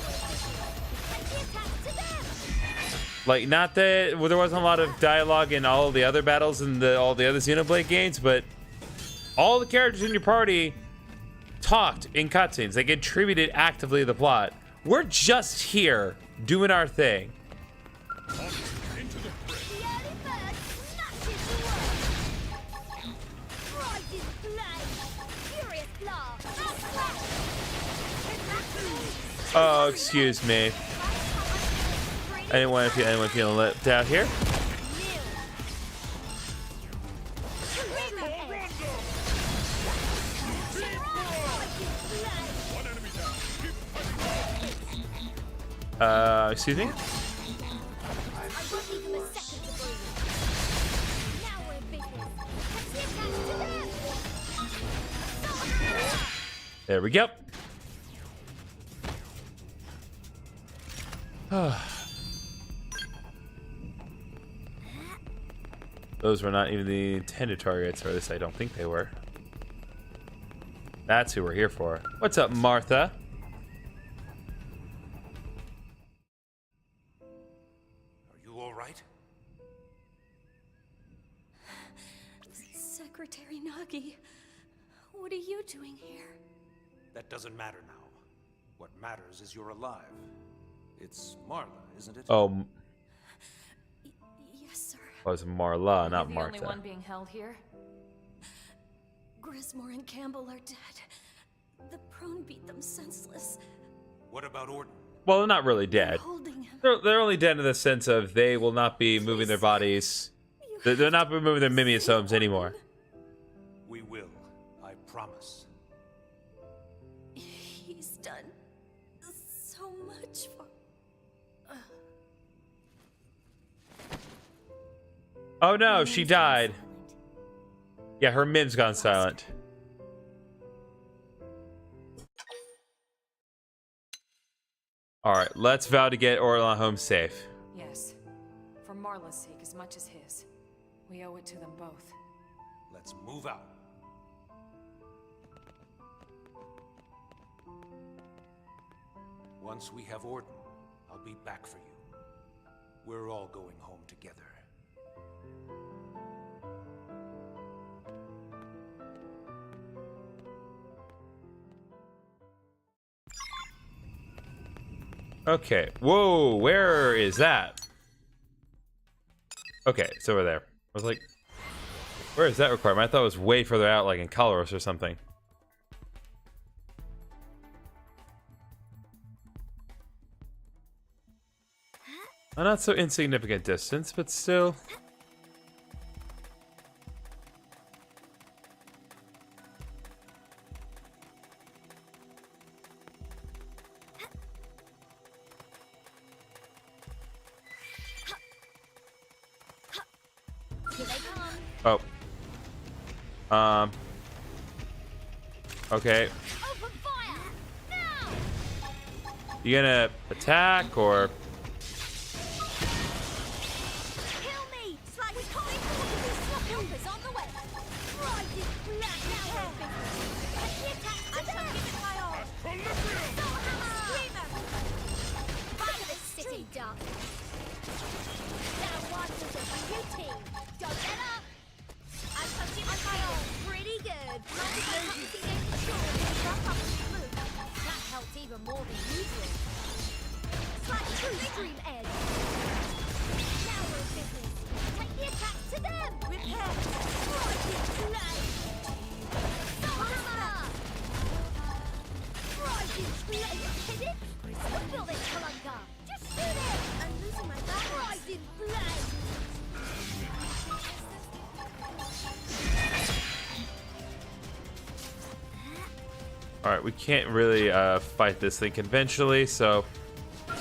Like, not that well, there wasn't a lot of dialogue in all the other battles in all the other Xenoblade games, but all the characters in your party talked in cutscenes. They contributed actively to the plot. We're just here doing our thing. Into the fray. The early bird snatches the worm. Rises flame. Furious blast. Oh, excuse me. Anyone feeling left out here? One enemy down. Keep fighting. Excuse me? I won't leave them a second to breathe. Now we're in business. Catch the attack to them. There we go. Those were not even the intended targets, or at least I don't think they were. That's who we're here for. What's up, Martha? Are you all right? Secretary Nagi, what are you doing here? That doesn't matter now. What matters is you're alive. It's Marla, isn't it? Oh, Yes, sir. it was Marla, You're not the Martha. only one being held here. Grismore and Campbell are dead. The prone beat them senseless. What about Orton? Well, they're not really dead. Holding him. They're only dead in the sense of they will not be moving their bodies. They're not moving their mimiosomes anymore. We will. I promise. He's done so much for... Oh no, she died. Yeah, her mim's gone silent. Alright, let's vow to get Orlan home safe. Yes. For Marla's sake as much as his. We owe it to them both. Let's move out. Once we have Orton, I'll be back for you. We're all going home together. Okay. Whoa, where is that? Okay, it's over there. I was like, where is that requirement? I thought it was way further out, like in Coloros or something. A not so insignificant distance, but still. Here they come. Oh. Okay. Open fire! Now! You gonna attack or? Kill me! Slag, we can't afford to be sloppy. Helpers on the way. Rising black now we're in business. Catch the attack to them. I shall give it my all. Soul hammer! Screamer! All right, we can't really fight this thing conventionally, so we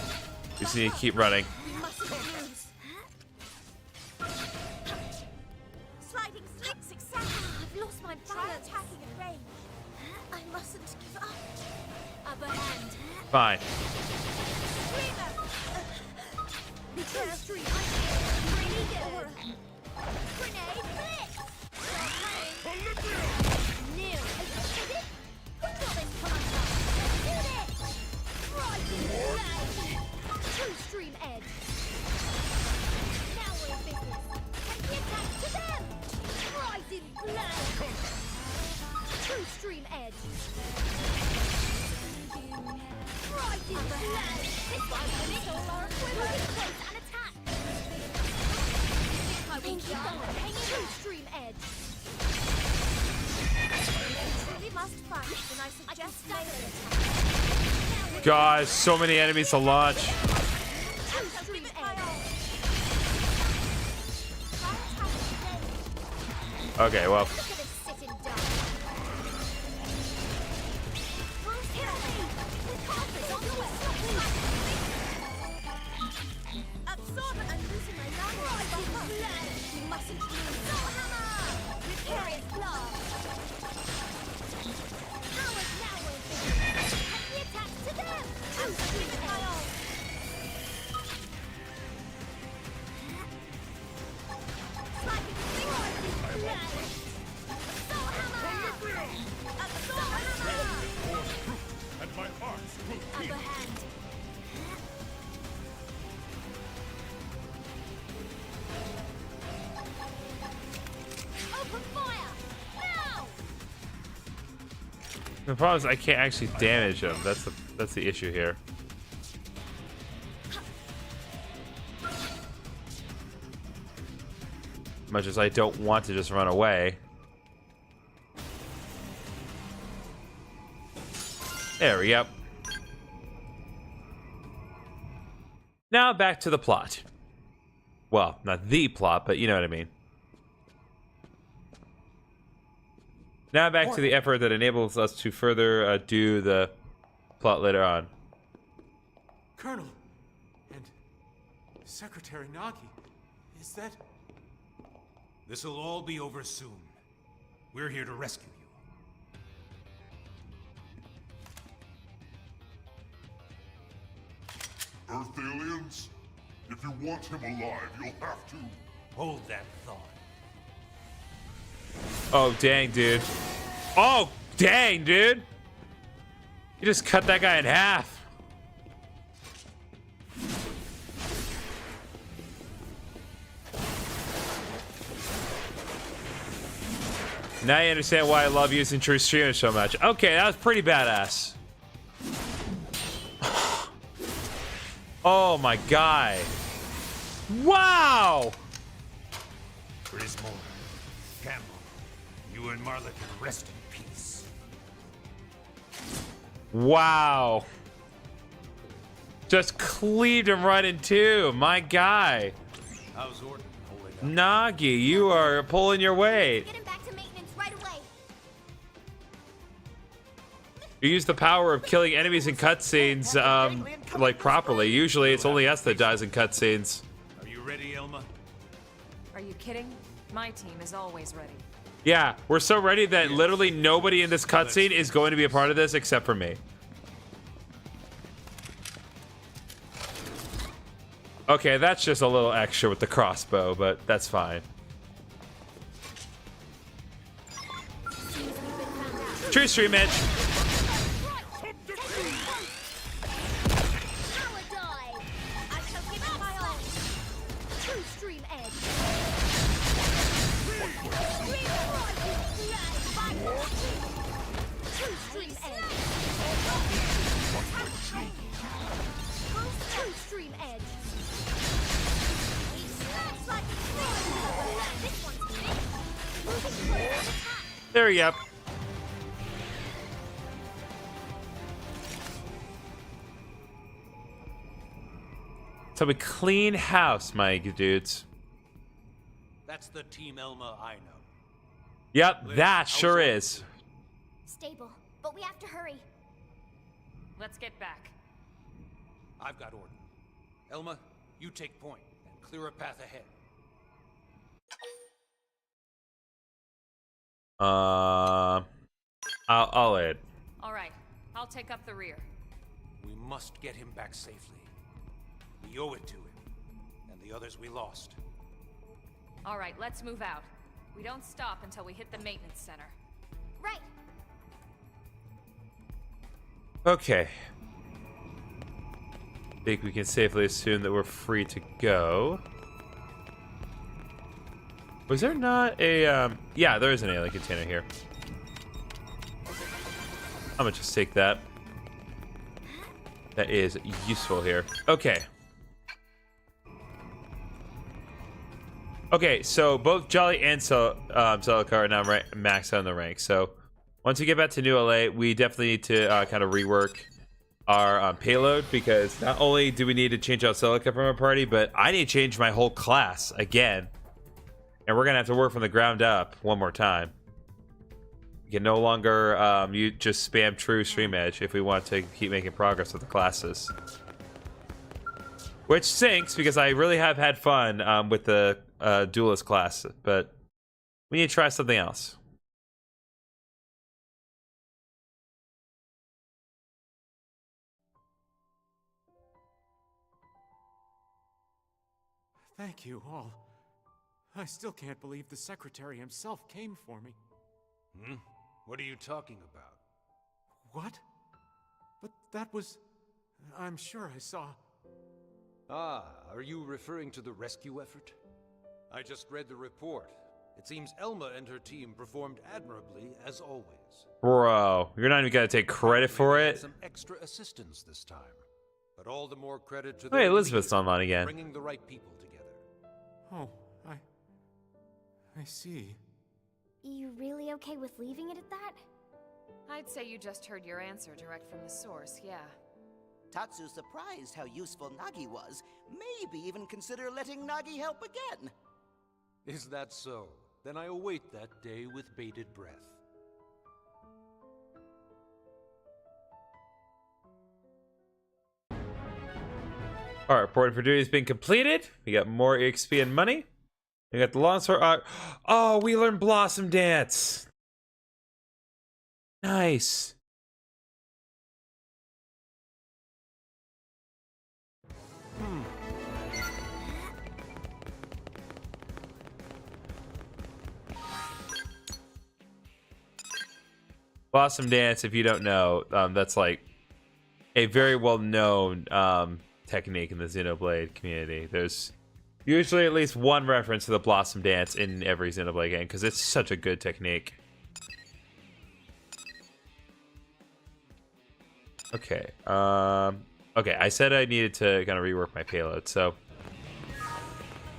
just need to keep running. We mustn't lose. Sliding slick success. I've lost my balance. Try attacking at range. I mustn't give up. Upper hand. Fine. True street. Grenade blitz. New. We got this commander. Do this. Rising blade. True stream edge. Now we're in business. Take the attack to them. Rising blade. True stream edge. Rising blade. This one's the middle. Moving close and attack. I will keep going. True stream edge. We must fight, and I suggest melee attack. Gosh, so many enemies to launch. True stream edge. Okay, well. Look at this sitting duck. Absorb and loosen my lungs. You mustn't lose. Hammer! Vicarious blast. Howard now will finish. Take the attack to them. I'm swinging my arm. Sliding finger. Blast. Assault hammer. Assault hammer. And my arms will Upper heal. hand. Open fire! Now! The problem is I can't actually damage them. That's the issue here. Much as I don't want to just run away. There we go. Now back to the plot. Well, not the plot, but you know what I mean. Now back to the effort that enables us to further do the plot later on. Colonel and Secretary Nagi, is that... This'll all be over soon. We're here to rescue you. Earth aliens? If you want him alive, you'll have to. Hold that thought. Oh, dang, dude. Oh, dang, dude. You just cut that guy in half. Now you understand why I love using True Streamer so much. Okay, that was pretty badass. Oh my god. Wow! Grismore, Campbell, you and Marla can rest in peace. Wow. Just cleaved him right in two. My guy. How's Orton holding up? Nagi, you are pulling your weight. Get him back to maintenance right away. You use the power of killing enemies in cutscenes, like properly. Usually it's only us that dies in cutscenes. Are you ready, Elma? Are you kidding? My team is always ready. Yeah, we're so ready that literally nobody in this cutscene is going to be a part of this except for me. Okay, that's just a little extra with the crossbow, but that's fine. True stream edge. There you go. So we clean house, my dudes. That's the Team Elma I know. Yep, that sure is. Stable. but we have to hurry. Let's get back. I've got order. Elma, you take point and clear a path ahead. I'll aid. All right, I'll take up the rear. We must get him back safely. We owe it to him, and the others we lost. All right, let's move out. We don't stop until we hit the maintenance center. Right. Okay. I think we can safely assume that we're free to go. Was there not a, yeah, there is an alien container here. I'm gonna just take that. That is useful here. Okay. Okay, so both Jolly and Celica are now maxed out in the rank. So once we get back to New LA, we definitely need to kind of rework our payload, because not only do we need to change out Celica from our party, but I need to change my whole class again. And we're going to have to work from the ground up one more time. We can no longer you just spam true stream edge if we want to keep making progress with the classes. Which sinks, because I really have had fun with the duelist class, but we need to try something else. Thank you all. I still can't believe the Secretary himself came for me. Hmm? What are you talking about? What? But that was... I'm sure I saw... Ah, are you referring to the rescue effort? I just read the report. It seems Elma and her team performed admirably, as always. Bro, you're not even gonna take credit for They had it? some extra assistance this time. But all the more credit to Oh, hey, their Elizabeth's leader online again. bringing the right people together. Oh, I see. You really okay with leaving it at that? I'd say you just heard your answer direct from the source, yeah. Tatsu's surprised how useful Nagi was. Maybe even consider letting Nagi help again. Is that so? Then I await that day with bated breath. All right, reporting for duty has been completed. We got more EXP and money. We got the longsword. Oh, we learned Blossom Dance. Nice. Blossom Dance, if you don't know, that's like a very well-known technique in the Xenoblade community. There's usually at least one reference to the Blossom Dance in every Xenoblade game, because it's such a good technique. Okay. Okay, I said I needed to kind of rework my payload, so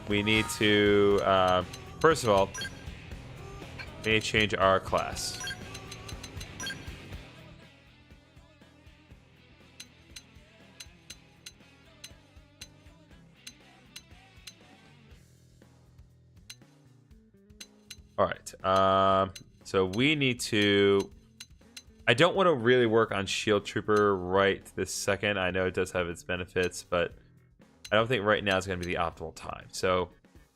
we need to, first of all, we need to change our class. All right. So we need to... I don't want to really work on Shield Trooper right this second. I know it does have its benefits, but I don't think right now is going to be the optimal time. So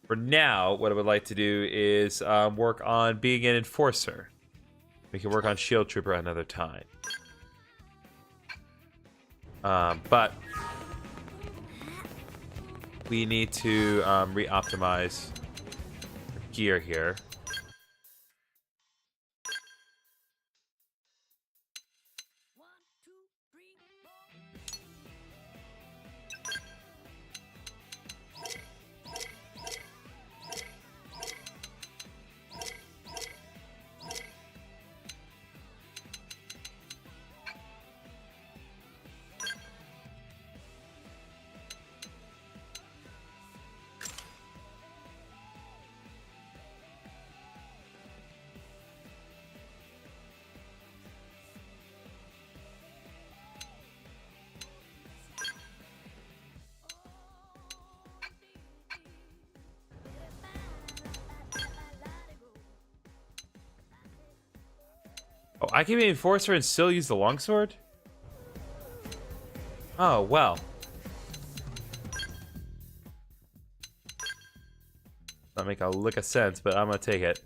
for now, what I would like to do is work on being an Enforcer. We can work on Shield Trooper another time. But we need to re-optimize gear here. Oh, I can be an enforcer and still use the longsword? Oh, well. Not make a lick of sense, but I'm gonna take it.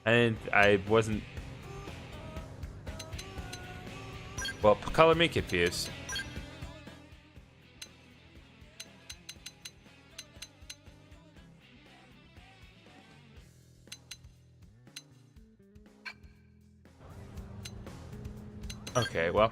And I wasn't. Well, color me confused. Okay, well.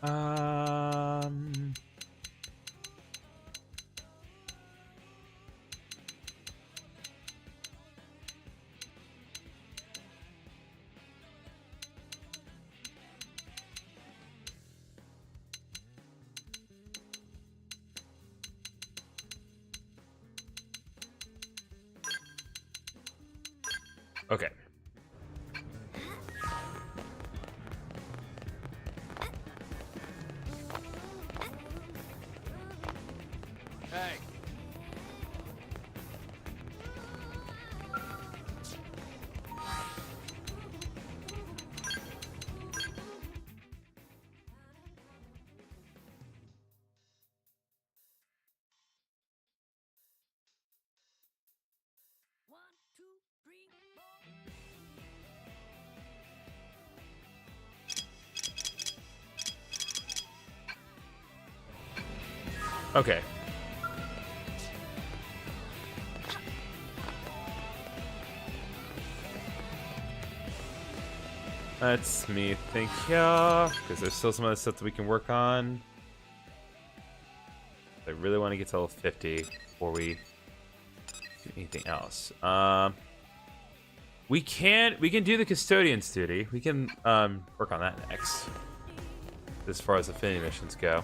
Um. Okay. Hey, Okay. Let's me think here, because there's still some other stuff that we can work on. I really want to get to level 50 before we do anything else. We can do the custodian's duty. We can work on that next, as far as affinity missions go.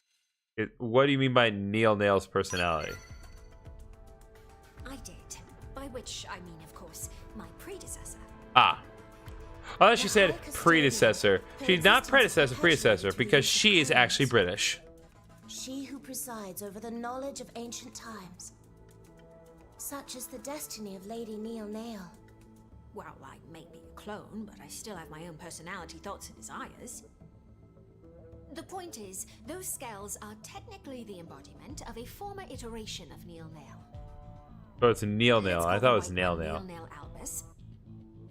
What do you mean by Neil Nail's personality? I did. By which I mean, of course, my predecessor. Ah. Oh, she said predecessor. She's not predecessor, because she is actually British. She who presides over the knowledge of ancient times. Such is the destiny of Lady Neil Nail. Well, I may be a clone, but I still have my own personality, thoughts, and desires. The point is, those Skells are technically the embodiment of a former iteration of Neil Nail. Oh, it's Neil Nail. Let's I call thought it the was white Nail one Nail. Neil Nail Albus.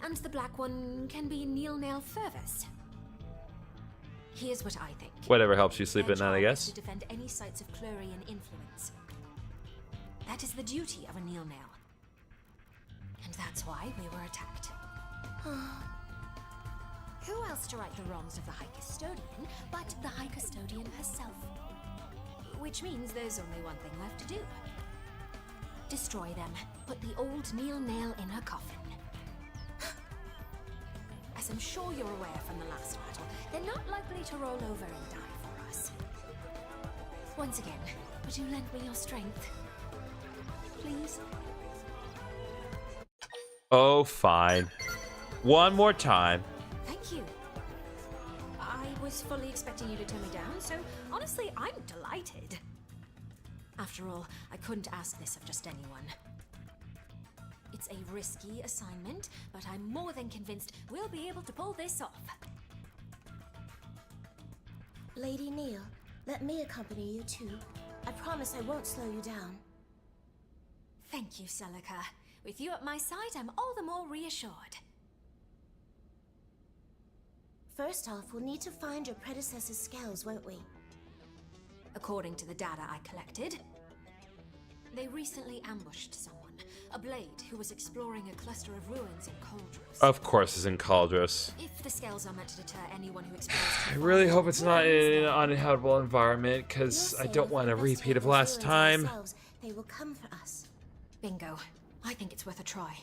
And the black one can be Neil Nail Furthest. Here's what I think. Whatever helps you sleep Their at night, I job guess. is to defend any sites of Clurian influence. That is the duty of a Neil Nail. And that's why we were attacked. Who else to right the wrongs of the High Custodian but the High Custodian herself? Which means there's only one thing left to do. Destroy them. Put the old Neil Nail in her coffin. As I'm sure you're aware from the last battle, they're not likely to roll over and die for us. Once again, would you lend me your strength? Please? Oh, fine. One more time. Thank you. I was fully expecting you to turn me down, so honestly, I'm delighted. After all, I couldn't ask this of just anyone. It's a risky assignment, but I'm more than convinced we'll be able to pull this off. Lady Neil, let me accompany you too. I promise I won't slow you down. Thank you, Celica. With you at my side, I'm all the more reassured. First off, we'll need to find your predecessor's Skells, won't we? According to the data I collected, they recently ambushed someone, a blade who was exploring a cluster of ruins in Cauldros. Of course, it's in Cauldros. If the Skells are meant to deter anyone who explores... I really hope it's not in an uninhabitable environment, because I You're don't saying want a if we repeat of investigate last those time. ruins ourselves, they will come for us. Bingo. I think it's worth a try.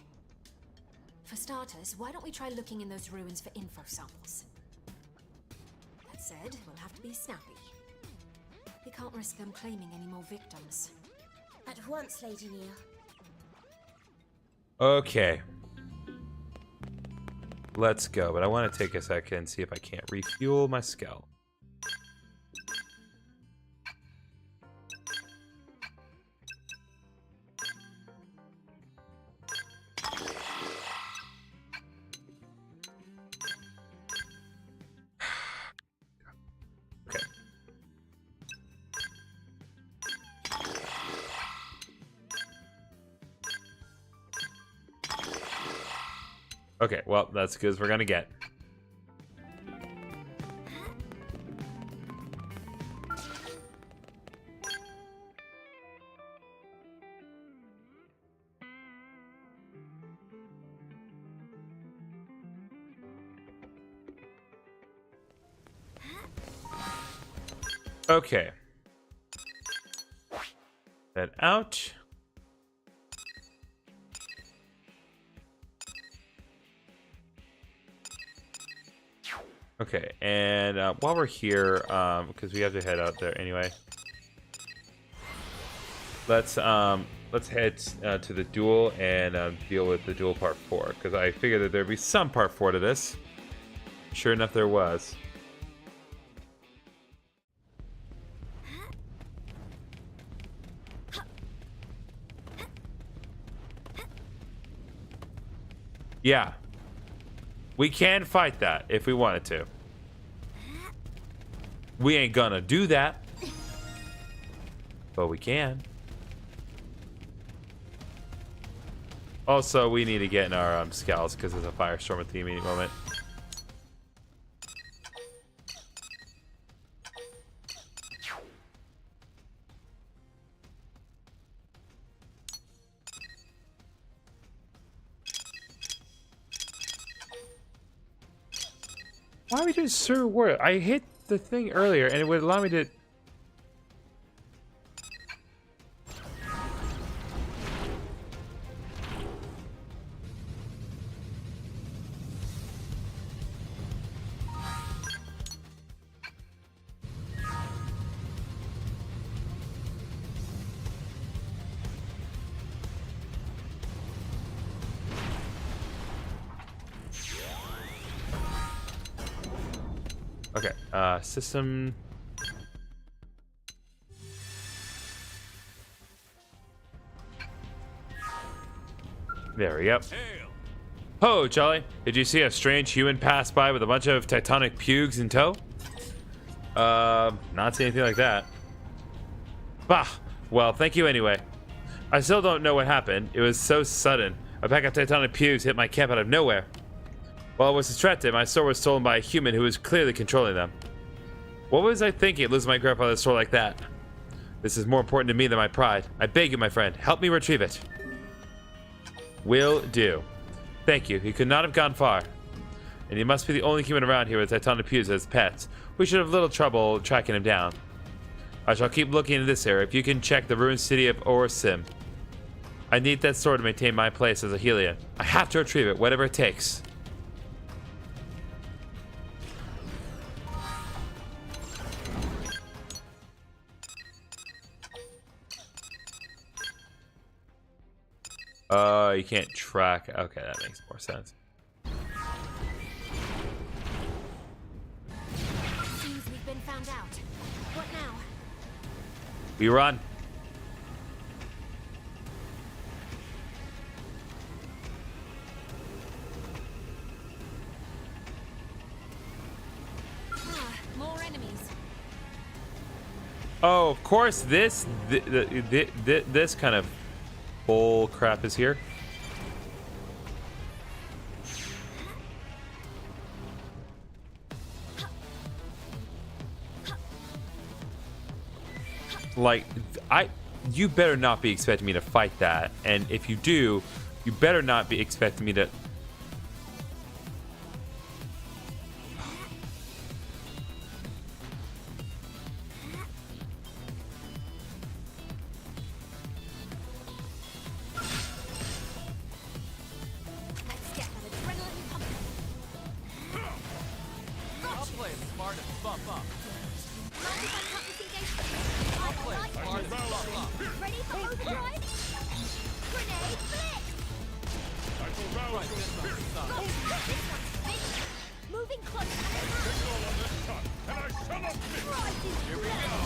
For starters, why don't we try looking in those ruins for info samples? That said, we'll have to be snappy. We can't risk them claiming any more victims. At once, Lady Neil. Okay. Let's go, but I want to take a second and see if I can't refuel my Skell. Okay. Okay, well, that's as good as we're gonna get. Okay. That out. Okay, and while we're here, because we have to head out there anyway, let's head to the duel and deal with the duel part 4, because I figured that there'd be some part 4 to this. Sure enough, there was. Yeah. We can fight that if we wanted to. We ain't gonna do that. But we can. Also, we need to get in our Skells because there's a firestorm at the immediate moment. Why are we doing Sir Warrior? I hit the thing earlier and it would allow me to... Okay, system. There we go. Ho, Charlie. Did you see a strange human pass by with a bunch of tectonic pugs in tow? Not seeing anything like that. Bah. Well, thank you anyway. I still don't know what happened. It was so sudden. A pack of tectonic pugs hit my camp out of nowhere. While I was distracted, my store was stolen by a human who was clearly controlling them. What was I thinking, losing my grandfather's store like that? This is more important to me than my pride. I beg you, my friend, help me retrieve it. Will do. Thank you. He could not have gone far. And he must be the only human around here with tectonic pugs as pets. We should have little trouble tracking him down. I shall keep looking into this area. If you can check the ruined city of Orsim. I need that sword to maintain my place as a Helion. I have to retrieve it, whatever it takes. You can't track. Okay, that makes more sense. Seems we've been found out. What now? We run. More enemies. Oh, of course, this kind of bull crap is here. Like, you better not be expecting me to fight that, and if you do, you better not be expecting me to. Let's get that adrenaline pumping. I'll play it smart and buff up. Mind if I cut this engagement? I like Smart and buff up. Ready for overdrive? Grenade blitz! I shall rouse your spirit. This one's finished. Moving close and attack. All on this cut, and I shall not miss. Here we go.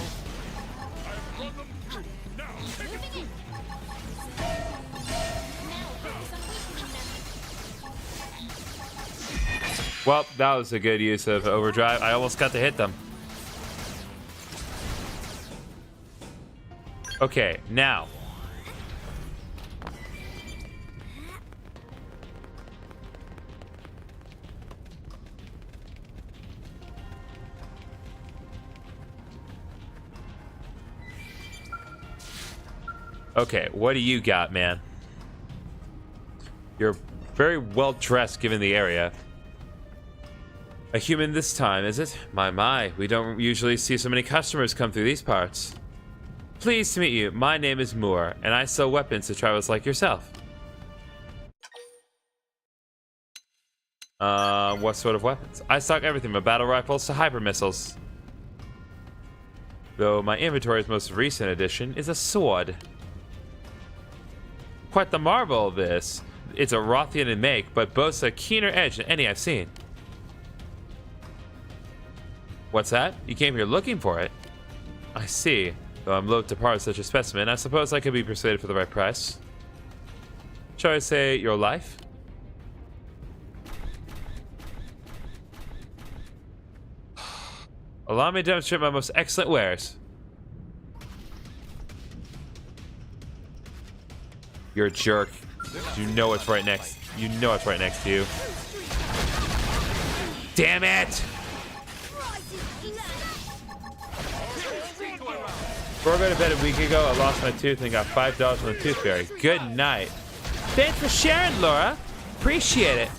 I've run them through. Now, take it. Moving in. Now focus on weakening them. Well, that was a good use of overdrive. I almost got to hit them. Okay, now. Okay, what do you got, man? You're very well dressed given the area. A human this time, is it? My, we don't usually see so many customers come through these parts. Pleased to meet you. My name is Moore, and I sell weapons to travelers like yourself. What sort of weapons? I stock everything from battle rifles to hyper missiles. Though my inventory's most recent addition is a sword. Quite the marvel, this. It's a Rothian in make, but boasts a keener edge than any I've seen. What's that? You came here looking for it? I see. Though I'm loath to part with such a specimen, I suppose I could be persuaded for the right price. Shall I say your life? Allow me to demonstrate my most excellent wares. You're a jerk. You know it's right next. You know it's right next to you. Damn it! Before I go to bed a week ago, I lost my tooth and got $5 from the tooth fairy. Good night. Thanks for sharing, Laura. Appreciate it.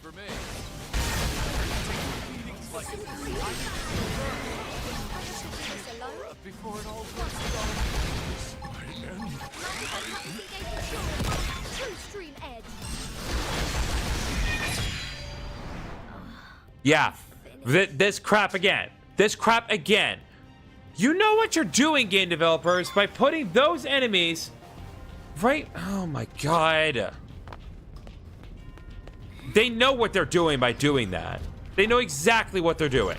For me. Before it all goes True stream edge. Yeah. This crap again. This crap again. You know what you're doing, game developers, by putting those enemies right. Oh my god. They know what they're doing by doing that. They know exactly what they're doing.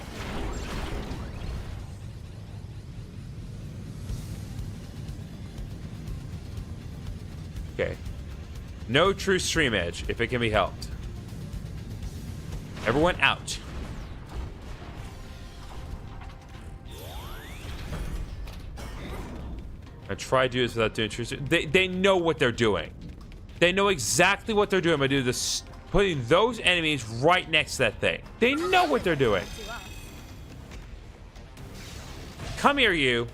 Okay. No true stream edge, if it can be helped. Everyone out. I try to do this without doing true stream. They know what they're doing. They know exactly what they're doing by doing this, putting those enemies right next to that thing. They know what they're doing. Come here, you.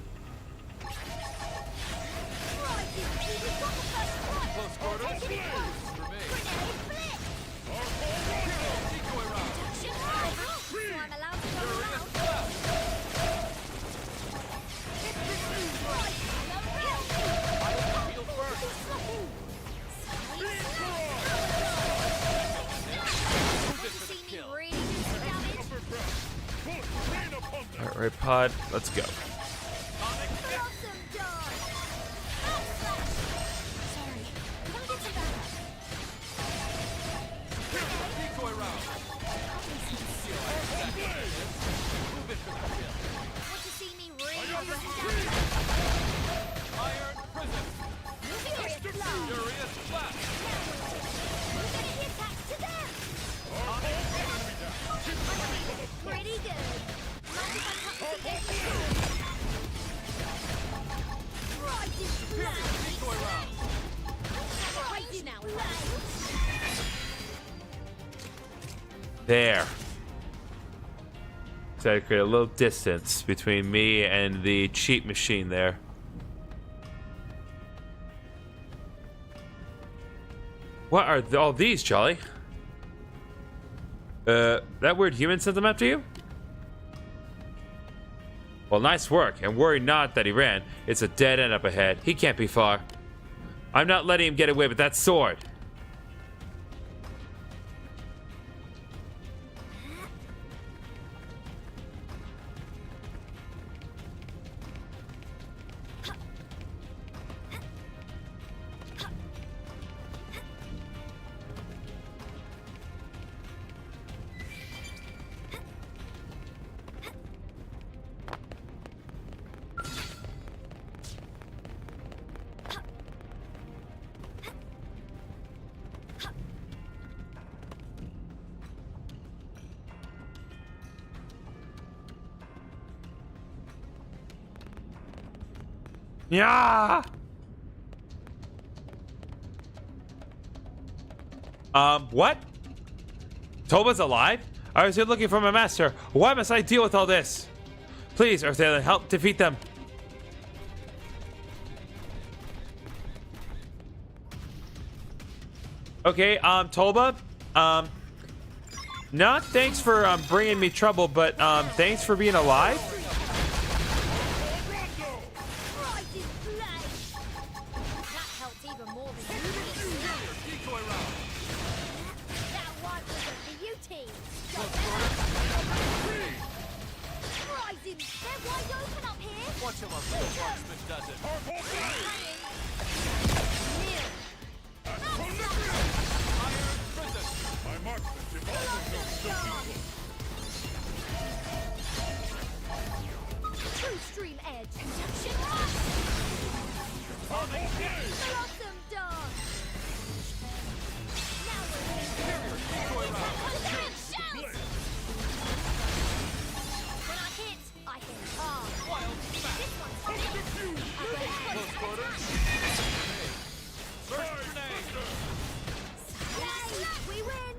All right, pod, let's go. There. So I create a little distance between me and the cheat machine there. What are all these, Jolly? That weird human sent them after you? Well, nice work, and worry not that he ran. It's a dead end up ahead. He can't be far. I'm not letting him get away with that sword. Yeah. What? Toba's alive? I was here looking for my master. Why must I deal with all this? Please, Earth Alien, help defeat them. Okay, Toba, not thanks for bringing me trouble, but thanks for being alive.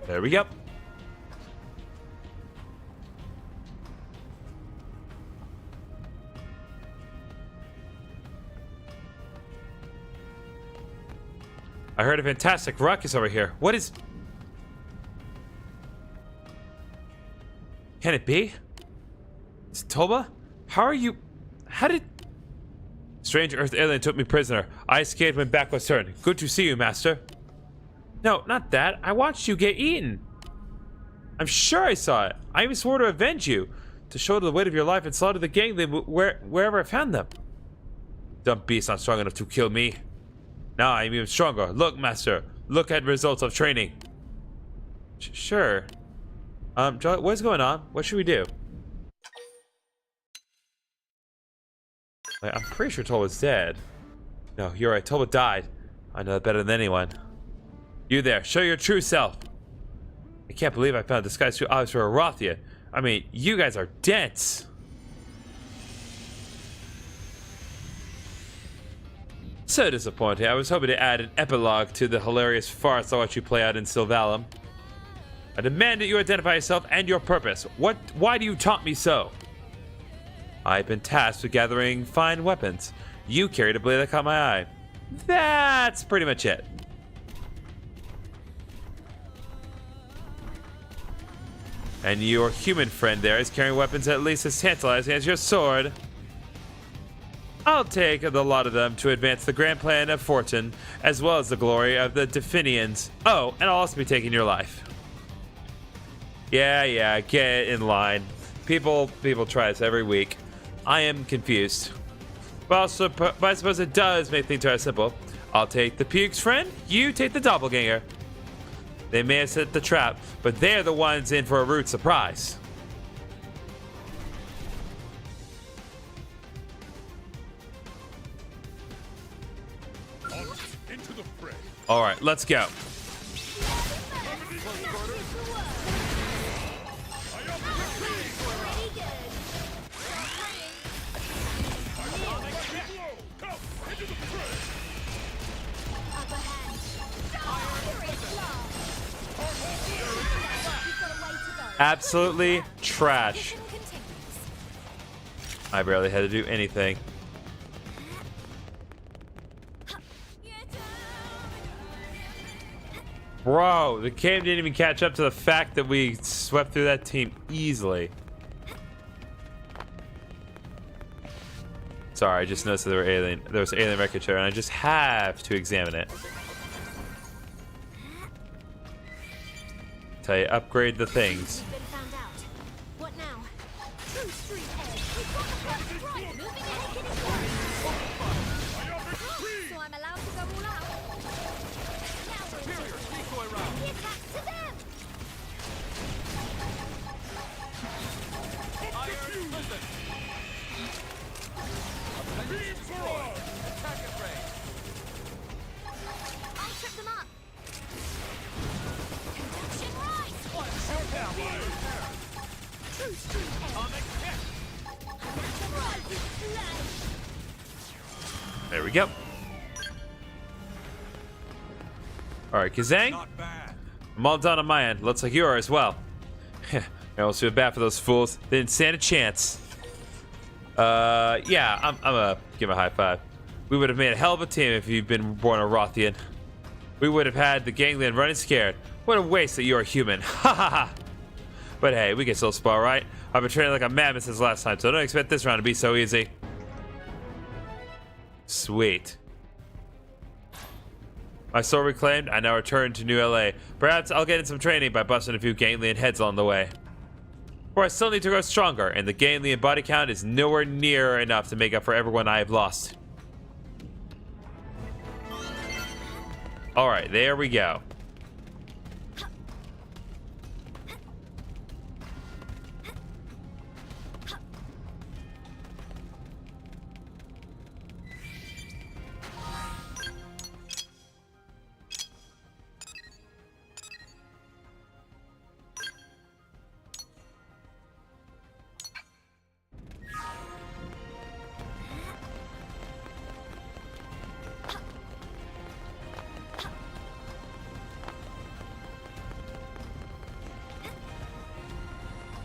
There we go. I heard a fantastic ruckus over here. What is... Can it be? It's Toba? How are you... How did... Strange Earth alien took me prisoner. I escaped when back was turned. Good to see you, Master. No, not that. I watched you get eaten. I'm sure I saw it. I even swore to avenge you. To show the weight of your life and slaughter the gang wherever I found them. Dumb beast not strong enough to kill me. Now I'm even stronger. Look, Master. Look at results of training. Sure. Jolly, what's going on? What should we do? Like, I'm pretty sure Tolba's dead. No, you're right. Tolba died. I know that better than anyone. You there, show your true self. I can't believe I found a disguise too obvious for a Rothian. I mean, you guys are dense. So disappointing. I was hoping to add an epilogue to the hilarious farce I watched you play out in Sylvalum. I demand that you identify yourself and your purpose. Why do you taunt me so? I've been tasked with gathering fine weapons. You carried a blade that caught my eye. That's pretty much it. And your human friend there is carrying weapons at least as tantalizing as your sword. I'll take the lot of them to advance the grand plan of fortune, as well as the glory of the Definians. Oh, and I'll also be taking your life. Yeah, get in line. People try this every week. I am confused. But I suppose it does make things very simple. I'll take the Puke's friend, you take the doppelganger. They may have set the trap, but they're the ones in for a rude surprise. Into the fray. All right, let's go. Absolutely trash. I barely had to do anything. Bro, the game didn't even catch up to the fact that we swept through that team easily. Sorry, I just noticed that there was alien wreckage there, and I just have to examine it. Tell you, upgrade the things. What now? True street edge. We've got the first right. Moving ahead, getting close. So I'm allowed to go all out. Now we're Superior decoy round. the attack to them. Iron prison. Attack at range. I'll trip them up. Conduction right. True street edge. Atomic kick. There we go. All right, Kazang. Not bad. I'm all done on my end. Looks like you are as well. I almost feel bad for those fools. They didn't stand a chance. Yeah, I'm gonna give him a high five. We would have made a hell of a team if you'd been born a Rothian. We would have had the gangland running scared. What a waste that you're a human. Ha ha ha. But hey, we can still spar, right? I've been training like a madman since last time, so don't expect this round to be so easy. Sweet. My soul reclaimed, I now return to New LA. Perhaps I'll get in some training by busting a few gangland heads along the way. For I still need to grow stronger, and the gangland body count is nowhere near enough to make up for everyone I have lost. Alright, there we go.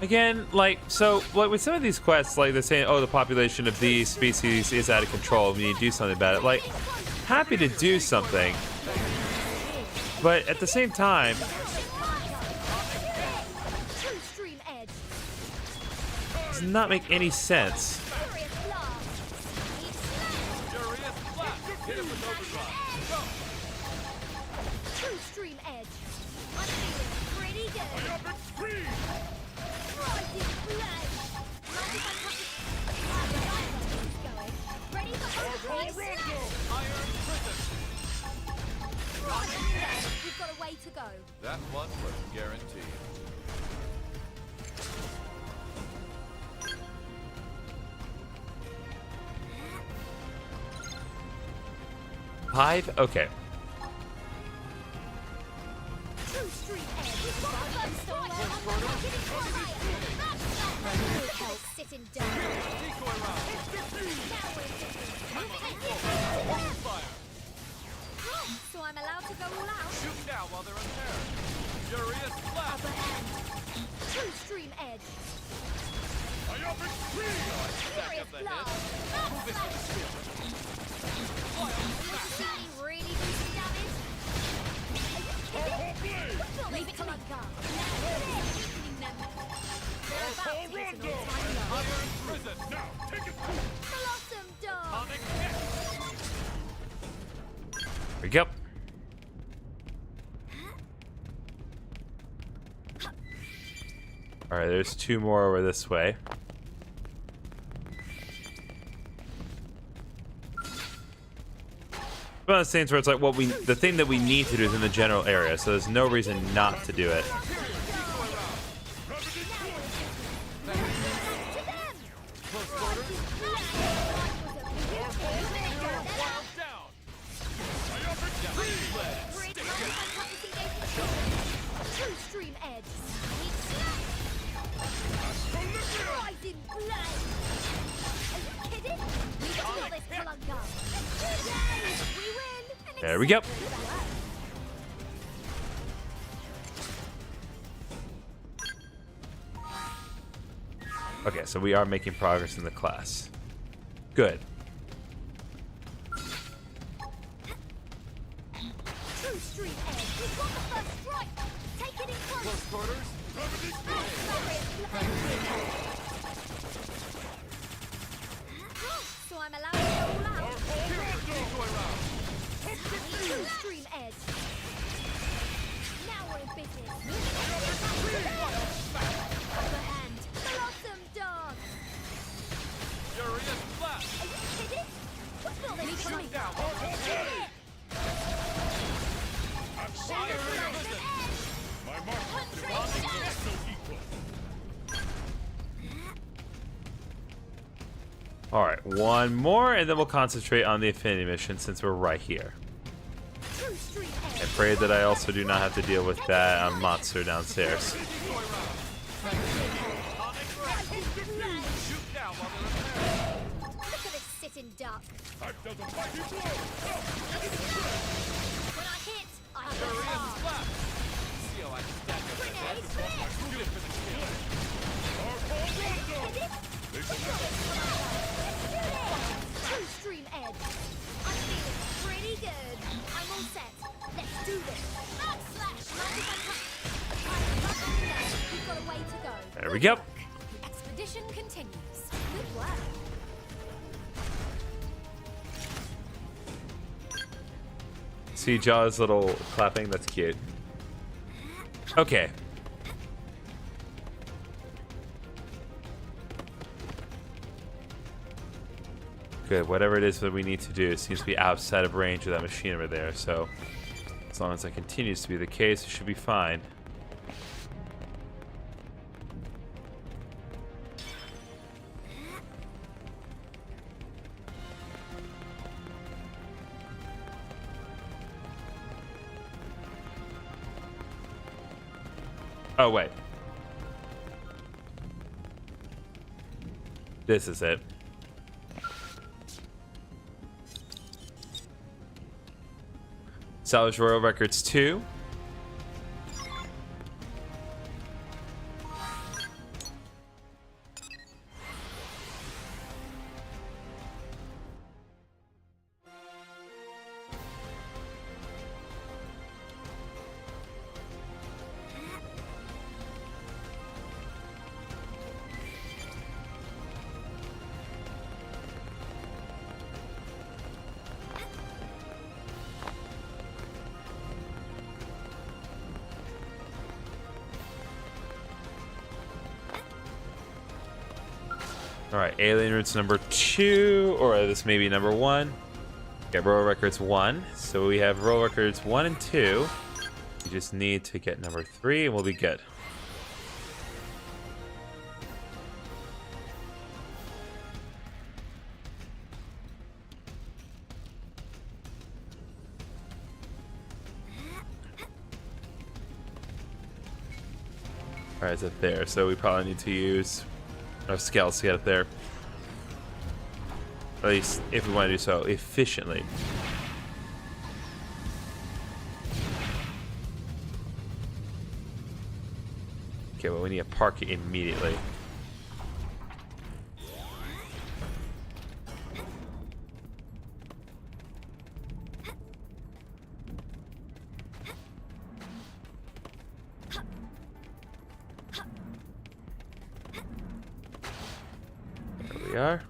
Again, like, so, like, with some of these quests, like, they're saying, oh, the population of these species is out of control, we need to do something about it. Like, happy to do something. But at the same time, True stream edge. does not make any sense. Furious blast. Furious blast. Hit him with overdrive. Go. True stream edge. I'm feeling pretty good. Rising flame. Mind if I cut this? Going. Ready for overhaul? Iron prison. Rising flame. We've got got a way to go. That one was guaranteed. Five? Okay. True street edge. We've got the first strike. Sitting down. Decoy round. Now we're Fire. so I'm allowed to go all out. Shoot now while they're unpaired. Furious blast. Upper end. True stream edge. Myopic tree! Furious the blast. Move it to the shield. See me really do some damage? Are you kidding? Leave it to me. Weakening them. They're about to hit an all-time low. Iron prison. Now, take it through! Blossom dog. Atomic hit. There we go. All right, there's two more over this way. One of those things where it's like, well, the thing that we need to do is in the general area, so there's no reason not to do it. Close quarters. Wild down. True stream edge. Rising blade. Are you kidding? We got this Kalunga. We win. There we go. Okay, so we are making progress in the class. Good. True stream edge. We've got the first strike. Take it in close. Close quarters. So I'm allowed to go all out. Decoy round. True stream edge. Now we're in business. Upper hand. Blossom dog. Furious blast. Are you kidding? What's all this Shoot money? down. Fire prison. My mark Country is so equal. All right, one more, and then we'll concentrate on the Affinity mission since we're right here. True stream edge. I pray that I also do not have to deal with that monster downstairs. Decoy round. Atomic ray. Shoot now while they're unpaired. Look at this sitting duck. I've dealt a mighty blow! When I hit, I hit Furious hard. blast. See how I can stack up that Grenade head. split. Good for the kill. Our ball rondo! They shall never True stream edge. I'm feeling pretty good. I'm all set. Let's do this. Backslash. We've got a way to go. There we go. The expedition continues. Good work. See Jaws' little clapping? That's cute. Okay. Good. Whatever it is that we need to do, it seems to be outside of range of that machine over there. So as long as that continues to be the case, it should be fine. Oh, wait. This is it. Salvage Royal Records 2. All right, Alien Roots number 2, or this may be number 1. Okay, Royal Records 1. So we have Royal Records 1 and 2. just need to get number 3 and we'll be good. Alright, it's up there, so we probably need to use our Skells to get up there. At least if we want to do so efficiently. Okay, well, we need to park it immediately. There we are.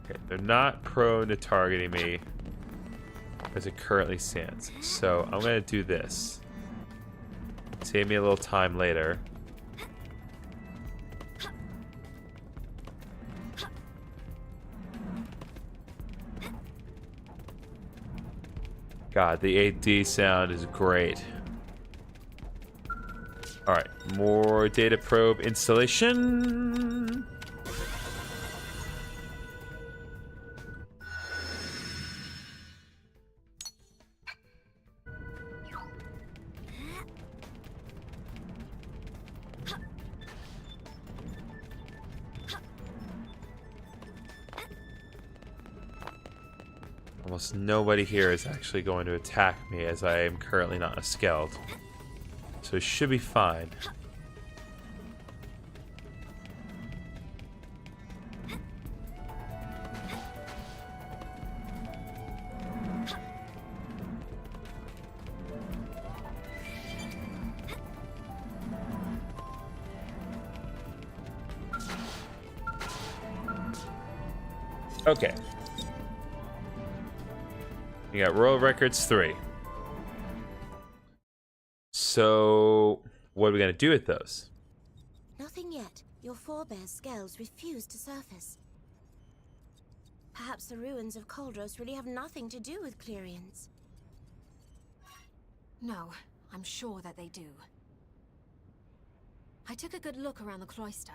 Okay, they're not prone to targeting me as it currently stands. So I'm gonna do this. Save me a little time later. God, the 8D sound is great. Alright, more data probe installation. Almost nobody here is actually going to attack me, as I am currently not a Skeld. So it should be fine. Okay. You got Royal Records 3. So, what are we going to do with those? Nothing yet. Your forebears, Skells, refused to surface. Perhaps the ruins of Koldros really have nothing to do with Clerians. No, I'm sure that they do. I took a good look around the cloister.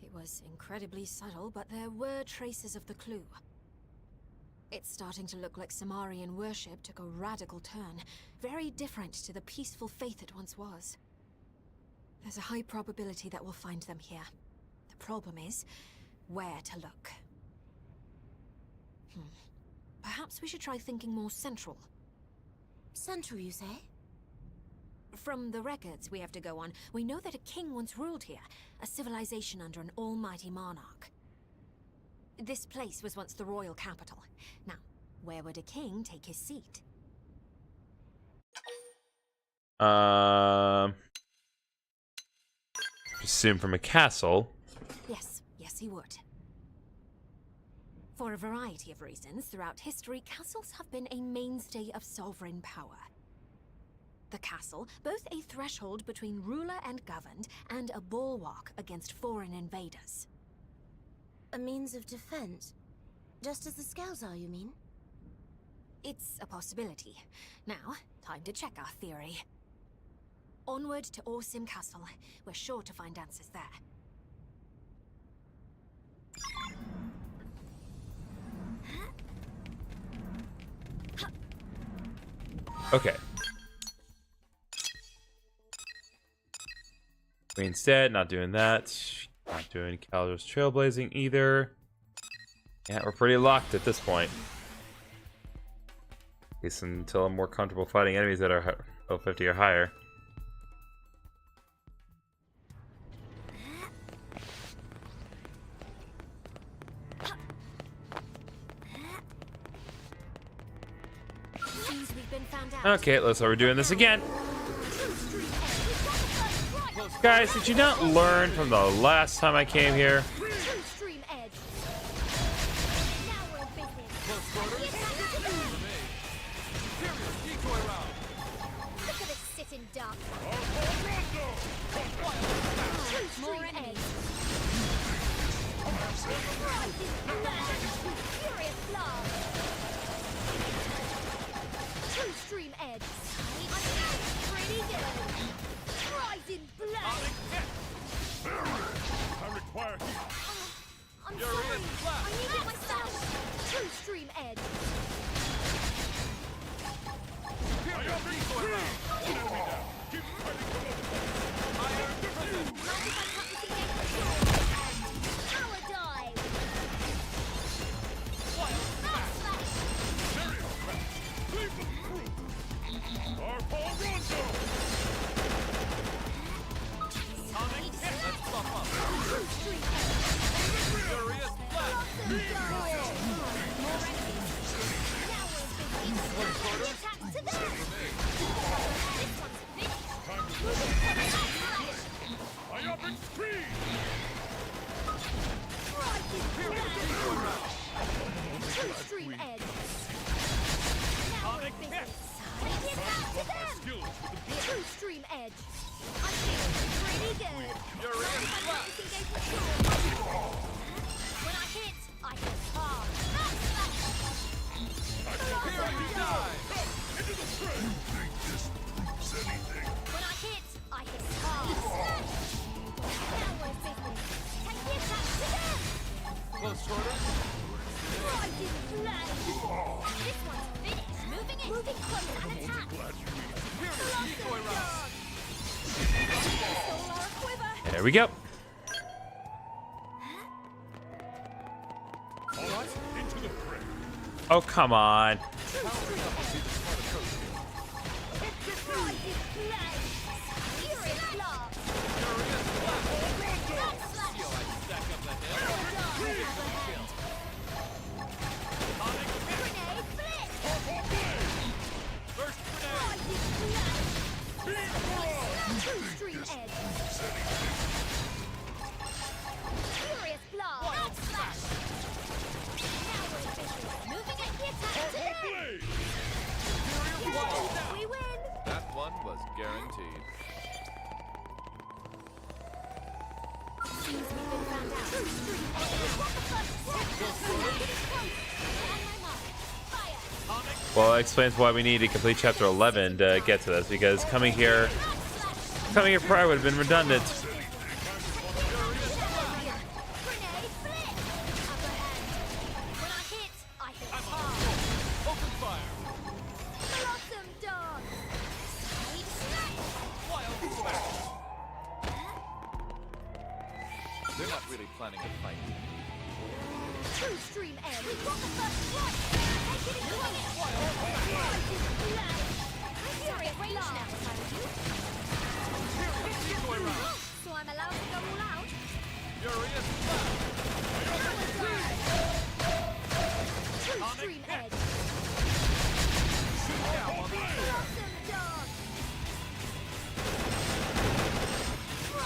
It was incredibly subtle, but there were traces of the clue. It's starting to look like Samarian worship took a radical turn, very different to the peaceful faith it once was. There's a high probability that we'll find them here. The problem is, where to look. Perhaps we should try thinking more central. Central, you say? From the records we have to go on, we know that a king once ruled here, a civilization under an almighty monarch. This place was once the royal capital. Now, where would a king take his seat? Assume from a castle. Yes, he would. For a variety of reasons, throughout history, castles have been a mainstay of sovereign power. The castle, both a threshold between ruler and governed, and a bulwark against foreign invaders. A means of defense? Just as the Skells are, you mean? It's a possibility. Now, time to check our theory. Onward to Orsim Castle. We're sure to find answers there. Okay. Instead, not doing that. Not doing Calder's Trailblazing either. Yeah, we're pretty locked at this point. At least until I'm more comfortable fighting enemies that are level 50 or higher. Okay, looks like we're doing this again. Guys, did you not learn from the last time I came here? business. Take it back to them. True stream edge. I feel pretty good. You're in. When I hit hard. Here you die. Into the fray! Think this proves anything? When I hit hard. Now we're business. Take the attack to them. Close quarters. I didn't play. This one's finished. Moving it. Moving close and attack. Decoy round. Stole our quiver. There we go. Alright, into the fray! Oh, come on. I didn't play. Furious blast. Feel like stack up the hill. Grenade blitz. First I grenade. didn't play. True stream edge. Furious blast. Now we're business. Moving at the attack to them. Yeah, we win. That one was guaranteed. Seems we've been found out. True stream edge. What the fuck? Fire. Well, that explains why we need to complete chapter 11 to get to this, because coming here prior would have been redundant. Grenade blitz. Upper hand. When I hit hard. Open fire. Blossom dance. Side smack. Wild smash. They're not really planning a fight. True stream edge. We've got the first strike. Take it in close. Furious blast. Now, if I were you. Decoy round. So I'm allowed to go all out? Furious blast. True stream edge. Shoot down while they're Blossom dance.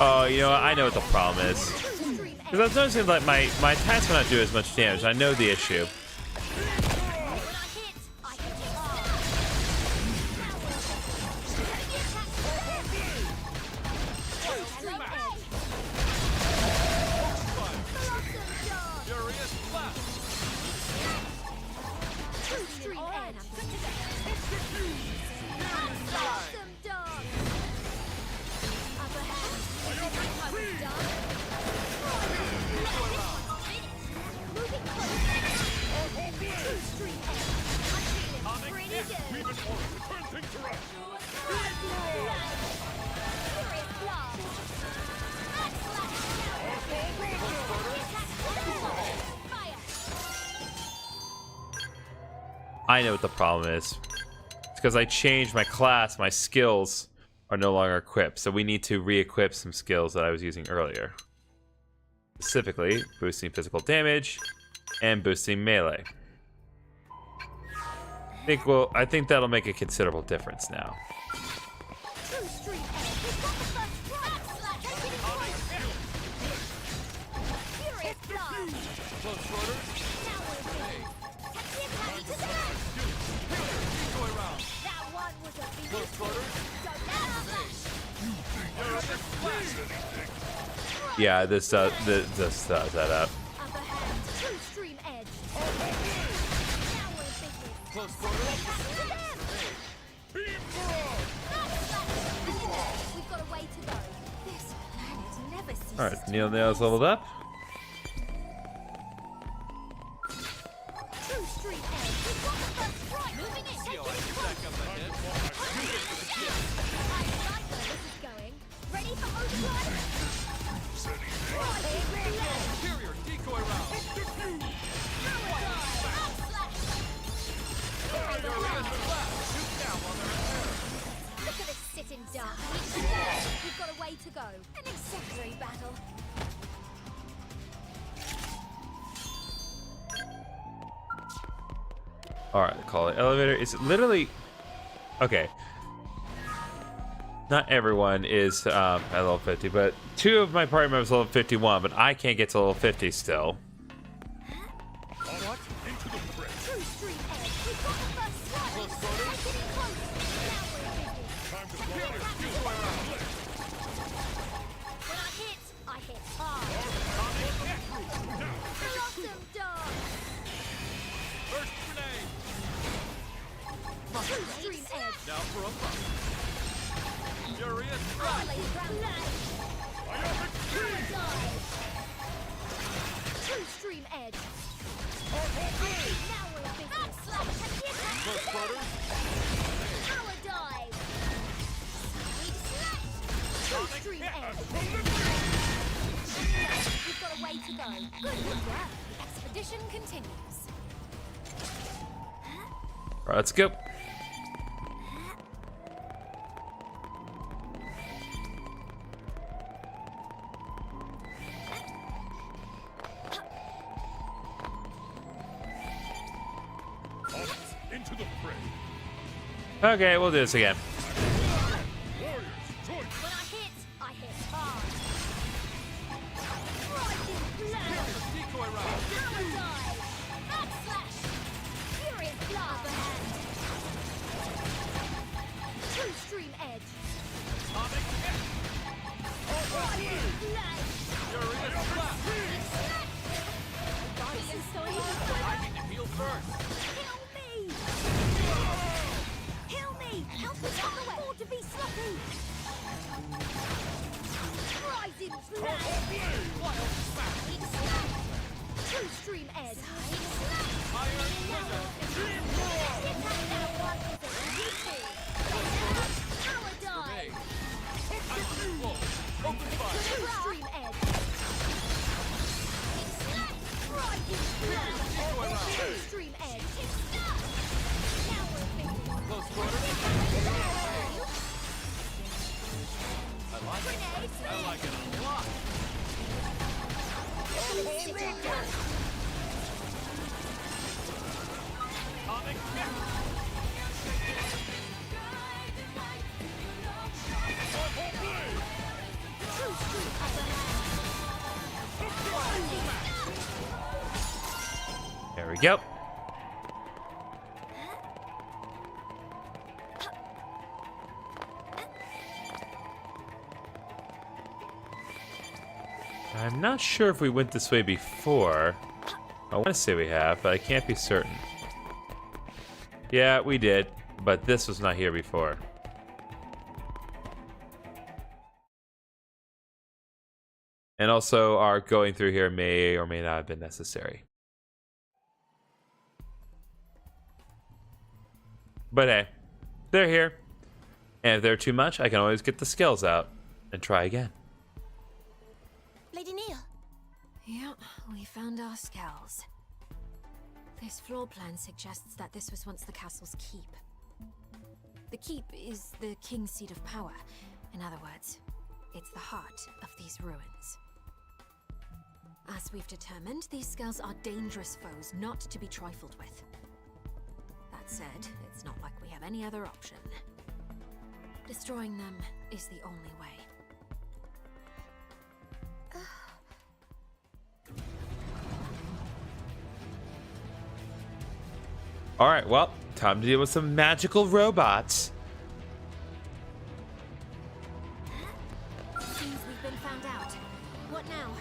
Oh, you know what? I know what the problem is. True stream edge. Because I was noticing like my attacks will not do as much damage. I know the issue. When I hit hard. Now we're take the attack to them. True stream edge. Blossom dance. furious blast. True stream edge. Blossom dance. Upper hand. I was done. Moving close. True stream edge. I'm feeling pretty good. We've been ordered to turn things around! Furious blast. Backslash. Fire. I know what the problem is. It's because I changed my class. My skills are no longer equipped, so we need to re-equip some skills that I was using earlier. Specifically, boosting physical damage and boosting melee. I think that'll make a considerable difference now. True stream edge. We've got the first strike. Take it in close. Furious blast. Close quarters. Now we're busy. Take the attack to them. Decoy round. That one was a beat. Close quarters. Don't let us flash. Furious blast. Yeah, this does that up. Upper hand. True stream edge. Now we're busy. Close quarters. Attack to them. Backslash. We've got a way to go. This planet never ceases. Alright, Neil Nail's leveled up. True stream edge. We've got the first strike. Moving it. Take Feel it like in stack up the hill. I like where this is going. Ready for overdrive? Superior decoy round. Furious blast. Shoot down while they're in air. Look at this sitting duck. We've got a way to go. An exemplary battle. Alright, call it elevator. It's literally... Okay. Not everyone is at level 50, but two of my party members are level 51, but I can't get to level 50 still. Alright, into the fray! True stream edge. We've got the first strike. Close quarters. Take it edge. Now for a bump. Furious I'll blast. lay the ground down. Power dive. True stream edge. Now we're in business. Backslash. Check the attack. Close quarters. Power dive. Sweet slash. True stream edge. We've got a way to go. Good work. The expedition continues. All right, let's go. Into the fray. Okay, we'll do this again. Warriors, join When I hit hard. Rising blast. Decoy round. Power dive. Backslash. Furious blast. True stream edge. Atomic hit. Rising blast. Furious blast. Guardian so easy. I need to heal first. Heal me! Heal me! Help me out the way! Afford to be sloppy! Rising blast! Wild smash. Side slash! True stream edge! Side slash! Iron trigger. Get that now, one is it? You two! Power dive! I'm full. Open fire. True stream edge! Rising blast! True stream edge! Now we're thinking. Close quarters. I like it. I like it a lot. Atomic hit. True stream upper hand. There we go. I'm not sure if we went this way before. I want to say we have, but I can't be certain. Yeah, we did, but this was not here before. And also, our going through here may or may not have been necessary. But hey, they're here. And if they're too much, I can always get the Skells out and try again. Lady Neil. Yeah, we found our Skells. This floor plan suggests that this was once the castle's keep. The keep is the king's seat of power. In other words, it's the heart of these ruins. As we've determined, these Skells are dangerous foes not to be trifled with. That said, it's not like we have any other option. Destroying them is the only way. All right, well, time to deal with some magical robots. Seems we've been found out. What now?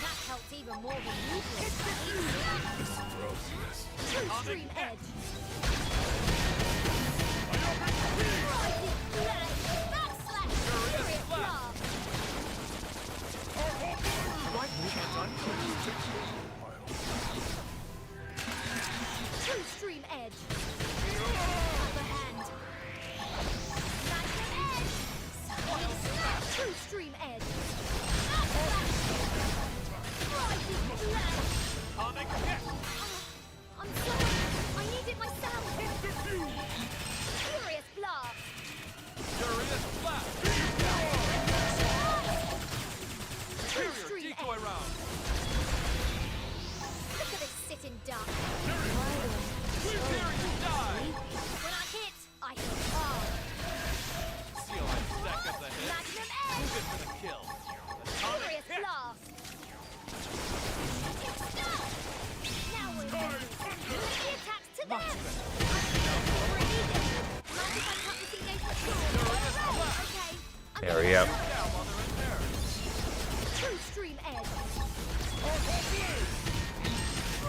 That helped even more than usual. True stream edge. Rising blast. Backslash. Furious blast. True stream edge. Upper hand. Magnum edge. Side slash. True stream edge. Backslash. Rising blast. Atomic hit. I'm sorry. I need it myself. Furious blast. Furious blast. True Superior stream decoy edge. round. Look at this sitting duck. Superior dive. When I hit hard. Seal and stack up the hit. Magnum Move edge. it for the kill. Atomic Furious hit. blast. Stop. Now we're ready. Put the attacks to them. Mind if I cut this engagement short? Okay. There we go. Down while they're in there. True stream edge.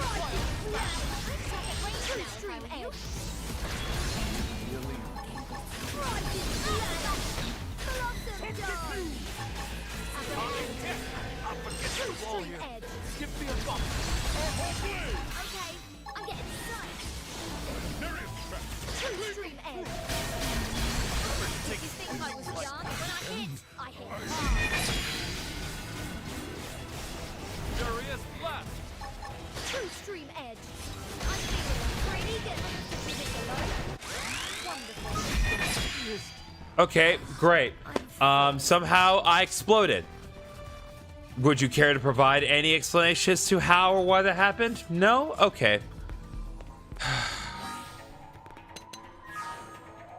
Rising blast. True Extreme edge. Extreme edge. Give me a bump. Okay, I'm getting started. Extreme edge. Did you think I was young? When I hit hard. Furious blast. True stream edge. I'm feeling pretty good. Leave it alone. Wonderful. Okay, great. Somehow I exploded. Would you care to provide any explanation as to how or why that happened? No? Okay.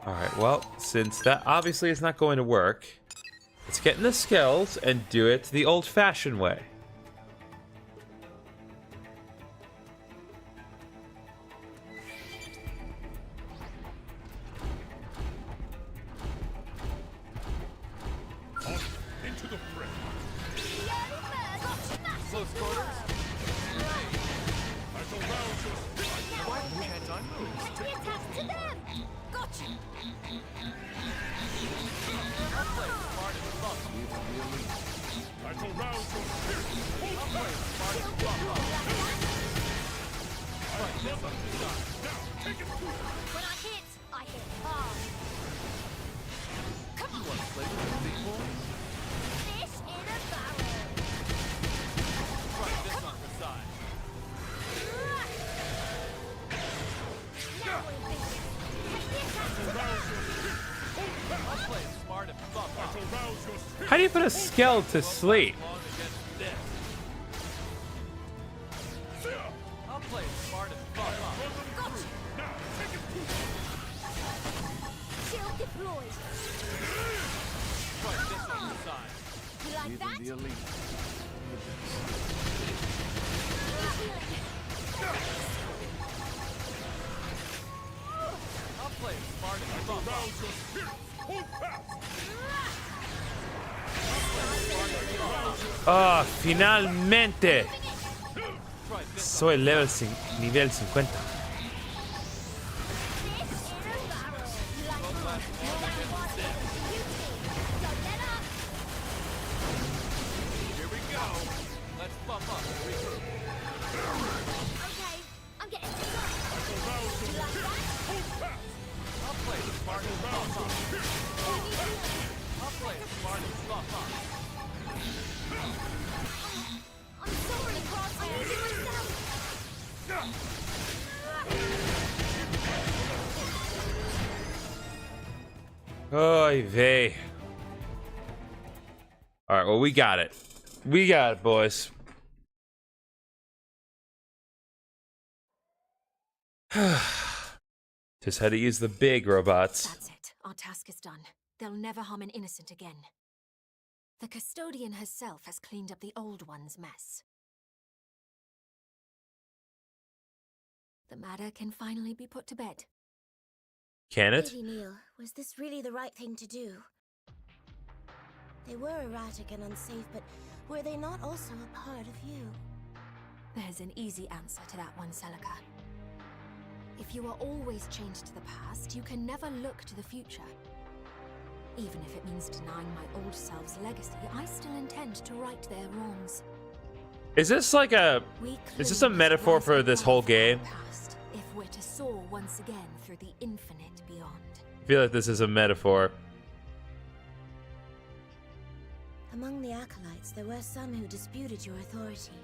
Alright, well, since that obviously is not going to work, let's get in the Skells and do it the old-fashioned way. Into the fray. Close quarters. I shall rouse your spirit. Why can't I move? Let me attack to them. Gotcha. I'll play smart and bump. I shall rouse your spirit. I'll play smart and bump. Right, this one's done. Now, take it to her. When I hit hard. Come on. Want to play with the big boys? Fish in a barrel. Right, this on the side. Now we're busy. Let me attack to them. I'll play smart and bump. I shall rouse your spirit. How do you put a Skell to sleep? Long against this. I'll play smart and bump. Gotcha. Now, take it to her. Shield deployed. Right, this on the side. You like that? I'll play smart and bump. Rouse your spirit. Hold fast. Ah, finalmente. Right, this Soy nivel 50. Fish in a barrel. You like that? That's what it is. You team. Don't let up. Here we go. Let's bump up and regroup. Okay, I'm getting started. You like that? I'll play smart and bump up. I'll play smart and bump up. I'm sorry, Cross. I owe you myself. Oy vey. Alright, well, we got it. We got it, boys. Just had to use the big robots. That's it. Our task is done. They'll never harm an innocent again. The custodian herself has cleaned up the old one's mess. The matter can finally be put to bed. Can it? Lady Neil, was this really the right thing to do? They were erratic and unsafe, but were they not also a part of you? There's an easy answer to that one, Celica. If you are always chained to the past, you can never look to the future. Even if it means denying my old self's legacy, I still intend to right their wrongs. Is this like a... We Is this a cling metaphor rise for above this whole our game? past, if we're to soar once again through the infinite beyond. I feel like this is a metaphor. Among the acolytes, there were some who disputed your authority.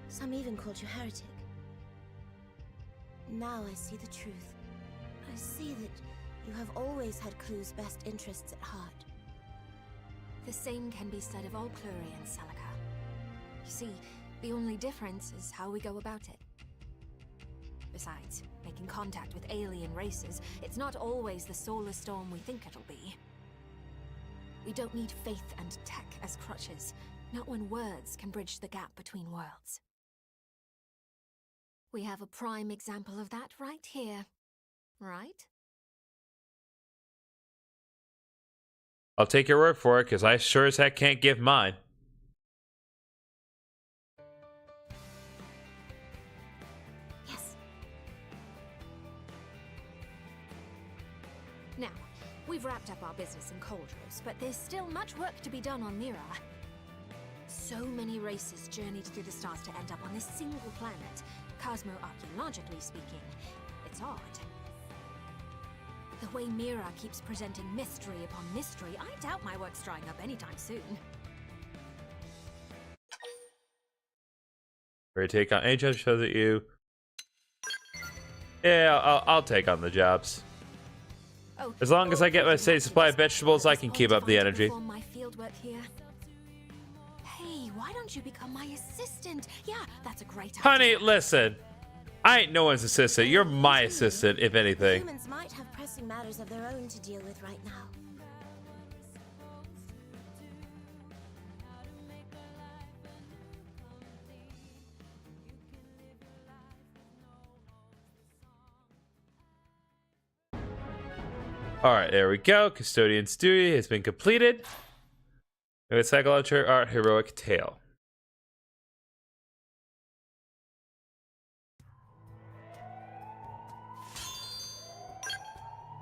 Some even called you heretic. Now I see the truth. I see that you have always had Clue's best interests at heart. The same can be said of all Clurian, Celica. You see, the only difference is how we go about it. Besides, making contact with alien races, it's not always the solar storm we think it'll be. We don't need faith and tech as crutches, not when words can bridge the gap between worlds. We have a prime example of that right here, right? I'll take your word for it, because I sure as heck can't give mine. Yes. Now, we've wrapped up our business in Coldrose, but there's still much work to be done on Mira. So many races journeyed through the stars to end up on this single planet. Cosmo-archaeologically speaking, it's odd. The way Mira keeps presenting mystery upon mystery, I doubt my work's drying up anytime soon. Ready to take on any job shows at you. Yeah, I'll take on the jobs. Oh, As long as I get my steady supply of vegetables, I can keep up the energy. My field work here. Hey, why don't you become my assistant? Yeah, that's a great idea. Honey, listen. I ain't no one's assistant. You're my assistant, if anything. Humans might have pressing matters of their own to deal with right now. Alright, there we go. Custodian's duty has been completed. Psychological art heroic tale.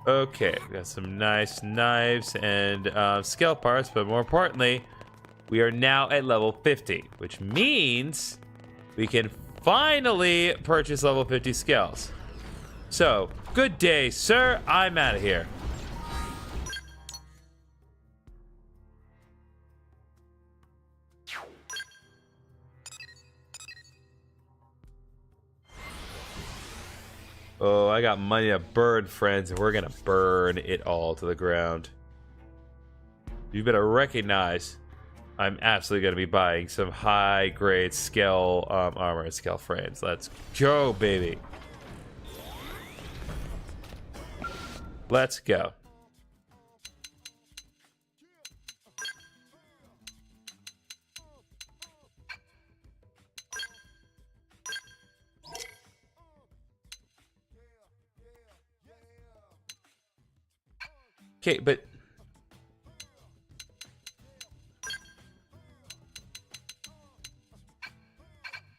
Okay, we got some nice knives and scale parts, but more importantly, we are now at level 50, which means we can finally purchase level 50 Skells. So, good day, sir. I'm out of here. Oh, I got money to burn, friends, and we're gonna burn it all to the ground. You better recognize I'm absolutely gonna be buying some high-grade Skell armor and Skell frames. Let's go, baby. Let's go. Okay, but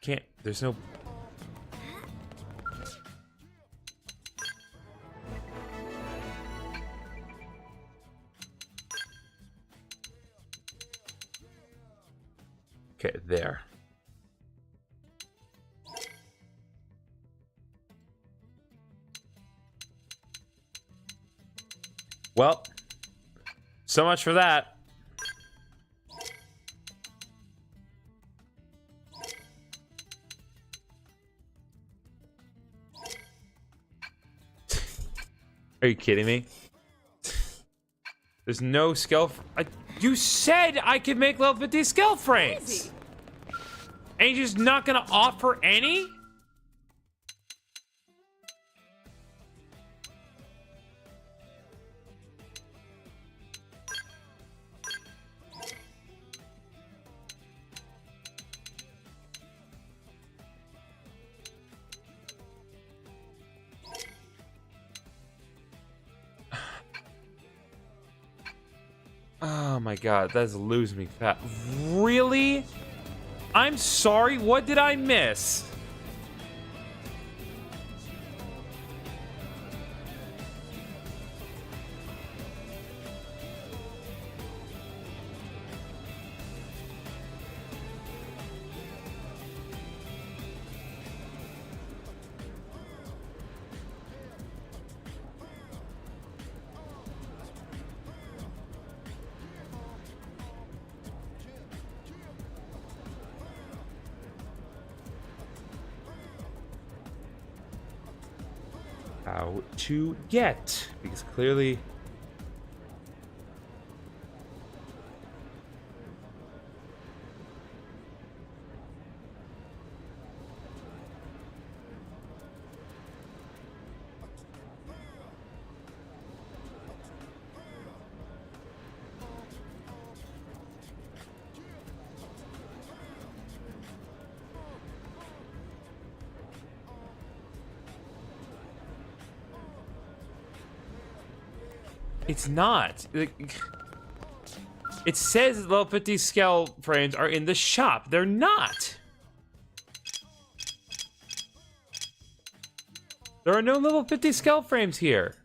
can't, there's no. Okay, there. Well, so much for that. Are you kidding me? There's no Skell. You said I could make level 50 Skell frames. And you're just not gonna offer any? Oh my god, that's losing me fat. Really? I'm sorry, what did I miss? How to get, because clearly it's not. It says level 50 Skell frames are in the shop. They're not. There are no level 50 Skell frames here.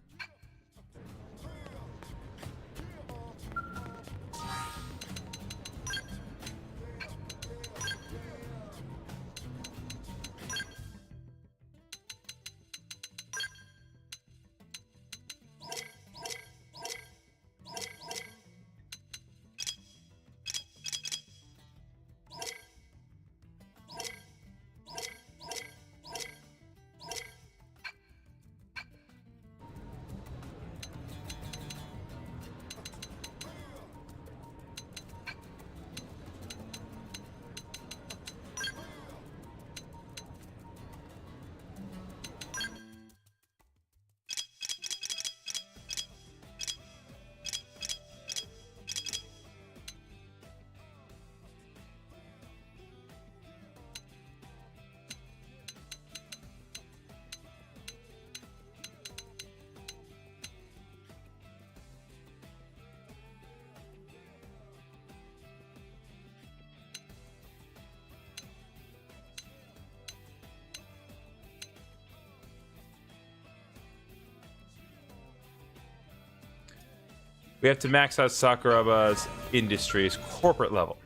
We have to max out Sakuraba's Industries corporate level.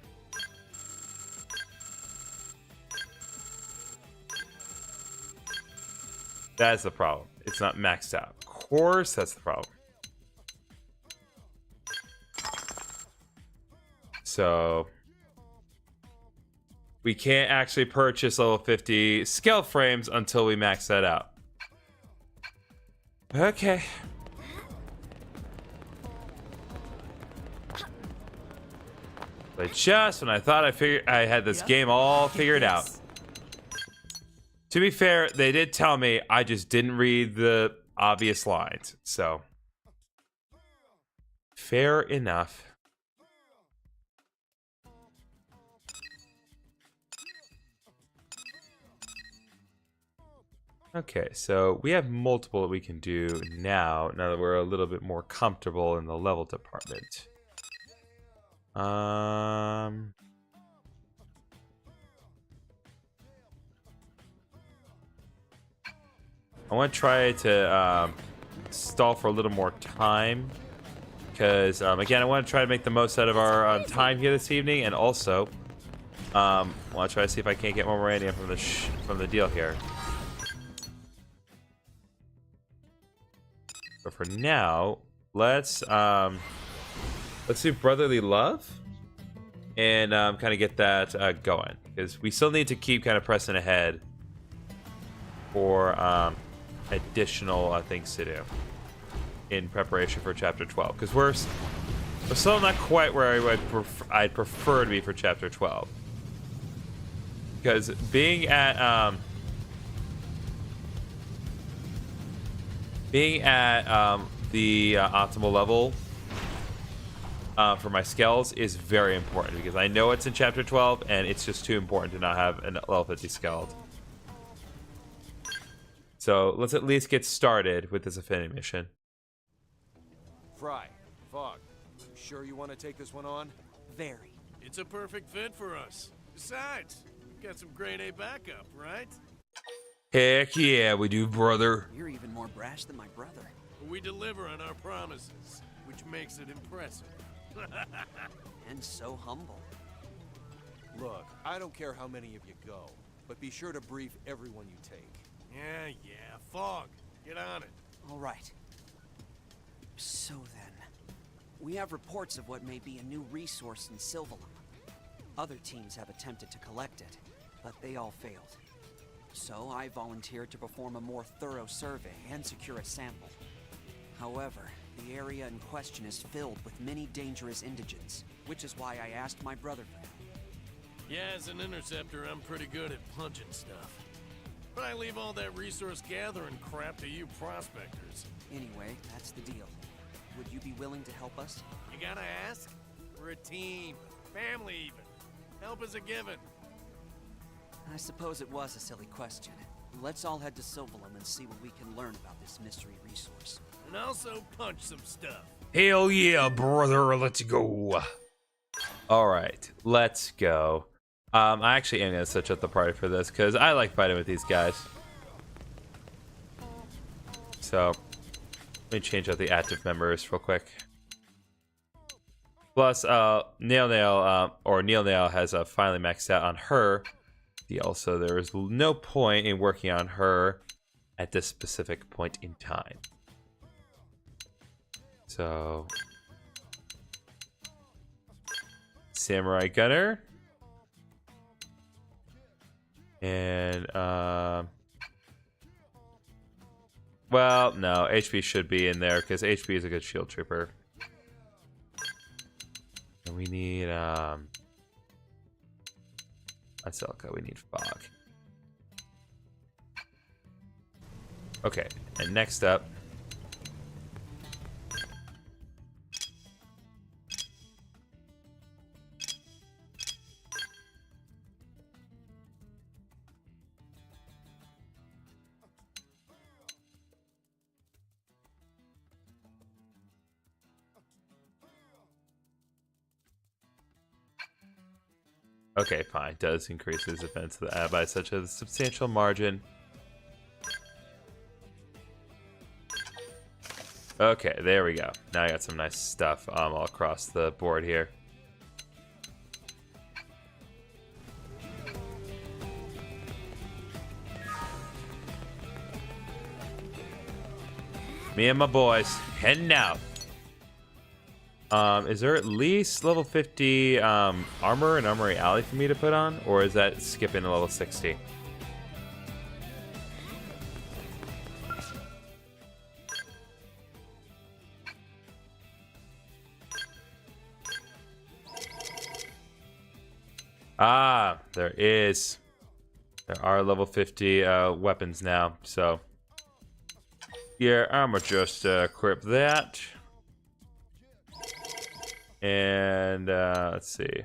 That's the problem. It's not maxed out. Of course, that's the problem. So we can't actually purchase level 50 scale frames until we max that out. Okay. But just when I thought I had this game all figured out. To be fair, they did tell me, I just didn't read the obvious lines. So fair enough. Okay, so we have multiple that we can do now that we're a little bit more comfortable in the level department. I want to try to stall for a little more time because again, I want to try to make the most out of our time here this evening, and also I want to try to see if I can't get more uranium from the deal here. But for now, let's do brotherly love and kind of get that going, because we still need to keep kind of pressing ahead for additional things to do in preparation for chapter 12, because we're still not quite where I'd prefer to be for chapter 12, because being at the optimal level for my Skells is very important, because I know it's in chapter 12 and it's just too important to not have an level 50 Skeld. So let's at least get started with this affinity mission. Fry, Fog, you sure you want to take this one on? Very. It's a perfect fit for us. Besides, we've got some grade A backup, right? Heck yeah, we do, brother. You're even more brash than my brother. We deliver on our promises, which makes it impressive. And so humble. Look, I don't care how many of you go, but be sure to brief everyone you take. Yeah, Fog, get on it. All right. So then, we have reports of what may be a new resource in Sylvalum. Other teams have attempted to collect it, but they all failed. So I volunteered to perform a more thorough survey and secure a sample. However, the area in question is filled with many dangerous indigents, which is why I asked my brother for help. Yeah, as an interceptor, I'm pretty good at punching stuff. But I leave all that resource gathering crap to you prospectors. Anyway, that's the deal. Would you be willing to help us? You gotta ask? We're a team. Family, even. Help is a given. I suppose it was a silly question. Let's all head to Sylvalum and see what we can learn about this mystery resource. And also punch some stuff. Hell yeah, brother, let's go. All right, let's go. I actually am gonna switch up the party for this because I like fighting with these guys. So let me change out the active members real quick. Plus, Nail has finally maxed out on her deal, so there is no point in working on her at this specific point in time. So, Samurai Gunner. And, well, no, HP should be in there because HP is a good shield trooper. And we need, Aselka, we need Fog. Okay, and next up, okay, fine. Does increase his defense by such a substantial margin. Okay, there we go. Now I got some nice stuff all across the board here. Me and my boys heading out. Is there at least level 50 armor and armory alley for me to put on? Or is that skipping to level 60? Ah, there is. There are level 50 weapons now, so... Yeah, I'ma just equip that. And let's see.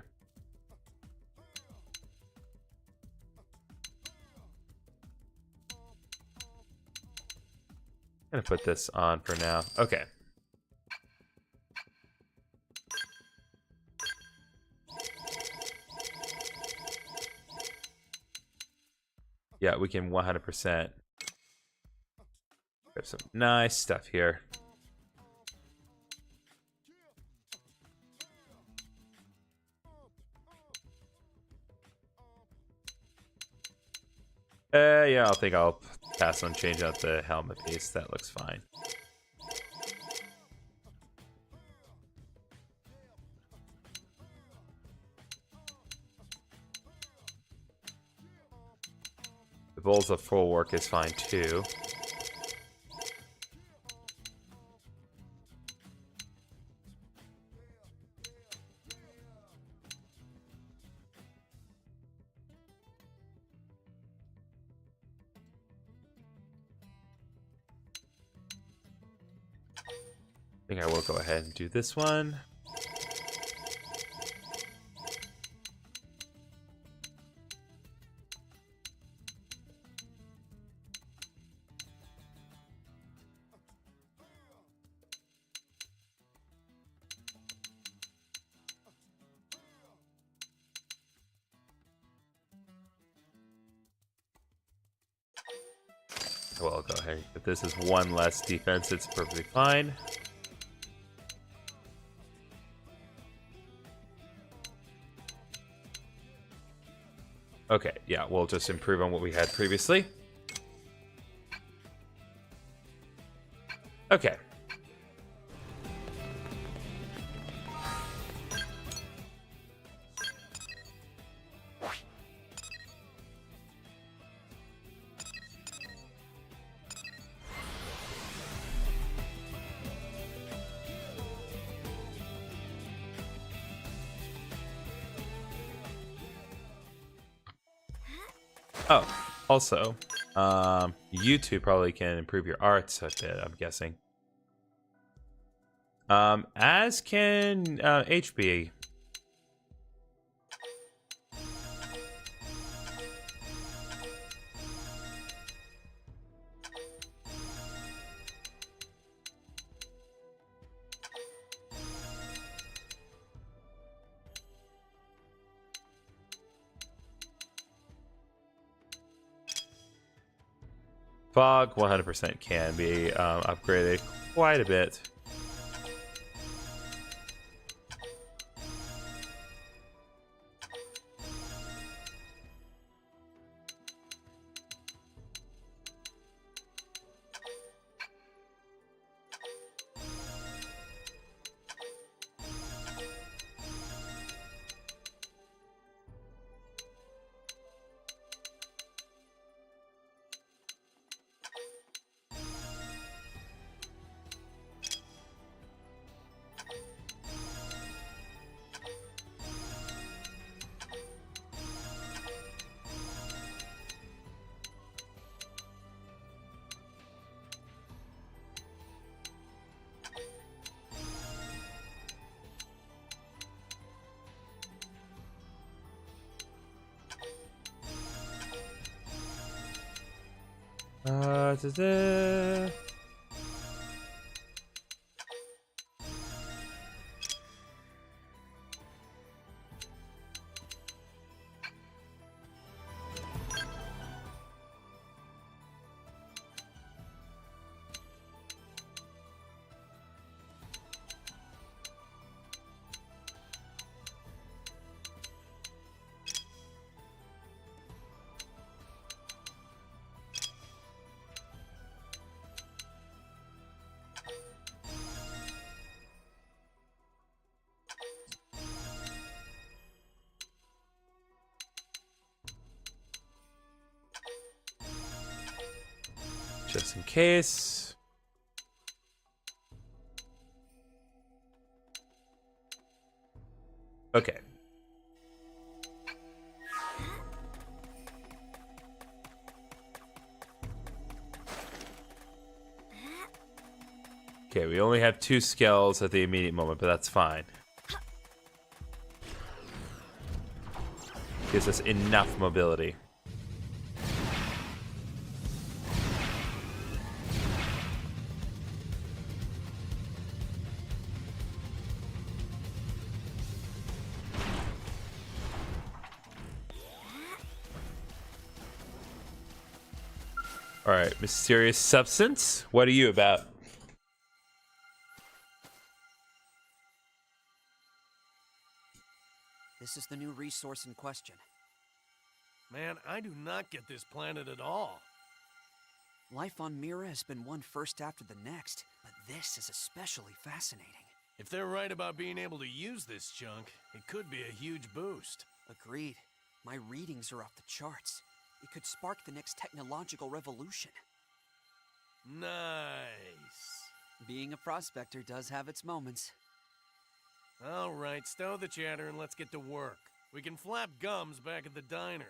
I'm gonna put this on for now. Okay. Yeah, we can 100%. Have some nice stuff here. Yeah, I think I'll pass on change out the helmet piece. That looks fine. The bowls of full work is fine too. I think I will go ahead and do this one. Well, I'll go ahead. But this is one less defense. It's perfectly fine. Okay, yeah, we'll just improve on what we had previously. Okay. Oh, also, you two probably can improve your arts a bit, I'm guessing. As can HB. Fog 100% can be upgraded quite a bit. Da-da. Just in case. Okay. Okay, we only have 2 Skells at the immediate moment, but that's fine. Gives us enough mobility. Alright, mysterious substance. What are you about? This is the new resource in question. Man, I do not get this planet at all. Life on Mira has been one first after the next, but this is especially fascinating. If they're right about being able to use this junk, it could be a huge boost. Agreed. My readings are off the charts. It could spark the next technological revolution. Nice. Being a prospector does have its moments. All right, stow the chatter and let's get to work. We can flap gums back at the diner.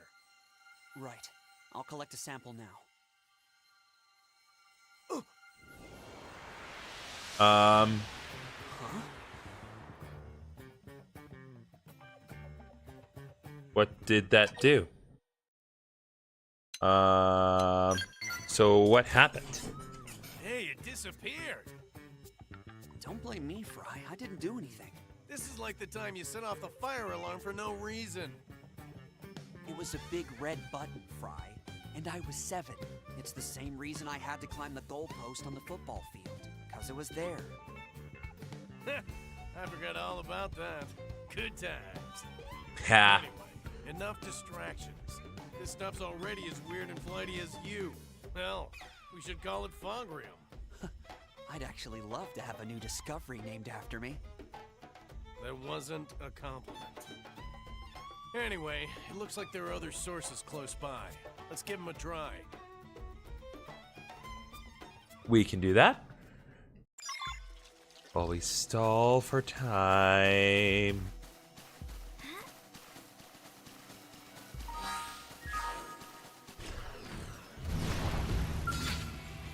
Right. I'll collect a sample now. Huh? What did that do? So what happened? Hey, it disappeared. Don't blame me, Fry. I didn't do anything. This is like the time you set off the fire alarm for no reason. It was a big red button, Fry, and I was 7. It's the same reason I had to climb the goalpost on the football field, because it was there. I forgot all about that. Good times. Ha. Anyway, enough distractions. This stuff's already as weird and flighty as you. Hell, we should call it Fogrium. I'd actually love to have a new discovery named after me. That wasn't a compliment. Anyway, it looks like there are other sources close by. Let's give them a try. We can do that. While we stall for time.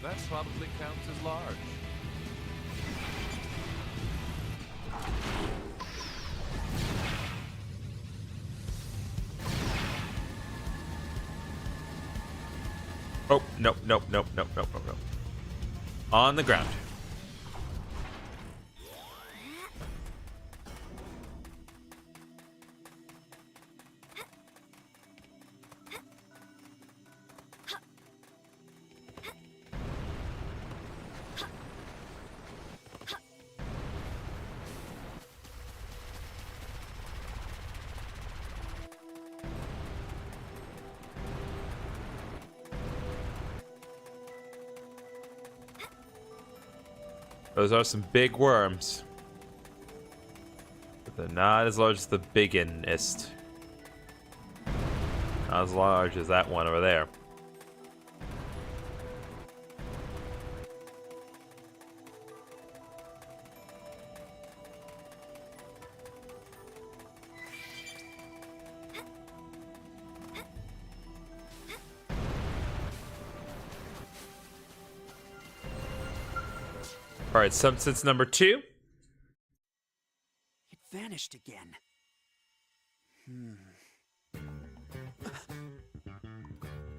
That probably counts as large. Oh, nope. On the ground. Those are some big worms. But they're not as large as the biggest. Not as large as that one over there. All right, substance number 2. It vanished again.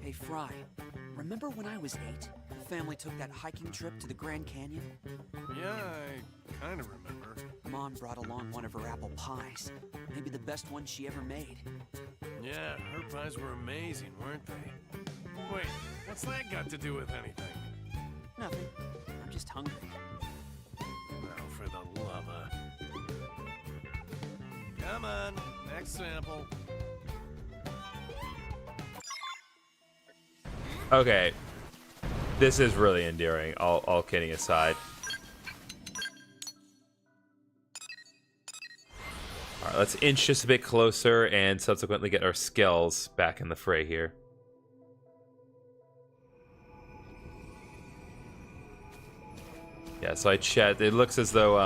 Hey, Fry, remember when I was 8? The family took that hiking trip to the Grand Canyon? Yeah, I kind of remember. Mom brought along one of her apple pies. Maybe the best one she ever made. Yeah, her pies were amazing, weren't they? Wait, what's that got to do with anything? Nothing. I'm just hungry. Now, for the love of... Come on, next sample. Okay. This is really endearing, all kidding aside. Alright, let's inch just a bit closer and subsequently get our Skells back in the fray here. Yeah, so I checked. It looks as though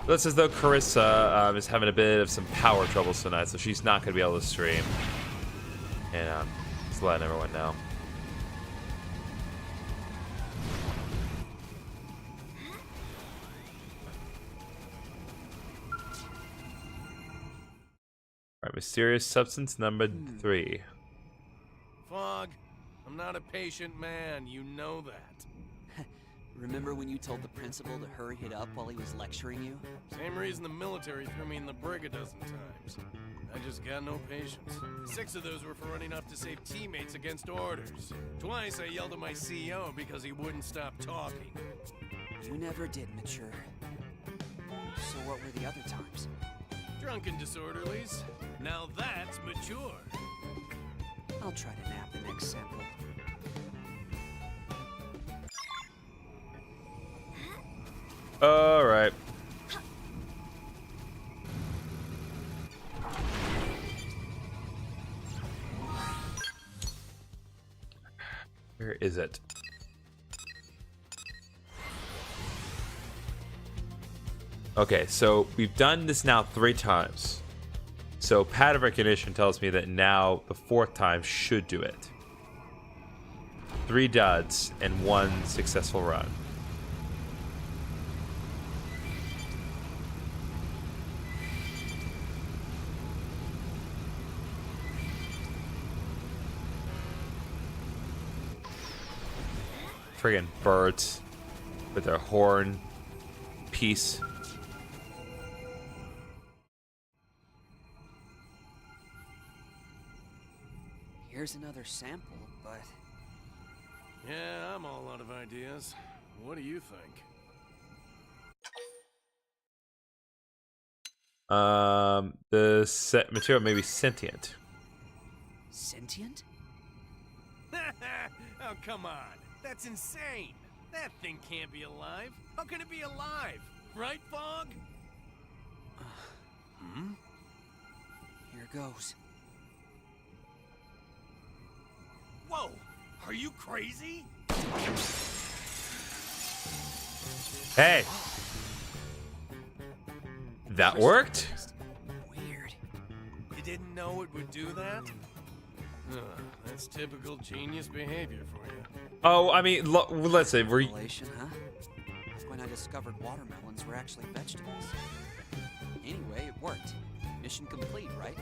Carissa is having a bit of some power troubles tonight, so she's not going to be able to stream. And just letting everyone know. All right, mysterious substance number 3. Fog, I'm not a patient man, you know that. Remember when you told the principal to hurry it up while he was lecturing you? Same reason the military threw me in the brig a dozen times. I just got no patience. 6 of those were for running off to save teammates against orders. Twice I yelled at my CEO because he wouldn't stop talking. You never did mature. So what were the other times? Drunken disorderlies. Now that's mature. I'll try to nab the next sample. All right. Where is it? Okay, so we've done this now 3 times. So pattern recognition tells me that now the 4th time should do it. 3 duds and 1 successful run. Friggin' birds with their horn piece. Here's another sample, but... Yeah, I'm all out of ideas. What do you think? The set material may be sentient. Sentient? Oh, come on. That's insane. That thing can't be alive. How can it be alive? Right, Fog? Here goes. Whoa! Are you crazy? Hey! That worked? Weird. You didn't know it would do that? That's typical genius behavior for you. Oh, I mean, listen, Revelation, huh? When I discovered watermelons were actually vegetables. Anyway, it worked. Mission complete, right?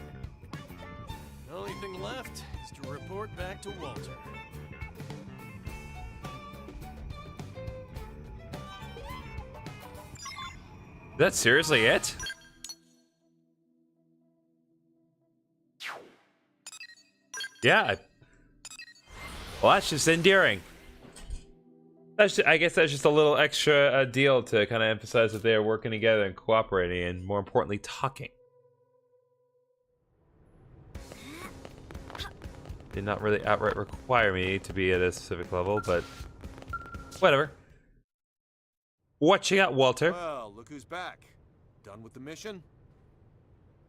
The only thing left is to report back to Walter. That's seriously it? Yeah. Well, that's just endearing. I guess that's just a little extra deal to kind of emphasize that they are working together and cooperating, and more importantly, talking. Did not really outright require me to be at a specific level, but whatever. What you got, Walter? Well, look who's back. Done with the mission?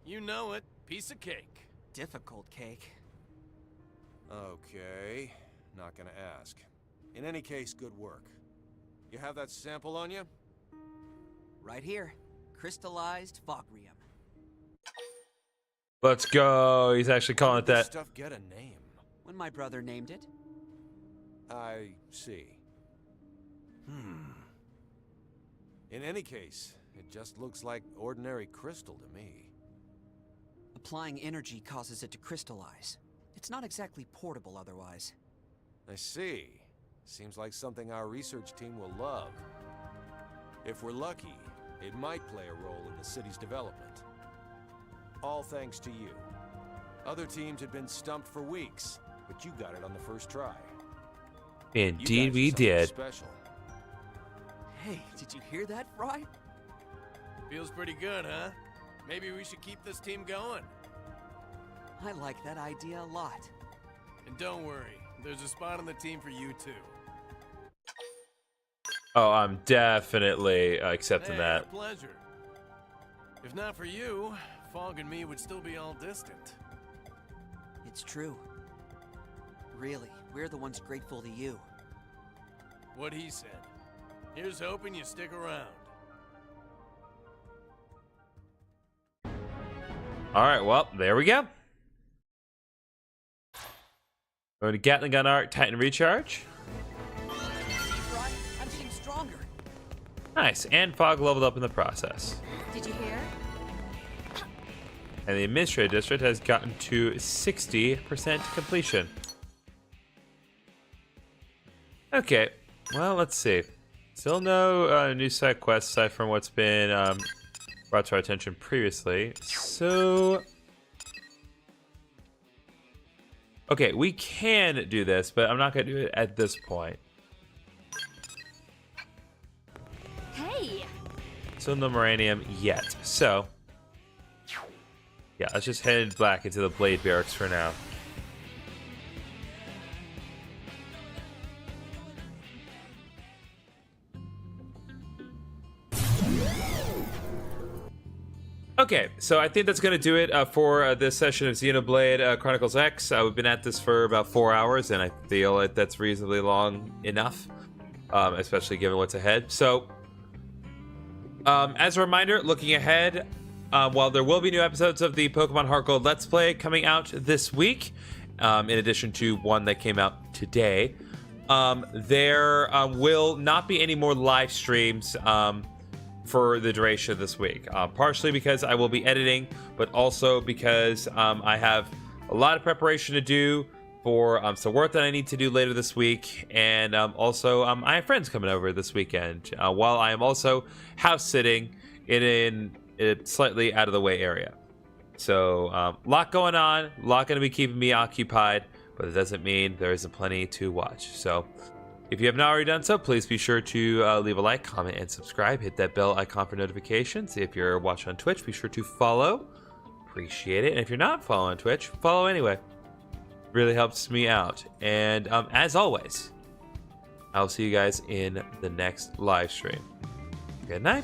You know it. Piece of cake. Difficult cake. Okay, not gonna ask. In any case, good work. You have that sample on you? Right here. Crystallized Fogrium. Let's go. He's actually calling it How did this that. stuff get a name? When my brother named it. I see. In any case, it just looks like ordinary crystal to me. Applying energy causes it to crystallize. It's not exactly portable otherwise. I see. Seems like something our research team will love. If we're lucky, it might play a role in the city's development. All thanks to you. Other teams had been stumped for weeks, but you got it on the first try. Indeed, we did. Special. Hey, did you hear that, Fry? Feels pretty good, huh? Maybe we should keep this team going. I like that idea a lot. And don't worry, there's a spot on the team for you too. Oh, I'm definitely accepting that. A pleasure. If not for you, Fog and me would still be all distant. It's true. Really, we're the ones grateful to you. What he said. Here's hoping you stick around. All right, well, there we go. Going to Gatling Gun Art, Titan Recharge. I'm getting stronger. Nice, and Fog leveled up in the process. Did you hear? And the Administrative District has gotten to 60% completion. Okay, well, let's see. Still no new side quests aside from what's been brought to our attention previously. So... okay, we can do this, but I'm not going to do it at this point. Hey! Still no Moranium yet. So, yeah, let's just head back into the Blade Barracks for now. Okay, so I think that's going to do it for this session of Xenoblade Chronicles X. We've been at this for about 4 hours, and I feel like that's reasonably long enough, especially given what's ahead. So, as a reminder, looking ahead, while there will be new episodes of the Pokemon Heart Gold Let's Play coming out this week, in addition to one that came out today, there will not be any more live streams for the duration of this week. Partially because I will be editing, but also because I have a lot of preparation to do for some work that I need to do later this week, and also I have friends coming over this weekend, while I am also house sitting in a slightly out of the way area. So a lot going on, a lot going to be keeping me occupied, but it doesn't mean there isn't plenty to watch. So if you have not already done so, please be sure to leave a like, comment, and subscribe. Hit that bell icon for notifications. If you're watching on Twitch, be sure to follow. Appreciate it. And if you're not following on Twitch, follow anyway. Really helps me out. And as always, I'll see you guys in the next live stream. Good night.